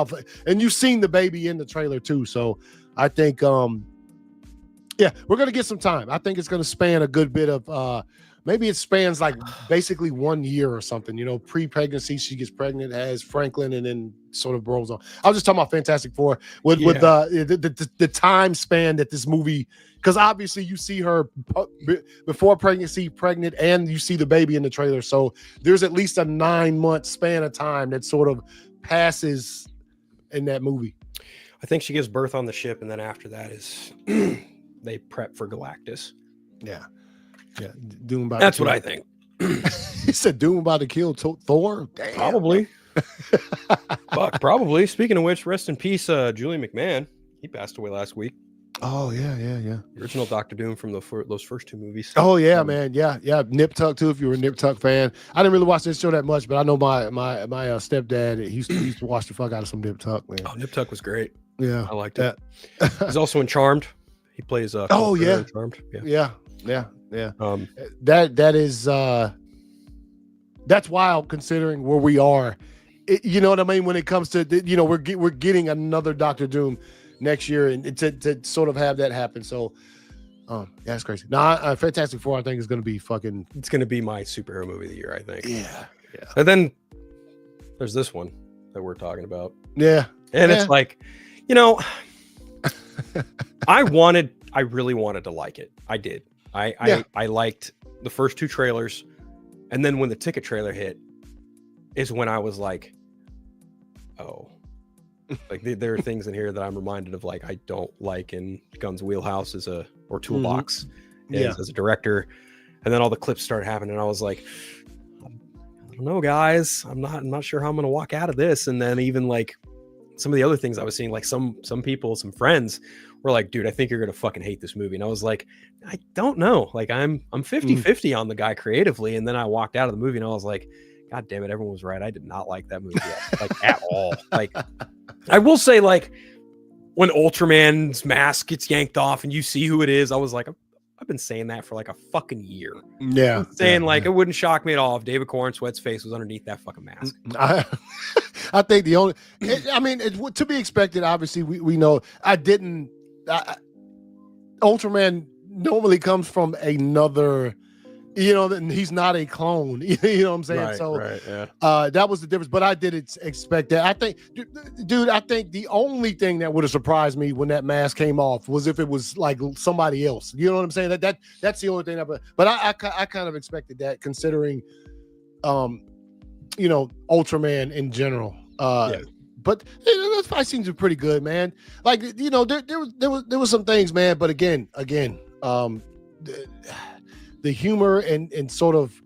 and you've seen the baby in the trailer too. So I think yeah, we're gonna get some time. I think it's gonna span a good bit of maybe it spans like basically 1 year or something. You know, pre-pregnancy, she gets pregnant, has Franklin, and then sort of rolls on. I was just talking about Fantastic Four with the time span that this movie, because obviously you see her before pregnancy, pregnant, and you see the baby in the trailer. So there's at least a 9-month span of time that sort of passes in that movie. I think she gives birth on the ship, and then after that is they prep for Galactus. Yeah. Doom about That's what I think. He said Doom about to kill Thor. Damn. Probably. Fuck, probably. Speaking of which, rest in peace, Julian McMahon. He passed away last week. Oh yeah. The original Doctor Doom from those first 2 movies. Oh yeah, man. Yeah. Nip Tuck too. If you were a Nip Tuck fan, I didn't really watch this show that much, but I know my stepdad. He used to watch the fuck out of some Nip Tuck, man. Oh, Nip Tuck was great. Yeah, I liked it. He's also in Charmed. He plays. Oh yeah, in Charmed. Yeah. That is that's wild considering where we are. You know what I mean? When it comes to we're getting another Doctor Doom next year, and to sort of have that happen. So, that's crazy. No, Fantastic Four, I think, is going to be fucking. It's going to be my superhero movie of the year, I think. Yeah. And then there's this one that we're talking about. Yeah. And it's like, I really wanted to like it. I did. I liked the first 2 trailers, and then when the ticket trailer hit is when I was like, oh, like there are things in here that I'm reminded of, like, I don't like in Gunn's wheelhouse or Toolbox as a director. And then all the clips started happening, and I was like, I don't know, guys, I'm not sure how I'm gonna walk out of this. And then even like some of the other things I was seeing, like some people, some friends were like, dude, I think you're gonna fucking hate this movie. And I was like, I don't know. Like I'm 50-50 on the guy creatively. And then I walked out of the movie and I was like, God damn it, everyone was right. I did not like that movie like at all. Like, I will say, like, when Ultraman's mask gets yanked off and you see who it is, I was like, I've been saying that for like a fucking year. Yeah. It wouldn't shock me at all if David Cornsweat's face was underneath that fucking mask. I think it's to be expected. Obviously, we know. Ultraman normally comes from another. He's not a clone. You know what I'm saying? That was the difference. But I didn't expect that. I think, dude, I think the only thing that would have surprised me when that mask came off was if it was like somebody else. You know what I'm saying? That's the only thing. But I kind of expected that, considering, Ultraman in general. But those fight scenes are pretty good, man. Like, there was some things, man. But again, the humor and sort of,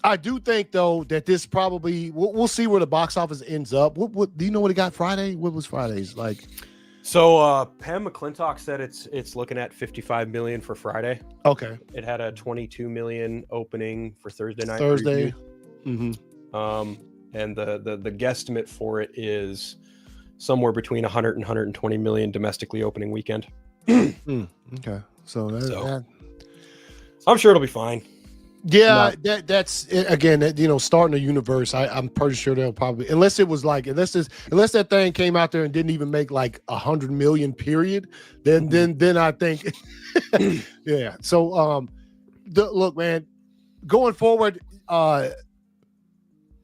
I do think though that this probably we'll see where the box office ends up. What do you know what it got Friday? What was Friday's like? So Pam McClintock said it's looking at 55 million for Friday. Okay. It had a 22 million opening for Thursday night. Mm-hmm. And the guesstimate for it is somewhere between 100 and 120 million domestically opening weekend. Okay. So I'm sure it'll be fine. Yeah, that's it. Again, starting a universe. I'm pretty sure they'll probably, unless that thing came out there and didn't even make like 100 million period, then I think yeah. So look, man, going forward,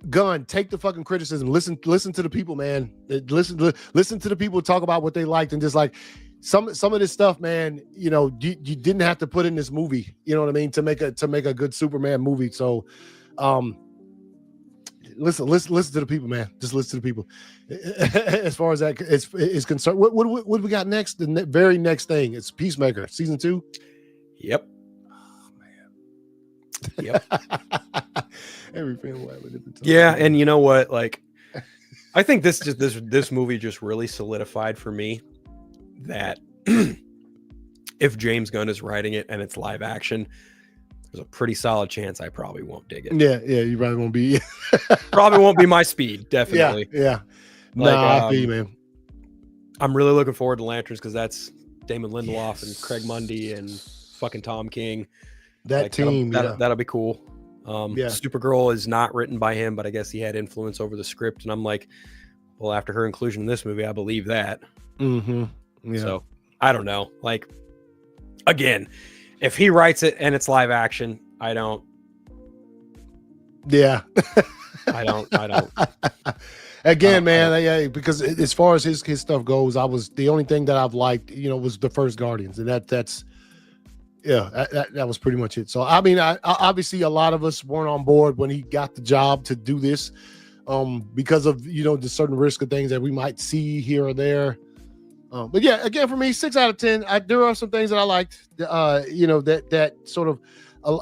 Gunn, take the fucking criticism. Listen to the people, man. Listen to the people talk about what they liked, and just like some of this stuff, man. You didn't have to put in this movie. You know what I mean, to make a good Superman movie. So, listen to the people, man. Just listen to the people. As far as that is concerned, what do we got next? The very next thing, it's Peacemaker season 2. Yep. Oh man. Yep. Every film will have a different time. Yeah, and you know what? Like, I think this movie just really solidified for me that if James Gunn is writing it and it's live action, there's a pretty solid chance I probably won't dig it. Yeah, you probably won't be. Probably won't be my speed, definitely. Yeah. Like, I feel you, man. I'm really looking forward to Lanterns because that's Damon Lindelof and Craig Mundy and fucking Tom King. That team, that'll be cool. Yeah. Supergirl is not written by him, but I guess he had influence over the script. And I'm like, well, after her inclusion in this movie, I believe that. Mm-hmm. Yeah. So I don't know. Like, again, if he writes it and it's live action, I don't. Yeah. I don't. Again, man, yeah, because as far as his stuff goes, the only thing that I've liked, was the first Guardians, and that was pretty much it. So I mean, I obviously a lot of us weren't on board when he got the job to do this, because of the certain risk of things that we might see here or there. But yeah, again, for me, 6 out of 10. There are some things that I liked. That sort of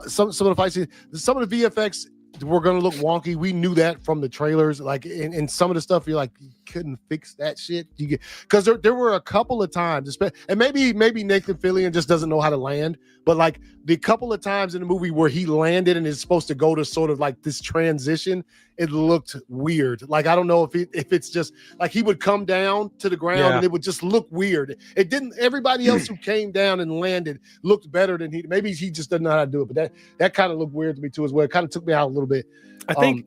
some of the fights, some of the VFX were going to look wonky. We knew that from the trailers. Like, in some of the stuff, you're like, you couldn't fix that shit. Because there were a couple of times, and maybe Nathan Fillion just doesn't know how to land. But like the couple of times in the movie where he landed and is supposed to go to sort of like this transition, it looked weird. Like, I don't know if it's just like he would come down to the ground and it would just look weird. It didn't. Everybody else who came down and landed looked better than he. Maybe he just doesn't know how to do it. But that kind of looked weird to me too as well. It kind of took me out a little bit. I think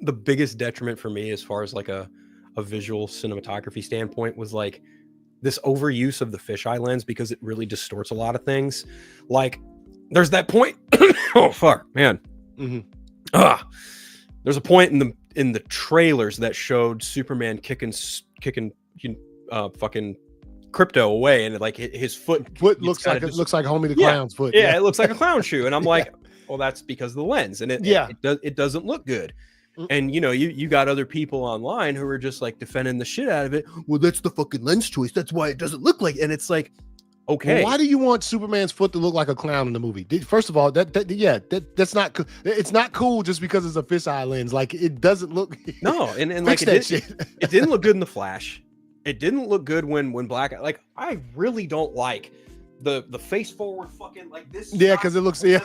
the biggest detriment for me, as far as like a visual cinematography standpoint, was like this overuse of the fisheye lens, because it really distorts a lot of things. Like, there's that point. Oh fuck, man. Mm-hmm. There's a point in the trailers that showed Superman kicking fucking Crypto away, and like his foot looks like Homie the Clown's foot. Yeah, it looks like a clown shoe, and I'm like, well, that's because of the lens, and it doesn't look good. And you got other people online who are just like defending the shit out of it. Well, that's the fucking lens choice. That's why it doesn't look like. And it's like, okay, well, why do you want Superman's foot to look like a clown in the movie? First of all, that's not cool. It's not cool just because it's a fisheye lens. Like, it doesn't look. No, and like it didn't look good in the Flash. It didn't look good when Black. Like, I really don't like the face forward fucking like this. Yeah, because it looks it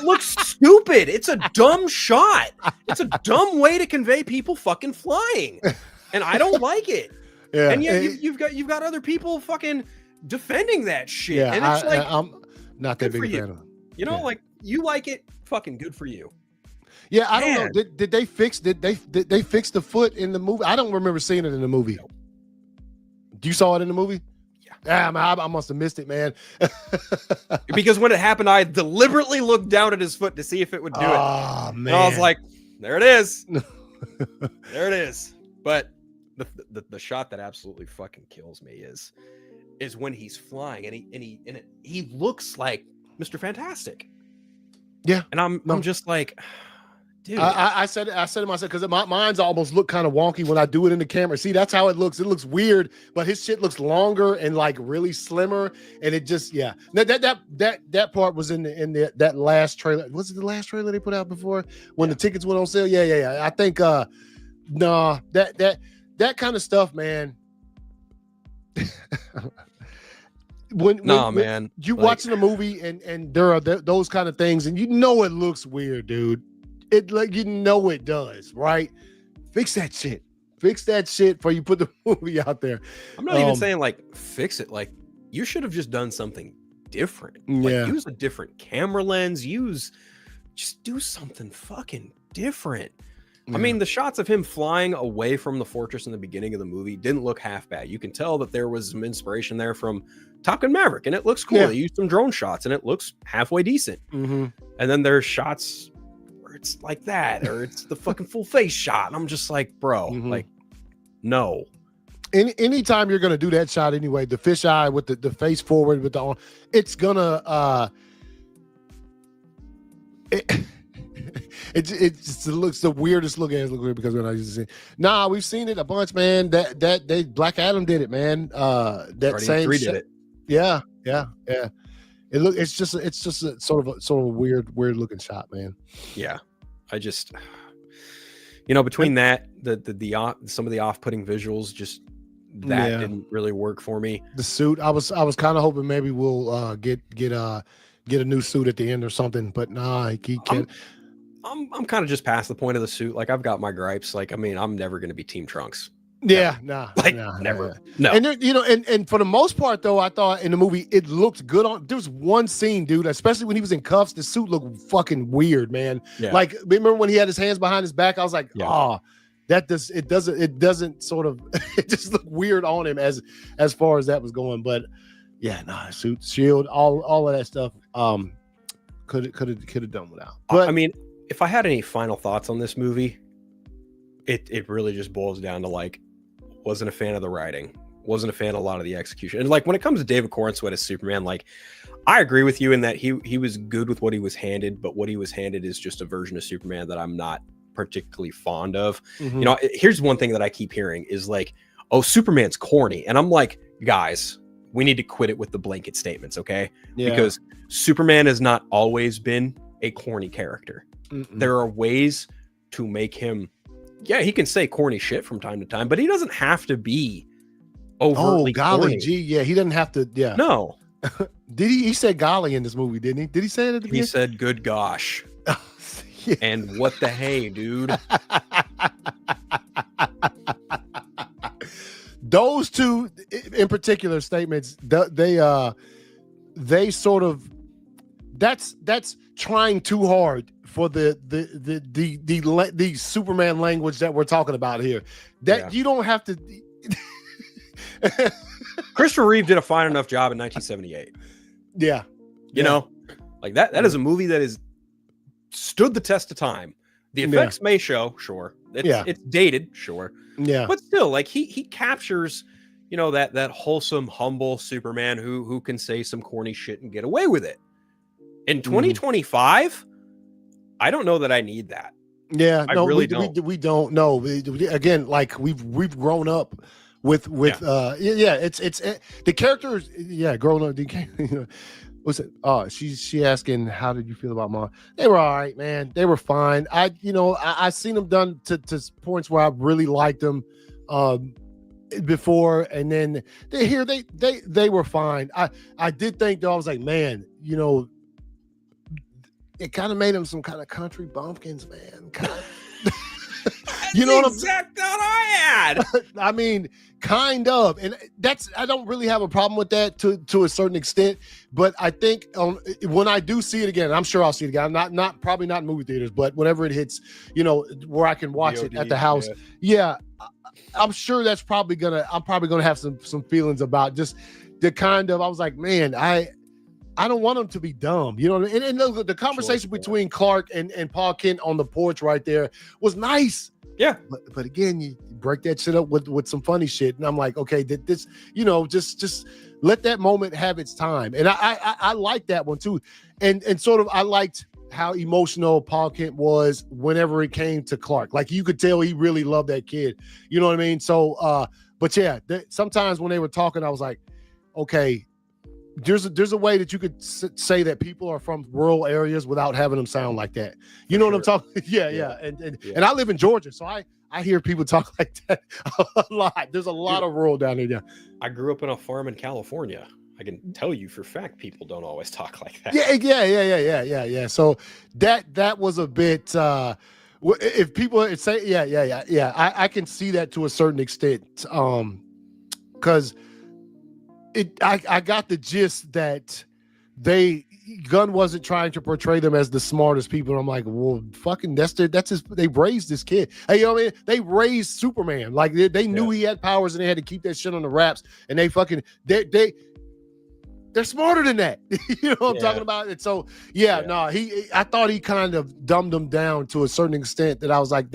looks stupid. It's a dumb shot. It's a dumb way to convey people fucking flying, and I don't like it. Yeah, and yet you've got other people fucking defending that shit. Yeah, and it's I'm not that big a fan of it. Like, you like it, fucking good for you. Yeah, I don't know. Did they fix fix the foot in the movie? I don't remember seeing it in the movie. You saw it in the movie? Yeah, I must have missed it, man. Because when it happened, I deliberately looked down at his foot to see if it would do it. Oh, man. And I was like, there it is. There it is. But the shot that absolutely fucking kills me is when he's flying and he looks like Mr. Fantastic. Yeah. And I'm just like, dude. I said it myself, because mine's almost look kind of wonky when I do it in the camera. See, that's how it looks. It looks weird, but his shit looks longer and like really slimmer, and it just that part was in that last trailer. Was it the last trailer they put out before when the tickets went on sale? Yeah. I think that kind of stuff, man. When you watching a movie and there are those kind of things, and it looks weird, dude. It it does, right? Fix that shit before you put the movie out there. I'm not even saying like fix it. Like, you should have just done something different. Like, use a different camera lens. Just do something fucking different. Yeah. I mean, the shots of him flying away from the fortress in the beginning of the movie didn't look half bad. You can tell that there was some inspiration there from Top Gun Maverick, and it looks cool. They used some drone shots, and it looks halfway decent. Mm-hmm. And then there's shots where it's like that, or it's the fucking full face shot, and I'm just like, bro, like, no. Anytime you're gonna do that shot anyway, the fisheye with the face forward with the arm, it's gonna it looks the weirdest looking. It looks weird because we're not used to see. Nah, we've seen it a bunch, man. That Black Adam did it, man. That same did it. Yeah. It's just a sort of a weird looking shot, man. Yeah, I just between that the some of the off-putting visuals, just that didn't really work for me. The suit, I was kind of hoping maybe we'll get a new suit at the end or something, but nah, he can't. I'm kind of just past the point of the suit. Like, I've got my gripes. Like, I mean, I'm never going to be Team Trunks. Yeah, never. No. And and for the most part, though, I thought in the movie it looked good. There was one scene, dude, especially when he was in cuffs. The suit looked fucking weird, man. Yeah. Like, remember when he had his hands behind his back? I was like, it doesn't sort of it just looked weird on him as far as that was going. But yeah, suit, shield, all of that stuff. Could have done without. But I mean, if I had any final thoughts on this movie, it really just boils down to like, wasn't a fan of the writing, wasn't a fan of a lot of the execution. And like when it comes to David Corenswet as Superman, like I agree with you in that he was good with what he was handed, but what he was handed is just a version of Superman that I'm not particularly fond of. Mhm. You know, here's one thing that I keep hearing is like, oh, Superman's corny. And I'm like, guys, we need to quit it with the blanket statements, okay? Yeah. Because Superman has not always been a corny character. There are ways to make him, yeah, he can say corny shit from time to time, but he doesn't have to be overtly golly corny. gee, yeah, he doesn't have to. Yeah, No, did he said golly in this movie, didn't he? Did he say it at the he beginning? said good gosh. Yeah. And what the hey, dude? Those two in particular statements, they sort of, that's trying too hard for the Superman language that we're talking about here. That you don't have to. Christopher Reeve did a fine enough job in 1978. Yeah, you know, like that is a movie that is stood the test of time. The effects may show, sure. It's dated, sure. Yeah. But still, like he captures, you know, that wholesome, humble Superman who can say some corny shit and get away with it. In 2025, I don't know that I need that. Yeah, I really don't. We don't know. Again, like we've grown up with it's the characters. Yeah, growing up. You know, what's it? Oh, she asking, how did you feel about Mom? They were all right, man. They were fine. I seen them done to points where I really liked them before, and then they were fine. I did think though, I was like, man, you know, it kind of made them some kind of country bumpkins, man. You know what I'm saying? Exact thought I had. I mean, kind of, and I don't really have a problem with that to a certain extent. But I think when I do see it again, I'm sure I'll see it again. Not probably not in movie theaters, but whenever it hits, you know, where I can watch it at the house. Yeah, I'm sure I'm probably gonna have some feelings about just the kind of. I was like, man, I don't want them to be dumb, you know. And the conversation between Clark and Paul Kent on the porch right there was nice. Yeah, but again, you break that shit up with some funny shit, and I'm like, okay, this, you know, just let that moment have its time. And I like that one too, and sort of I liked how emotional Paul Kent was whenever it came to Clark. Like you could tell he really loved that kid. You know what I mean? So, but yeah, sometimes when they were talking, I was like, okay. There's a way that you could say that people are from rural areas without having them sound like that. You know what I'm talking? Yeah. And I live in Georgia, so I hear people talk like that a lot. There's a lot of rural down there. Yeah. I grew up in a farm in California. I can tell you for a fact people don't always talk like that. Yeah. So that was a bit. If people say yeah, I can see that to a certain extent. Because. I got the gist that Gunn wasn't trying to portray them as the smartest people. I'm like, well, fucking they raised this kid. Hey, you know what I mean? They raised Superman. Like they knew he had powers and they had to keep that shit on the wraps. And they're smarter than that. You know what I'm talking about? And so I thought he kind of dumbed them down to a certain extent that I was like,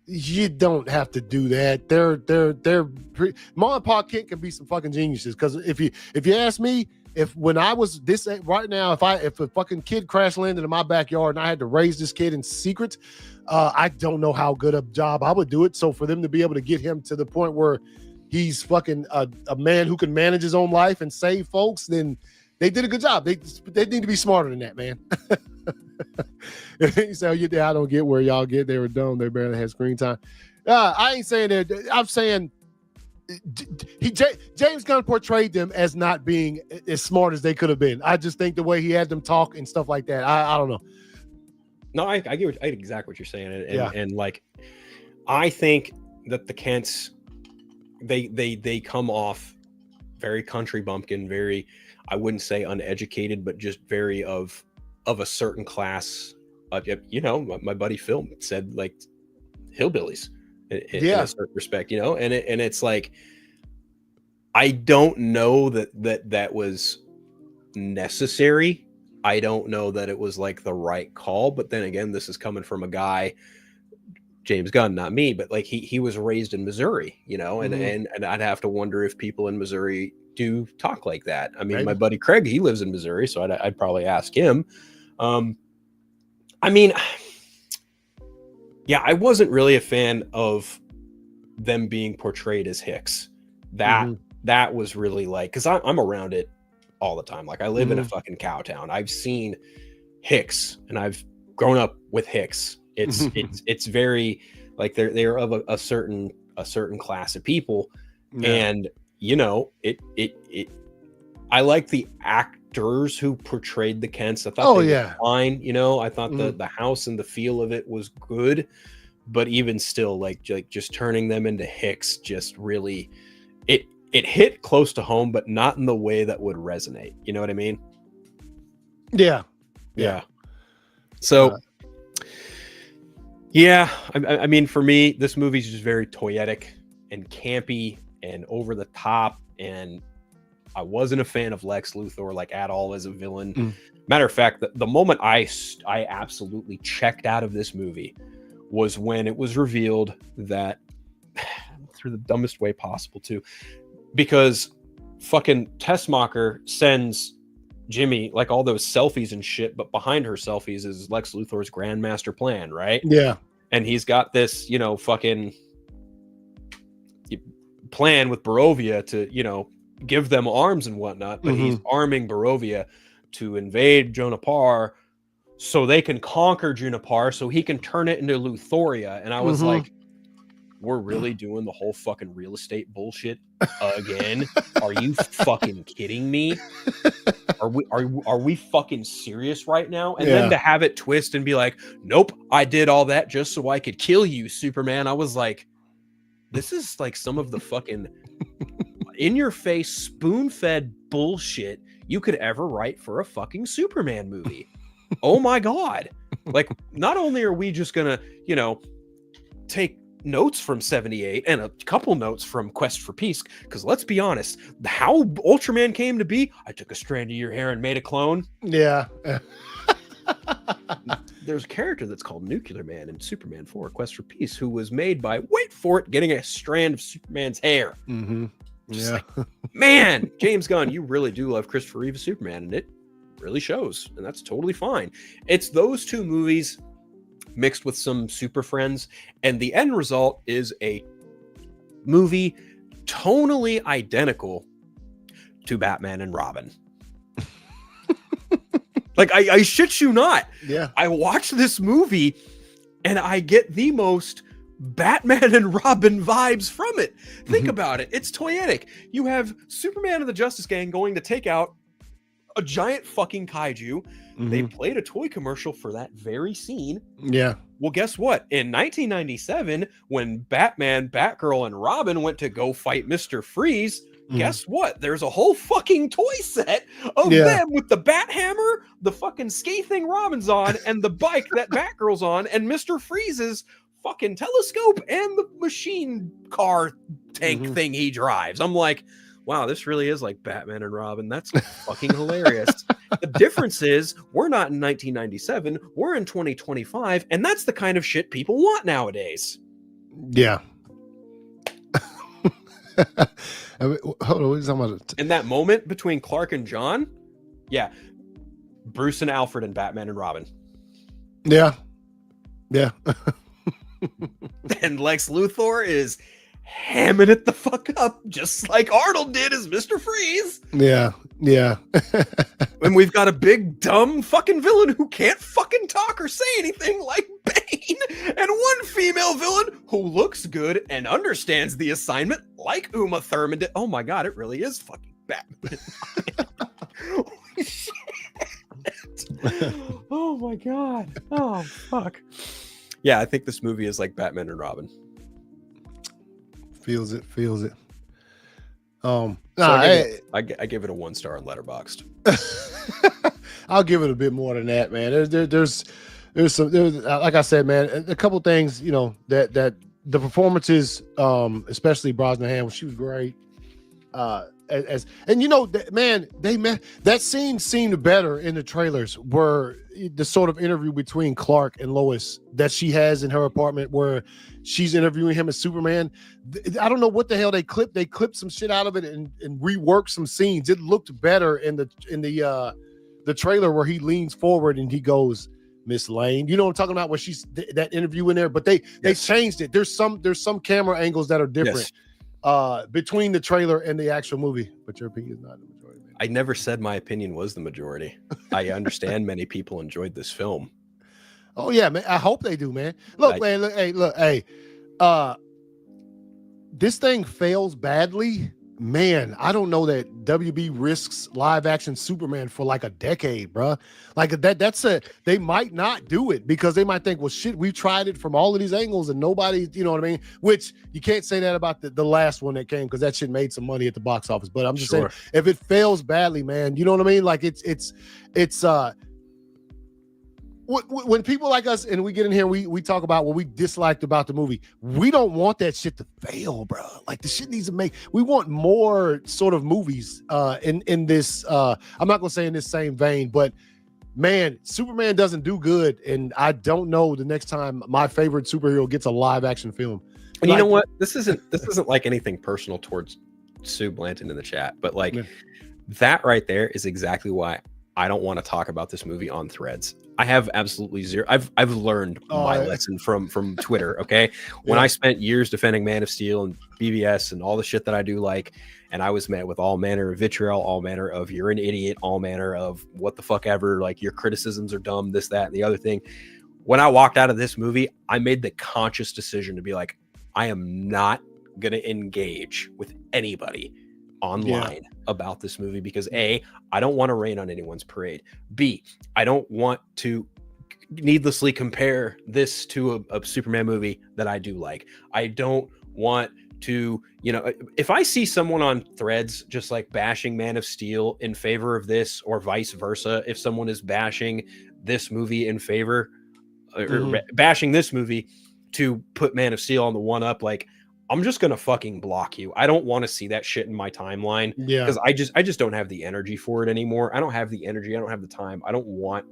you don't have to do that. Mom and Pa Kent can be some fucking geniuses. Because if you ask me, when I was this right now, if a fucking kid crash landed in my backyard and I had to raise this kid in secret, I don't know how good a job I would do it. So for them to be able to get him to the point where he's fucking a man who can manage his own life and save folks, then they did a good job. They need to be smarter than that, man. You say, oh, I don't get where y'all get. They were dumb. They barely had screen time. I ain't saying that. I'm saying James Gunn portrayed them as not being as smart as they could have been. I just think the way he had them talk and stuff like that. I don't know. No, I get exactly what you're saying. And like, I think that the Kents, they come off very country bumpkin, very, I wouldn't say uneducated, but just very of a certain class. You know, my buddy Phil said like hillbillies in a certain respect, you know, and it's like, I don't know that was necessary. I don't know that it was like the right call, but then again, this is coming from a guy, James Gunn, not me, but like he was raised in Missouri, you know, and I'd have to wonder if people in Missouri do talk like that. I mean, Maybe. my buddy Craig, he lives in Missouri, so I'd probably ask him. I mean, yeah, I wasn't really a fan of them being portrayed as Hicks. That was really like, because I'm around it all the time. Like I live in a fucking cow town. I've seen Hicks and I've grown up with Hicks. It's very like they're of a certain class of people. And you know, I like the actors who portrayed the Kents. I thought they were fine. You know, I thought the house and the feel of it was good, but even still, like just turning them into Hicks just really it hit close to home, but not in the way that would resonate. You know what I mean? Yeah. So, yeah, I mean, for me, this movie's just very toyetic and campy and over the top, and I wasn't a fan of Lex Luthor like at all as a villain. Matter of fact, the moment I absolutely checked out of this movie was when it was revealed that, through the dumbest way possible too, because fucking Tessmacher sends Jimmy like all those selfies and shit, but behind her selfies is Lex Luthor's grandmaster plan, right? Yeah. And he's got this, you know, fucking plan with Barovia to, you know, give them arms and whatnot, but he's arming Barovia to invade Jonapar so they can conquer Junipar so he can turn it into Luthoria. And I was like, we're really doing the whole fucking real estate bullshit again? Are you fucking kidding me? Are we fucking serious right now? And then to have it twist and be like, nope, I did all that just so I could kill you, Superman. I was like, this is like some of the fucking in your face, spoon-fed bullshit you could ever write for a fucking Superman movie. Oh my God. Like, not only are we just gonna, you know, take notes from 78 and a couple notes from Quest for Peace, because let's be honest, how Ultraman came to be, I took a strand of your hair and made a clone. Yeah. There's a character that's called Nuclear Man in Superman 4 Quest for Peace, who was made by, wait for it, getting a strand of Superman's hair. Like, man, James Gunn, you really do love Christopher Reeve's Superman, and it really shows, and that's totally fine. It's those two movies mixed with some Super Friends, and the end result is a movie tonally identical to Batman and Robin. Like, I shit you not. Yeah. I watch this movie and I get the most Batman and Robin vibes from it. Think about it. It's toyetic. You have Superman and the Justice Gang going to take out a giant fucking kaiju. They played a toy commercial for that very scene. Yeah. Well, guess what? In 1997, when Batman, Batgirl, and Robin went to go fight Mr. Freeze, guess what? There's a whole fucking toy set of them with the Bat Hammer, the fucking scathing Robin's on, and the bike that Batgirl's on, and Mr. Freeze's fucking telescope and the machine car tank thing he drives. I'm like, wow, this really is like Batman and Robin. That's fucking hilarious. The difference is we're not in 1997, we're in 2025, and that's the kind of shit people want nowadays. Yeah. I mean, hold on, what are you talking about? In that moment between Clark and John, yeah, Bruce and Alfred and Batman and Robin. Yeah. Yeah. And Lex Luthor is hamming it the fuck up, just like Arnold did as Mr. Freeze. Yeah. Yeah. And we've got a big, dumb fucking villain who can't fucking talk or say anything like Bane, and one female villain who looks good and understands the assignment like Uma Thurman did. Oh my God, it really is fucking Batman. Holy shit. Oh my God. Oh, fuck. Yeah, I think this movie is like Batman and Robin. Feels it. So I give it a 1 star on Letterboxd. I'll give it a bit more than that, man. There's like I said, man, a couple things, you know, that the performances, especially Brosnahan, she was great. as and man, that scene seemed better in the trailers, where the sort of interview between Clark and Lois that she has in her apartment, where she's interviewing him as Superman. I don't know what the hell they clipped some shit out of it and reworked some scenes. It looked better in the trailer, where he leans forward and he goes, Miss Lane. You know what I'm talking about? Where she's that interview in there, but they changed it. There's some camera angles that are different between the trailer and the actual movie. But your opinion is not the majority. Man. I never said my opinion was the majority. I understand many people enjoyed this film. Oh yeah, man. I hope they do, man. Look, this thing fails badly. Man, I don't know that WB risks live action Superman for like a decade, bro. Like they might not do it because they might think, well, shit, we've tried it from all of these angles and nobody, you know what I mean? Which you can't say that about the last one that came, because that shit made some money at the box office. But I'm just saying, if it fails badly, man, you know what I mean? Like it's when people like us and we get in here, we talk about what we disliked about the movie. We don't want that shit to fail, bro. Like the shit needs to make. We want more sort of movies in this. I'm not gonna say in this same vein, but man, Superman doesn't do good, and I don't know the next time my favorite superhero gets a live action film. And you know what? This isn't like anything personal towards Sue Blanton in the chat, but like that right there is exactly why I don't want to talk about this movie on Threads. I have absolutely zero. I've learned my lesson from Twitter. Okay, when I spent years defending Man of Steel and BVS and all the shit that I do like, and I was met with all manner of vitriol, all manner of you're an idiot, all manner of what the fuck ever, like your criticisms are dumb, this, that, and the other thing. When I walked out of this movie, I made the conscious decision to be like, I am not gonna engage with anybody online about this movie because A, I don't want to rain on anyone's parade. B, I don't want to needlessly compare this to a Superman movie that I do like. I don't want to, if I see someone on Threads just like bashing Man of Steel in favor of this, or vice versa, if someone is bashing this movie in favor or bashing this movie to put Man of Steel on the one up, like, I'm just gonna fucking block you. I don't want to see that shit in my timeline. Yeah, because I just don't have the energy for it anymore. I don't have the energy. I don't have the time. I don't want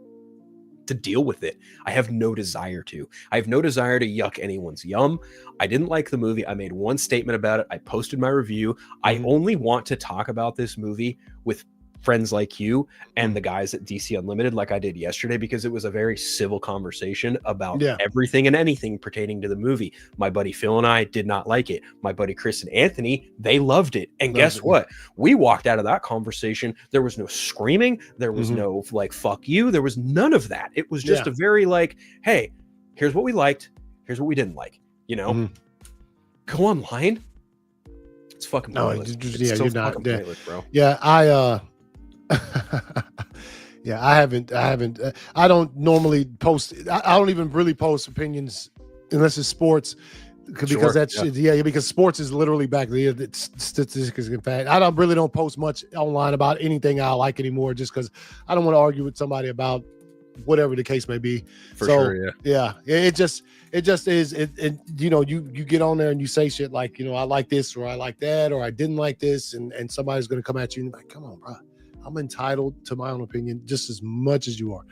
to deal with it. I have no desire to. I have no desire to yuck anyone's yum. I didn't like the movie. I made one statement about it. I posted my review. I only want to talk about this movie with friends like you and the guys at DC Unlimited, like I did yesterday, because it was a very civil conversation about everything and anything pertaining to the movie. My buddy Phil and I did not like it. My buddy Chris and Anthony, they loved it. And guess what? We walked out of that conversation. There was no screaming. There was no like, fuck you. There was none of that. It was just a very like, hey, here's what we liked. Here's what we didn't like. Go online. It's fucking pointless. You're not pointless, bro. I don't normally post. I don't even really post opinions unless it's sports, because because sports is literally back. It's statistics, in fact. I really don't post much online about anything I like anymore, just because I don't want to argue with somebody about whatever the case may be. It just is. You get on there and you say shit like, I like this, or I like that, or I didn't like this, and somebody's gonna come at you and be like, come on, bro. I'm entitled to my own opinion just as much as you are.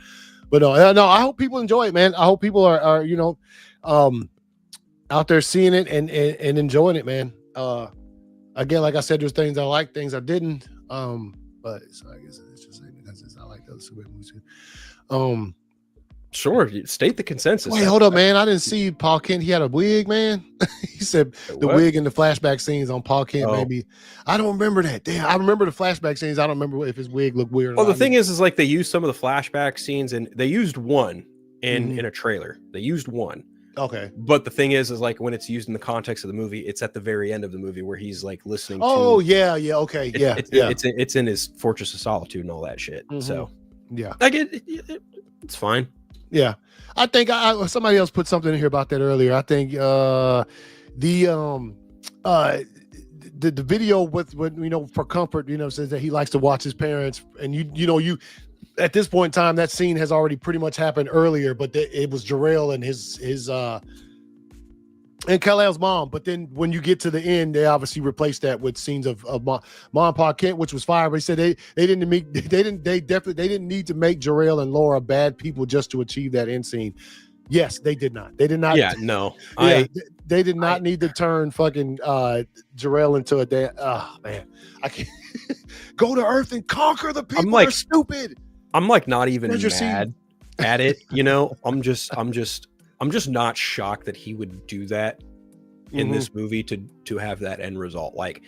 But no, I hope people enjoy it, man. I hope people are out there seeing it and enjoying it, man. Again, like I said, there's things I like, things I didn't. But so I guess it's just because I like those Superman movies too. Sure, state the consensus. Wait, hold up, man. I didn't see Paul Kent. He had a wig, man. He said the wig in the flashback scenes on Paul Kent, maybe. I don't remember that. Damn, I remember the flashback scenes. I don't remember if his wig looked weird. Well, the thing is like they used some of the flashback scenes, and they used one in a trailer. They used one. Okay. But the thing is like when it's used in the context of the movie, it's at the very end of the movie where he's like listening to. Oh, yeah. Okay. It's in his Fortress of Solitude and all that shit. So yeah, I get it. It's fine. Yeah, I think somebody else put something in here about that earlier. I think the video with for comfort, says that he likes to watch his parents, and you at this point in time, that scene has already pretty much happened earlier, but it was Jarrell and his And Kal-El's mom, but then when you get to the end, they obviously replaced that with scenes of mom and Pa Kent, which was fire. But they said they didn't need to make Jarrell and Laura bad people just to achieve that end scene. Yes, they did not. They did not. Yeah, no, they did not need to turn fucking Jarrell into a damn. Oh man, I can't go to Earth and conquer the people. They're stupid. I'm like not even mad at it. You know, I'm just not shocked that he would do that in this movie to have that end result. Like,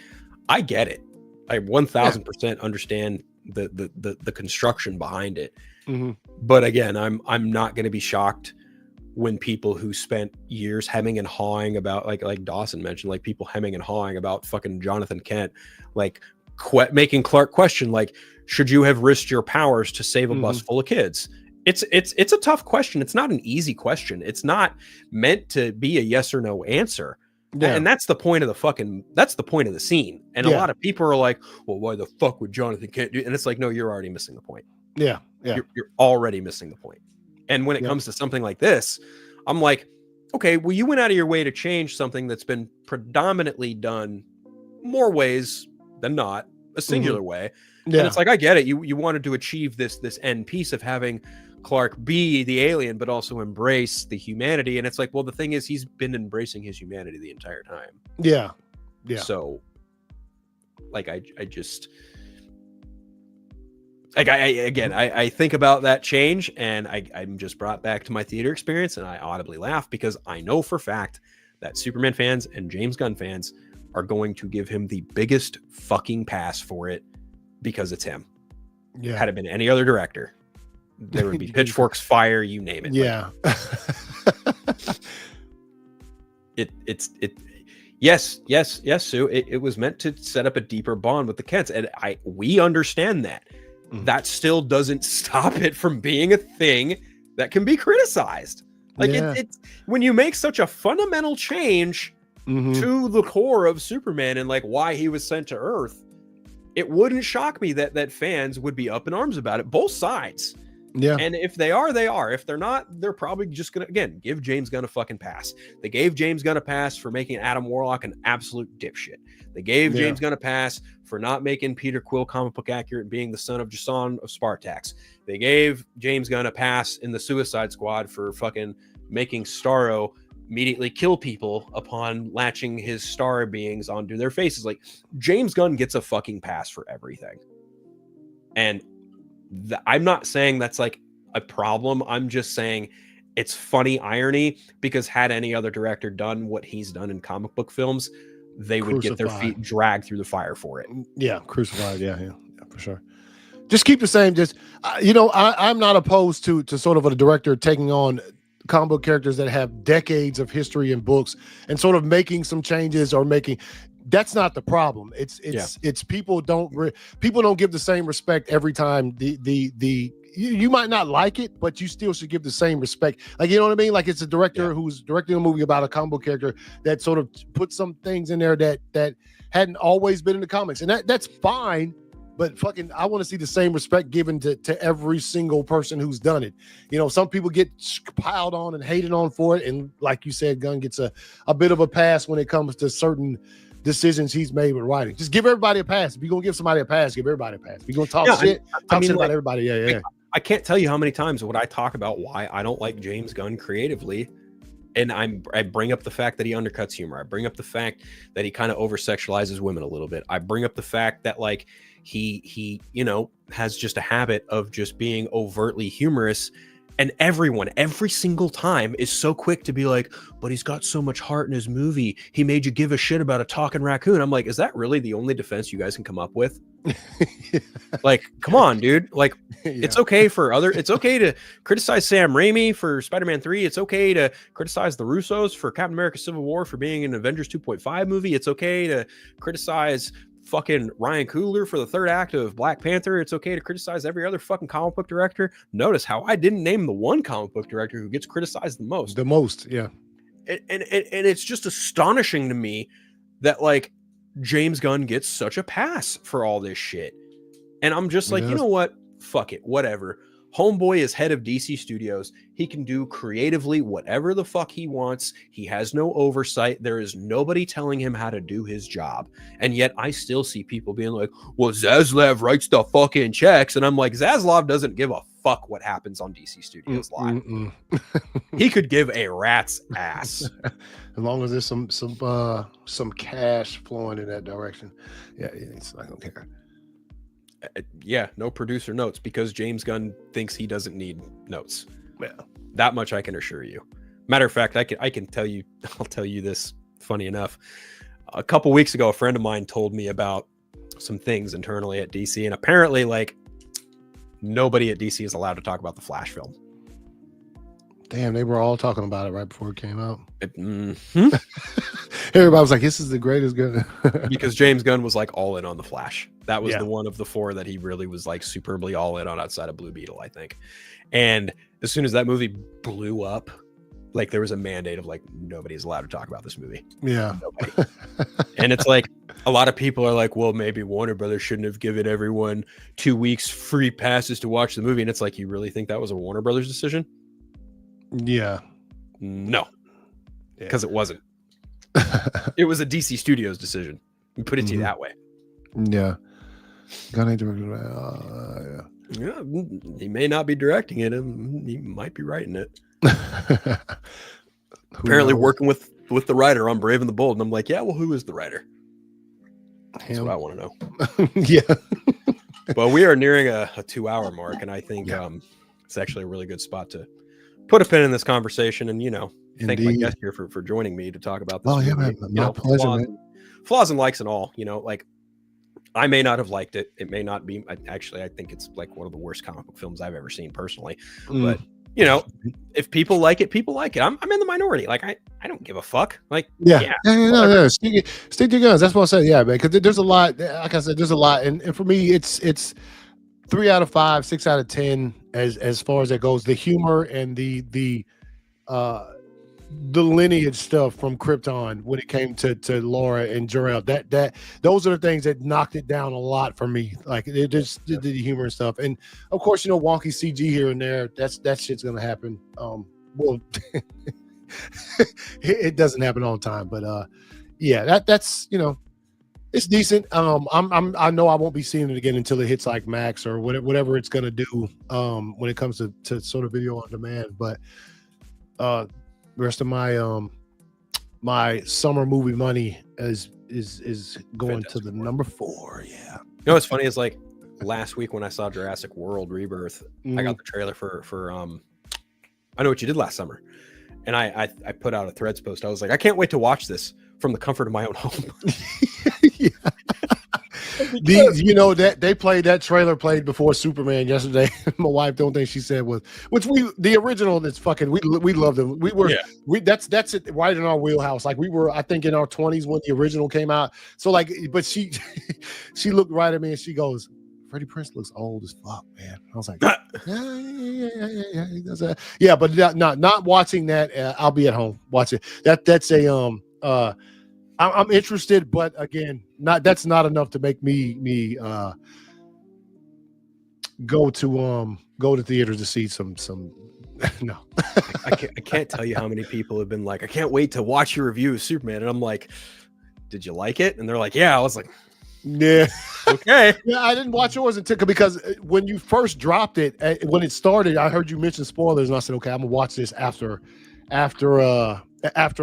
I get it. I 1000% understand the construction behind it. But again, I'm not going to be shocked when people who spent years hemming and hawing about, like Dawson mentioned, like people hemming and hawing about fucking Jonathan Kent, like making Clark question, like, should you have risked your powers to save a bus full of kids? It's a tough question. It's not an easy question. It's not meant to be a yes or no answer. Yeah. And that's the point of the scene. And a lot of people are like, well, why the fuck would Jonathan Kent do? And it's like, no, you're already missing the point. Yeah. You're already missing the point. And when it comes to something like this, I'm like, okay, well, you went out of your way to change something that's been predominantly done more ways than not, a singular way. Yeah. And it's like, I get it. You wanted to achieve this end piece of having Clark be the alien, but also embrace the humanity. And it's like, well, the thing is, he's been embracing his humanity the entire time. Yeah. So, like, I just, like, I think about that change, and I'm just brought back to my theater experience, and I audibly laugh because I know for a fact that Superman fans and James Gunn fans are going to give him the biggest fucking pass for it because it's him. Yeah. Had it been any other director, there would be pitchforks, fire, you name it. Yeah. Yes, Sue. It was meant to set up a deeper bond with the Kents, and we understand that. That still doesn't stop it from being a thing that can be criticized. Like, it's when you make such a fundamental change to the core of Superman and like why he was sent to Earth, it wouldn't shock me that fans would be up in arms about it, both sides. Yeah. And if they are, they are. If they're not, they're probably just gonna, again, give James Gunn a fucking pass. They gave James Gunn a pass for making Adam Warlock an absolute dipshit. They gave James Gunn a pass for not making Peter Quill comic book accurate and being the son of Jason of Spartax. They gave James Gunn a pass in the Suicide Squad for fucking making Starro immediately kill people upon latching his star beings onto their faces. Like, James Gunn gets a fucking pass for everything. And I'm not saying that's like a problem. I'm just saying it's funny irony, because had any other director done what he's done in comic book films, they would get their feet dragged through the fire for it. Yeah, crucified. Yeah, for sure. Just keep the same. Just I'm not opposed to sort of a director taking on comic book characters that have decades of history in books and sort of making some changes or making. That's not the problem. It's people don't give the same respect every time. You might not like it, but you still should give the same respect. Like, you know what I mean? Like, it's a director who's directing a movie about a comic book character that sort of put some things in there that hadn't always been in the comics, and that's fine. But fucking, I want to see the same respect given to every single person who's done it. You know, some people get piled on and hated on for it, and like you said, Gunn gets a bit of a pass when it comes to certain decisions he's made with writing. Just give everybody a pass. If you're gonna give somebody a pass, give everybody a pass. If you're gonna talk shit about everybody. Yeah. I can't tell you how many times when I talk about why I don't like James Gunn creatively, and I bring up the fact that he undercuts humor. I bring up the fact that he kind of over-sexualizes women a little bit. I bring up the fact that, like, he has just a habit of just being overtly humorous. And every single time is so quick to be like, but he's got so much heart in his movie. He made you give a shit about a talking raccoon. I'm like, is that really the only defense you guys can come up with? Like, come on, dude. Like, it's okay to criticize Sam Raimi for Spider-Man 3. It's okay to criticize the Russos for Captain America Civil War for being an Avengers 2.5 movie. It's okay to criticize fucking Ryan Coogler for the third act of Black Panther. It's okay to criticize every other fucking comic book director. Notice how I didn't name the one comic book director who gets criticized the most. Yeah. And it's just astonishing to me that, like, James Gunn gets such a pass for all this shit. And I'm just like, you know what? Fuck it. Whatever. Homeboy is head of DC Studios. He can do creatively whatever the fuck he wants. He has no oversight. There is nobody telling him how to do his job. And yet I still see people being like, well, Zaslav writes the fucking checks. And I'm like, Zaslav doesn't give a fuck what happens on DC Studios Live. He could give a rat's ass. As long as there's some cash flowing in that direction. Yeah, it's not gonna care. Yeah, no producer notes because James Gunn thinks he doesn't need notes. Yeah, that much I can assure you. Matter of fact, I can tell you. I'll tell you this. Funny enough, a couple weeks ago, a friend of mine told me about some things internally at DC, and apparently, like, nobody at DC is allowed to talk about the Flash film. Damn, they were all talking about it right before it came out. Mm-hmm. Everybody was like, this is the greatest gun. Because James Gunn was like all in on the Flash. That was the one of the four that he really was like superbly all in on outside of Blue Beetle, I think. And as soon as that movie blew up, like there was a mandate of like, nobody's allowed to talk about this movie. Yeah. Nobody. And it's like, a lot of people are like, well, maybe Warner Brothers shouldn't have given everyone 2 weeks free passes to watch the movie. And it's like, you really think that was a Warner Brothers decision? Yeah. No, because it wasn't. It was a DC Studios decision. We put it to you that way. Yeah. Gunn ain't directed. Yeah, he may not be directing it. He might be writing it. Apparently working with the writer on Brave and the Bold. And I'm like, yeah, well, who is the writer? That's what I want to know. Yeah. But we are nearing a 2-hour mark. And I think it's actually a really good spot to put a pin in this conversation. And, thank my guest here for joining me to talk about this. Oh, yeah, man. My pleasure, man. Flaws and likes and all, like, I may not have liked it. It may not be. Actually, I think it's like one of the worst comic book films I've ever seen personally. But, if people like it, people like it. I'm in the minority. Like, I don't give a fuck. Like, yeah. Stick to your guns. That's what I said. Yeah, man. Because there's a lot. Like I said, there's a lot. And for me, it's 3 out of 5, 6 out of 10 as far as that goes. The humor and the lineage stuff from Krypton when it came to Laura and Jor-El, that those are the things that knocked it down a lot for me. Like it just the humor and stuff, and of course wonky CG here and there. That shit's gonna happen. Well, it doesn't happen all the time, but that's it's decent. I know I won't be seeing it again until it hits like Max or whatever it's gonna do when it comes to sort of video on demand, but the rest of my my summer movie money is going to the number 4. Yeah. What's funny is like last week when I saw Jurassic World Rebirth, I got the trailer for I Know What You Did Last Summer, and I put out a Threads post. I was like, I can't wait to watch this from the comfort of my own home. Yeah. That they played that trailer played before Superman yesterday. My wife, the only thing she said was, the original is fucking. We loved them. That's it right in our wheelhouse. Like we were, I think, in our 20s when the original came out. So like, but she looked right at me and she goes, Freddie Prinze looks old as fuck, man. I was like, yeah. He does that. Yeah, but not watching that. I'll be at home. Watch it. That's a I'm interested, but again, that's not enough to make me go to theaters to see some no. I can't tell you how many people have been like, I can't wait to watch your review of Superman, and I'm like, did you like it? And they're like, yeah. I was like, yeah, okay. Yeah, I didn't watch yours because when you first dropped it, when it started, I heard you mention spoilers, and I said, okay, I'm gonna watch this after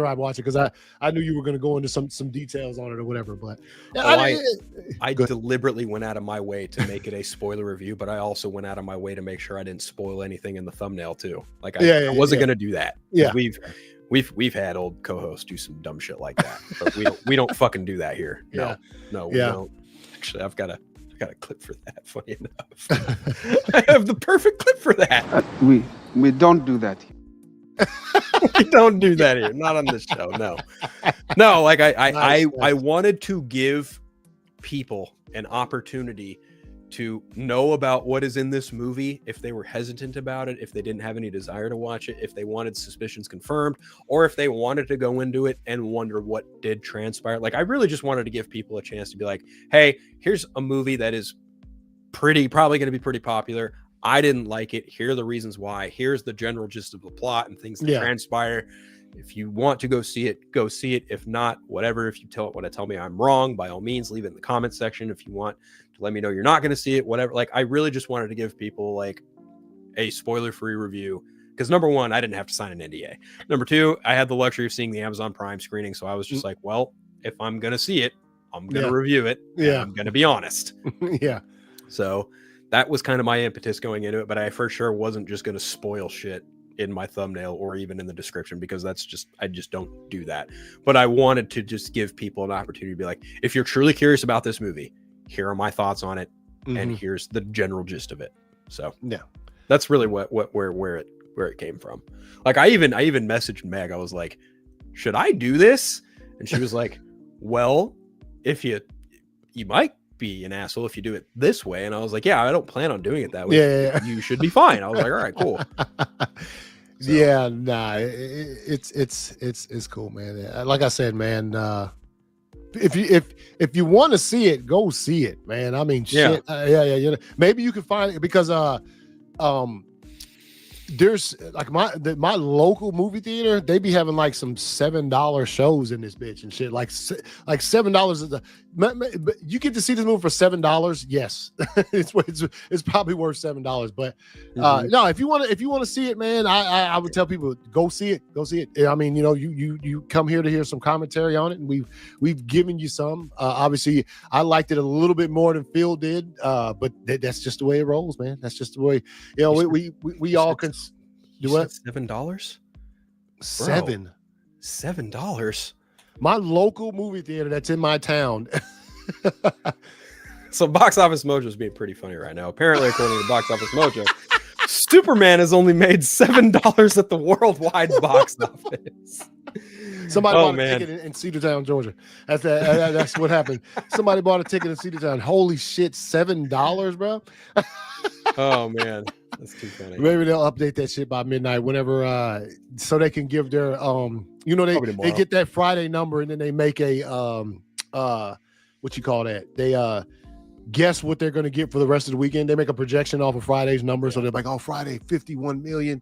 I watch it, because I knew you were going to go into some details on it or whatever. But I deliberately went out of my way to make it a spoiler review, but I also went out of my way to make sure I didn't spoil anything in the thumbnail too. Like I wasn't going to do that. Yeah, we've had old co-hosts do some dumb shit like that, but we don't fucking do that here. No, we don't. Actually, I've got a clip for that. Funny enough, I have the perfect clip for that. We don't do that here. We don't do that here. Not on this show. No. Like I wanted to give people an opportunity to know about what is in this movie if they were hesitant about it, if they didn't have any desire to watch it, if they wanted suspicions confirmed, or if they wanted to go into it and wonder what did transpire. Like I really just wanted to give people a chance to be like, hey, here's a movie that is probably going to be pretty popular. I didn't like it. Here are the reasons why. Here's the general gist of the plot and things that transpire. If you want to go see it, go see it. If not, whatever. If you want to tell me I'm wrong, by all means, leave it in the comments section. If you want to let me know you're not going to see it, whatever. Like, I really just wanted to give people like a spoiler-free review. Because number one, I didn't have to sign an NDA. Number two, I had the luxury of seeing the Amazon Prime screening. So I was just like, well, if I'm going to see it, I'm going to review it. Yeah. I'm going to be honest. Yeah. So that was kind of my impetus going into it. But I for sure wasn't just going to spoil shit in my thumbnail or even in the description, because I just don't do that. But I wanted to just give people an opportunity to be like, if you're truly curious about this movie, here are my thoughts on it. And here's the general gist of it. So yeah, that's really where it came from. Like I even messaged Meg. I was like, should I do this? And she was like, well, if you might be an asshole if you do it this way. And I was like, yeah, I don't plan on doing it that way. Yeah. You should be fine. I was like, all right, cool. So. Yeah, nah, it's cool, man. Like I said, man, if you want to see it, go see it, man. I mean, shit. Yeah. Maybe you can find it because there's like my local movie theater, they be having like some $7 shows in this bitch and shit, like $7 but you get to see this movie for $7. Yes. it's probably worth $7, but no, if you want to see it, man, I would tell people go see it. I mean, you know, you come here to hear some commentary on it, and we've given you some. Obviously I liked it a little bit more than Phil did, but that's just the way it rolls, man. That's just the way, you know, we all can do what? $7? $7? My local movie theater that's in my town. So Box Office Mojo is being pretty funny right now. Apparently, according to Box Office Mojo, Superman has only made $7 at the worldwide box office. Somebody bought a ticket in Cedartown, Georgia. That's what happened. Somebody bought a ticket in Cedartown. Holy shit, $7, bro. Oh man, that's too funny. Maybe they'll update that shit by midnight, whenever, so they can give their you know, they get that Friday number, and then they make a what you call that? They guess what they're going to get for the rest of the weekend. They make a projection off of Friday's number, so they're like, oh, Friday 51 million.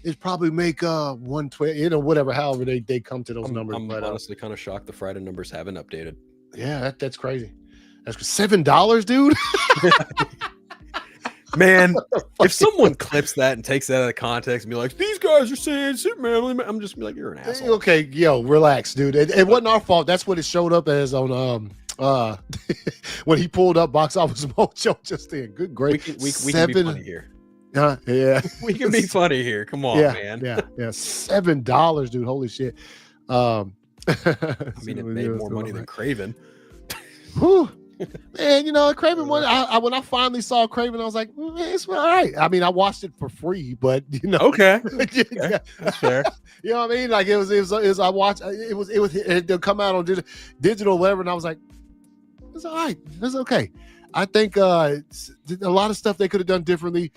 It's probably make 112, you know, whatever. However they come to those numbers. I'm honestly kind of shocked the Friday numbers haven't updated. Yeah, that's crazy. That's $7, dude. Man, if someone clips that and takes that out of context and be like, these guys are saying Superman, I'm just be like, you're an asshole. Okay, yo, relax, dude. It wasn't our fault. That's what it showed up as on when he pulled up Box Office Mojo just then. Good, great. We can be funny here. Yeah, we can be funny here. Come on, man. Yeah. $7, dude. Holy shit. I mean, it made more money than Craven. Whew. Man, you know, Craven one. When I finally saw Craven, I was like, it's all right. I mean, I watched it for free, but you know, okay, that's fair. You know what I mean? Like it was. I watched. It'll come out on digital, whatever, and I was like, it's all right. It's okay. I think a lot of stuff they could have done differently.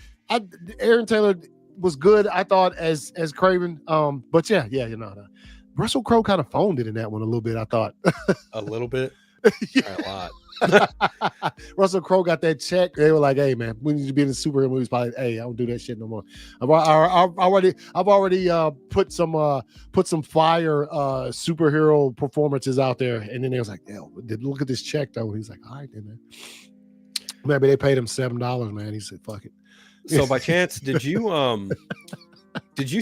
Aaron Taylor was good, I thought, as Craven. But yeah, you know, Russell Crowe kind of phoned it in that one a little bit. I thought a little bit, yeah. A lot. Russell Crowe got that check. They were like, "Hey, man, we need to be in the superhero movies." Probably, hey, I don't do that shit no more. I've already put some fire superhero performances out there, and then they was like, "Yeah, look at this check though." He's like, "All right, then, man." Maybe they paid him $7, man. He said, "Fuck it." So, by chance, did you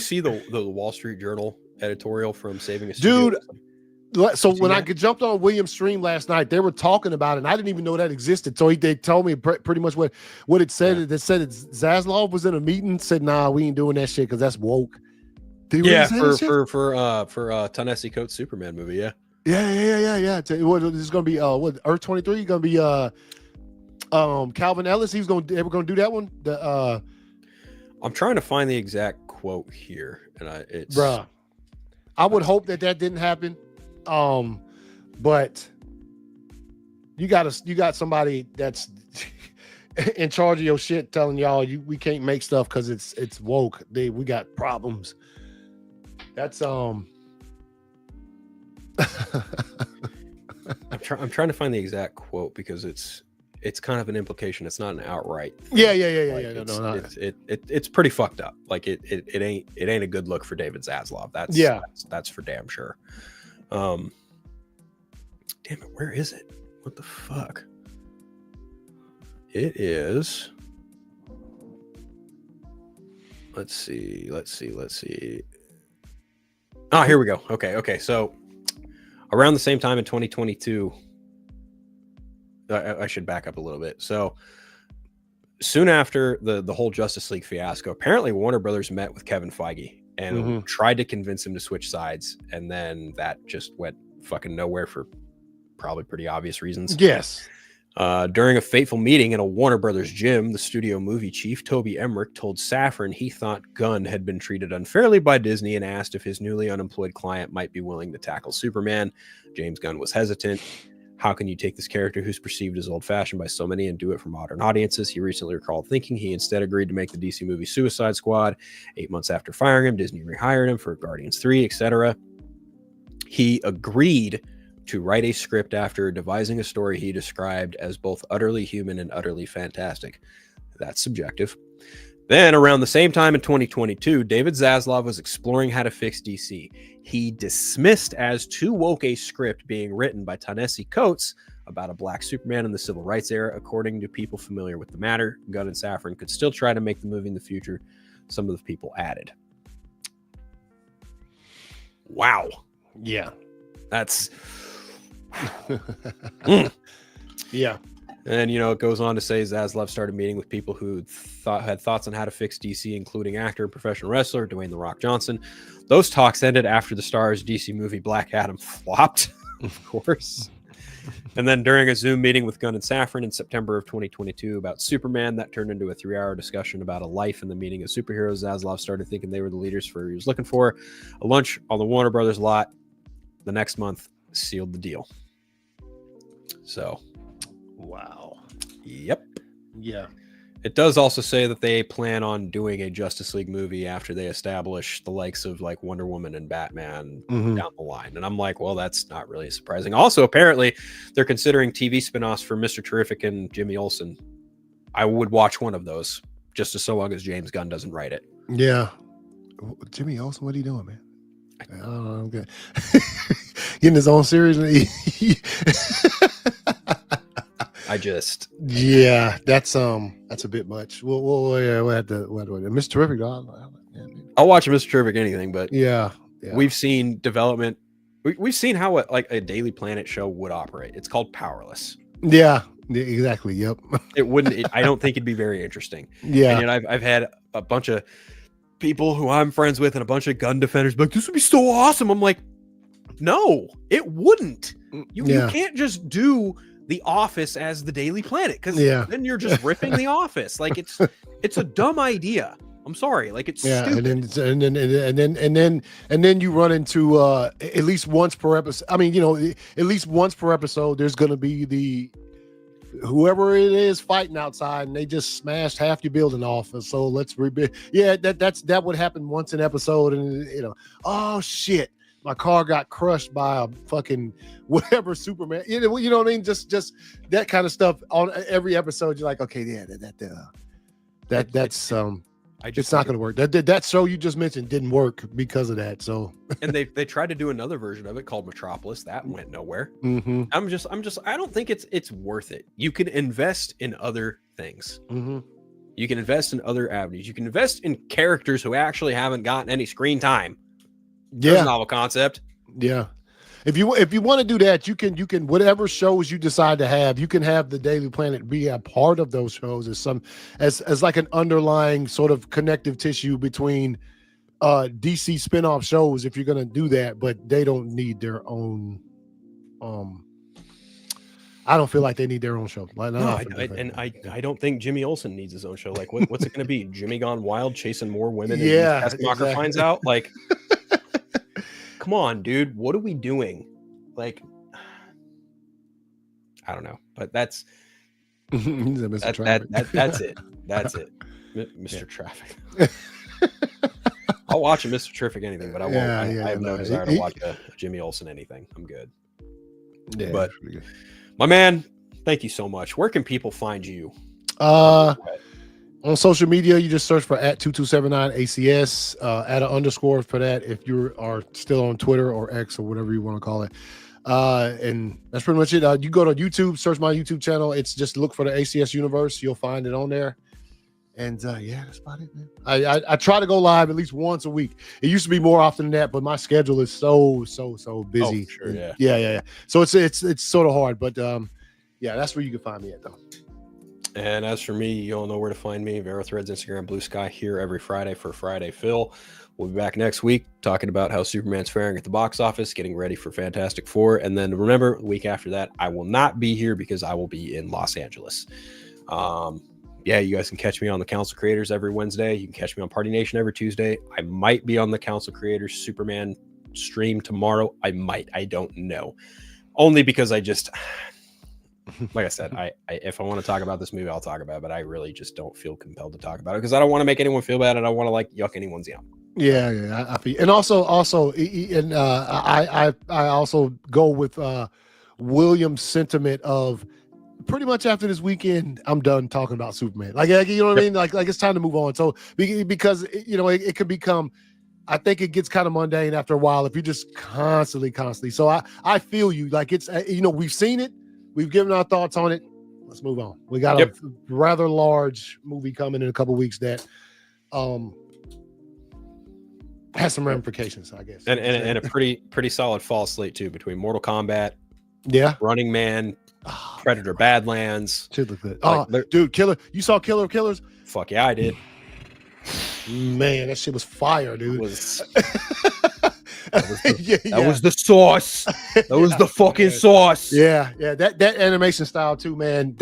see the Wall Street Journal editorial from Saving a Studio? Dude. So when I jumped on William's stream last night, they were talking about it, and I didn't even know that existed. So they told me pretty much what it said. Yeah. It said Zaslav was in a meeting, said, "Nah, we ain't doing that shit because that's woke." Yeah, for Ta-Nehisi Coates' Superman movie. Yeah. This is gonna be Earth 23. Gonna be Calvin Ellis. They were gonna do that one. I'm trying to find the exact quote here, and it's bruh. I would hope that didn't happen. But you got somebody that's in charge of your shit telling y'all we can't make stuff because it's woke. We got problems. That's I'm trying to find the exact quote because it's it's kind of an implication. It's not an outright thing. Yeah. Like, No. It's pretty fucked up. Like it ain't a good look for David Zaslav. That's for damn sure. Damn it, where is it? What the fuck? It is. Let's see. Oh, here we go. Okay. So around the same time in 2022, I should back up a little bit. So soon after the whole Justice League fiasco, apparently Warner Brothers met with Kevin Feige and tried to convince him to switch sides. And then that just went fucking nowhere for probably pretty obvious reasons. Yes. During a fateful meeting in a Warner Brothers gym, the studio movie chief, Toby Emmerich, told Safran he thought Gunn had been treated unfairly by Disney and asked if his newly unemployed client might be willing to tackle Superman. James Gunn was hesitant. How can you take this character who's perceived as old-fashioned by so many and do it for modern audiences? He recently recalled thinking he instead agreed to make the DC movie Suicide Squad. 8 months after firing him, Disney rehired him for Guardians 3, etc. He agreed to write a script after devising a story he described as both utterly human and utterly fantastic. That's subjective. Then, around the same time in 2022, David Zaslav was exploring how to fix DC. He dismissed as too woke a script being written by Ta-Nehisi Coates about a black Superman in the civil rights era. According to people familiar with the matter, Gunn and Safran could still try to make the movie in the future, some of the people added. Wow. Yeah. That's... Yeah. And, it goes on to say Zaslav started meeting with people who had thoughts on how to fix DC, including actor and professional wrestler Dwayne "The Rock" Johnson. Those talks ended after the Star's DC movie Black Adam flopped, of course. And then during a Zoom meeting with Gunn and Safran in September of 2022 about Superman, that turned into a 3-hour discussion about a life in the meaning of superheroes. Zaslav started thinking they were the leaders for what he was looking for. A lunch on the Warner Brothers lot the next month sealed the deal. So... Wow. Yep. Yeah. It does also say that they plan on doing a Justice League movie after they establish the likes of like Wonder Woman and Batman down the line. And I'm like, well, that's not really surprising. Also, apparently, they're considering TV spinoffs for Mr. Terrific and Jimmy Olsen. I would watch one of those just as so long as James Gunn doesn't write it. Yeah. Jimmy Olsen, what are you doing, man? I don't know. I'm good. Getting his own series. Yeah, that's a bit much. We'll have to Mr. Terrific. I'll watch Mr. Terrific anything, but yeah. We've seen development. We've seen how a Daily Planet show would operate. It's called Powerless. Yeah, exactly. Yep. It wouldn't. I don't think it'd be very interesting. Yeah. And I've had a bunch of people who I'm friends with and a bunch of gun defenders be like, this would be so awesome. I'm like, no, it wouldn't. You can't just do The Office as the Daily Planet, because then you're just ripping The Office. Like it's a dumb idea. I'm sorry, like it's stupid. And then you run into at least once per episode. I mean, at least once per episode, there's going to be whoever it is fighting outside, and they just smashed half your building off. And so let's rebuild. Yeah, that would happen once an episode, and oh shit. My car got crushed by a fucking whatever Superman. You know what I mean? Just that kind of stuff on every episode. You're like, okay, yeah, that's it's not going to work. That show you just mentioned didn't work because of that. So, and they tried to do another version of it called Metropolis. That went nowhere. Mm-hmm. I don't think it's worth it. You can invest in other things. Mm-hmm. You can invest in other avenues. You can invest in characters who actually haven't gotten any screen time. There's a novel concept. Yeah. If you want to do that, you can whatever shows you decide to have, you can have the Daily Planet be a part of those shows as like an underlying sort of connective tissue between DC spinoff shows if you're going to do that, but they don't need their own I don't feel like they need their own show. I don't think Jimmy Olsen needs his own show. Like what's it going to be? Jimmy Gone Wild chasing more women yeah, and Taskmaster finds out like come on, dude. What are we doing? Like, I don't know, but that's it. That's it. Mr. Traffic. I'll watch a Mr. Terrific anything, but I won't. I have no desire to watch a Jimmy Olsen anything. I'm good. Yeah, but my man, Thank you so much. Where can people find you? On social media, you just search for @2279ACS, add an underscore for that if you are still on Twitter or X or whatever you want to call it. And that's pretty much it. You go to YouTube, search my YouTube channel. It's just look for the ACS Universe. You'll find it on there. And yeah, that's about it, man. I try to go live at least once a week. It used to be more often than that, but my schedule is so busy. Oh, sure, yeah. Yeah. So it's sort of hard, but yeah, that's where you can find me at though. And as for me, you all know where to find me. Vero Threads, Instagram, Blue Sky, here every Friday for Friday Phil. We'll be back next week talking about how Superman's faring at the box office, getting ready for Fantastic Four. And then remember, the week after that, I will not be here because I will be in Los Angeles. Yeah, you guys can catch me on the Council Creators every Wednesday. You can catch me on Party Nation every Tuesday. I might be on the Council Creators Superman stream tomorrow. I don't know. Only because I just... Like I said, I if I want to talk about this movie, I'll talk about it, but I really just don't feel compelled to talk about it because I don't want to make anyone feel bad and I don't want to like yuck anyone's yum. Yeah. I feel, and also, and I also go with William's sentiment of pretty much after this weekend, I'm done talking about Superman. Like you know what I mean? Like it's time to move on. So because you know it can become. I think it gets kind of mundane after a while if you just constantly. So I feel you. Like it's you know we've seen it. We've given our thoughts on it. Let's move on. We got a rather large movie coming in a couple weeks that has some ramifications, I guess. And a pretty solid fall slate too between Mortal Kombat, Running Man, Predator Badlands. Should look good. Dude, Killer. You saw Killer of Killers? Fuck yeah, I did. Man, that shit was fire, dude. That was the sauce. That was the fucking sauce. Yeah. That animation style too, man.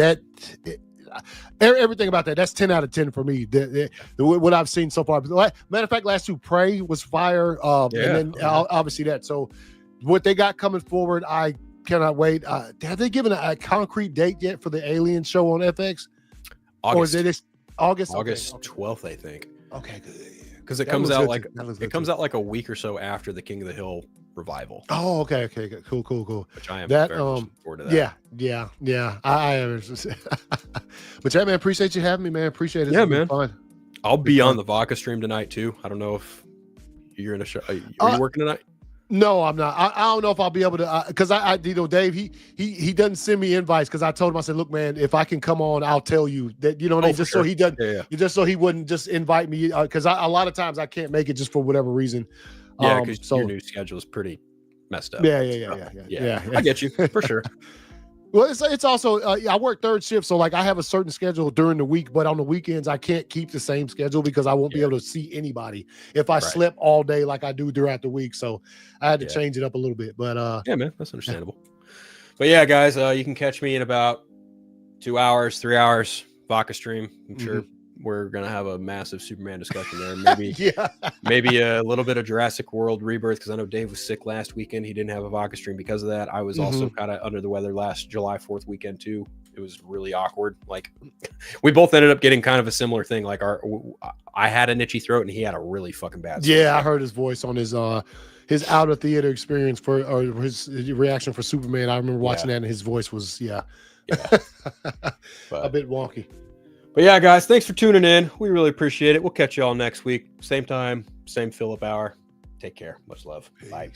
Everything about that's 10 out of 10 for me. What I've seen so far. Matter of fact, last two Prey was fire. And then obviously that. So what they got coming forward, I cannot wait. Have they given a concrete date yet for the Alien show on FX? August. Or is it August? August 12th, I think. Okay, good. Because it comes out like a week or so after the King of the Hill revival. Oh, okay, good. Cool. Which I am very much looking forward to that. Yeah. I am. But yeah, man, appreciate you having me, man. Appreciate it. Yeah, man. Fun. I'll be on the Vodka stream tonight too. I don't know if you're in a show. Are you working tonight? No, I'm not. I don't know if I'll be able to because you know, Dave, he doesn't send me invites because I told him, I said, look, man, if I can come on, I'll tell you that, you know what I mean? Just so he doesn't, just so he wouldn't just invite me because a lot of times I can't make it just for whatever reason. Yeah, because your new schedule is pretty messed up. Yeah. I get you for sure. Well, it's also I work third shift, so like I have a certain schedule during the week, but on the weekends I can't keep the same schedule because I won't be able to see anybody if I slept all day like I do throughout the week. So I had to change it up a little bit. But yeah, man, that's understandable. But yeah, guys, you can catch me in about 2 hours, 3 hours, Vodka stream. I'm sure we're gonna have a massive Superman discussion there. Maybe maybe a little bit of Jurassic World Rebirth because I know Dave was sick last weekend. He didn't have a Vodka stream because of that. I was also kind of under the weather last July 4th weekend too. It was really awkward. Like we both ended up getting kind of a similar thing. Like I had an itchy throat and he had a really fucking bad throat. I heard his voice on his out of theater experience or his reaction for Superman. I remember watching that and his voice was a bit wonky. But yeah, guys, thanks for tuning in. We really appreciate it. We'll catch you all next week. Same time, same Philip hour. Take care. Much love. Bye.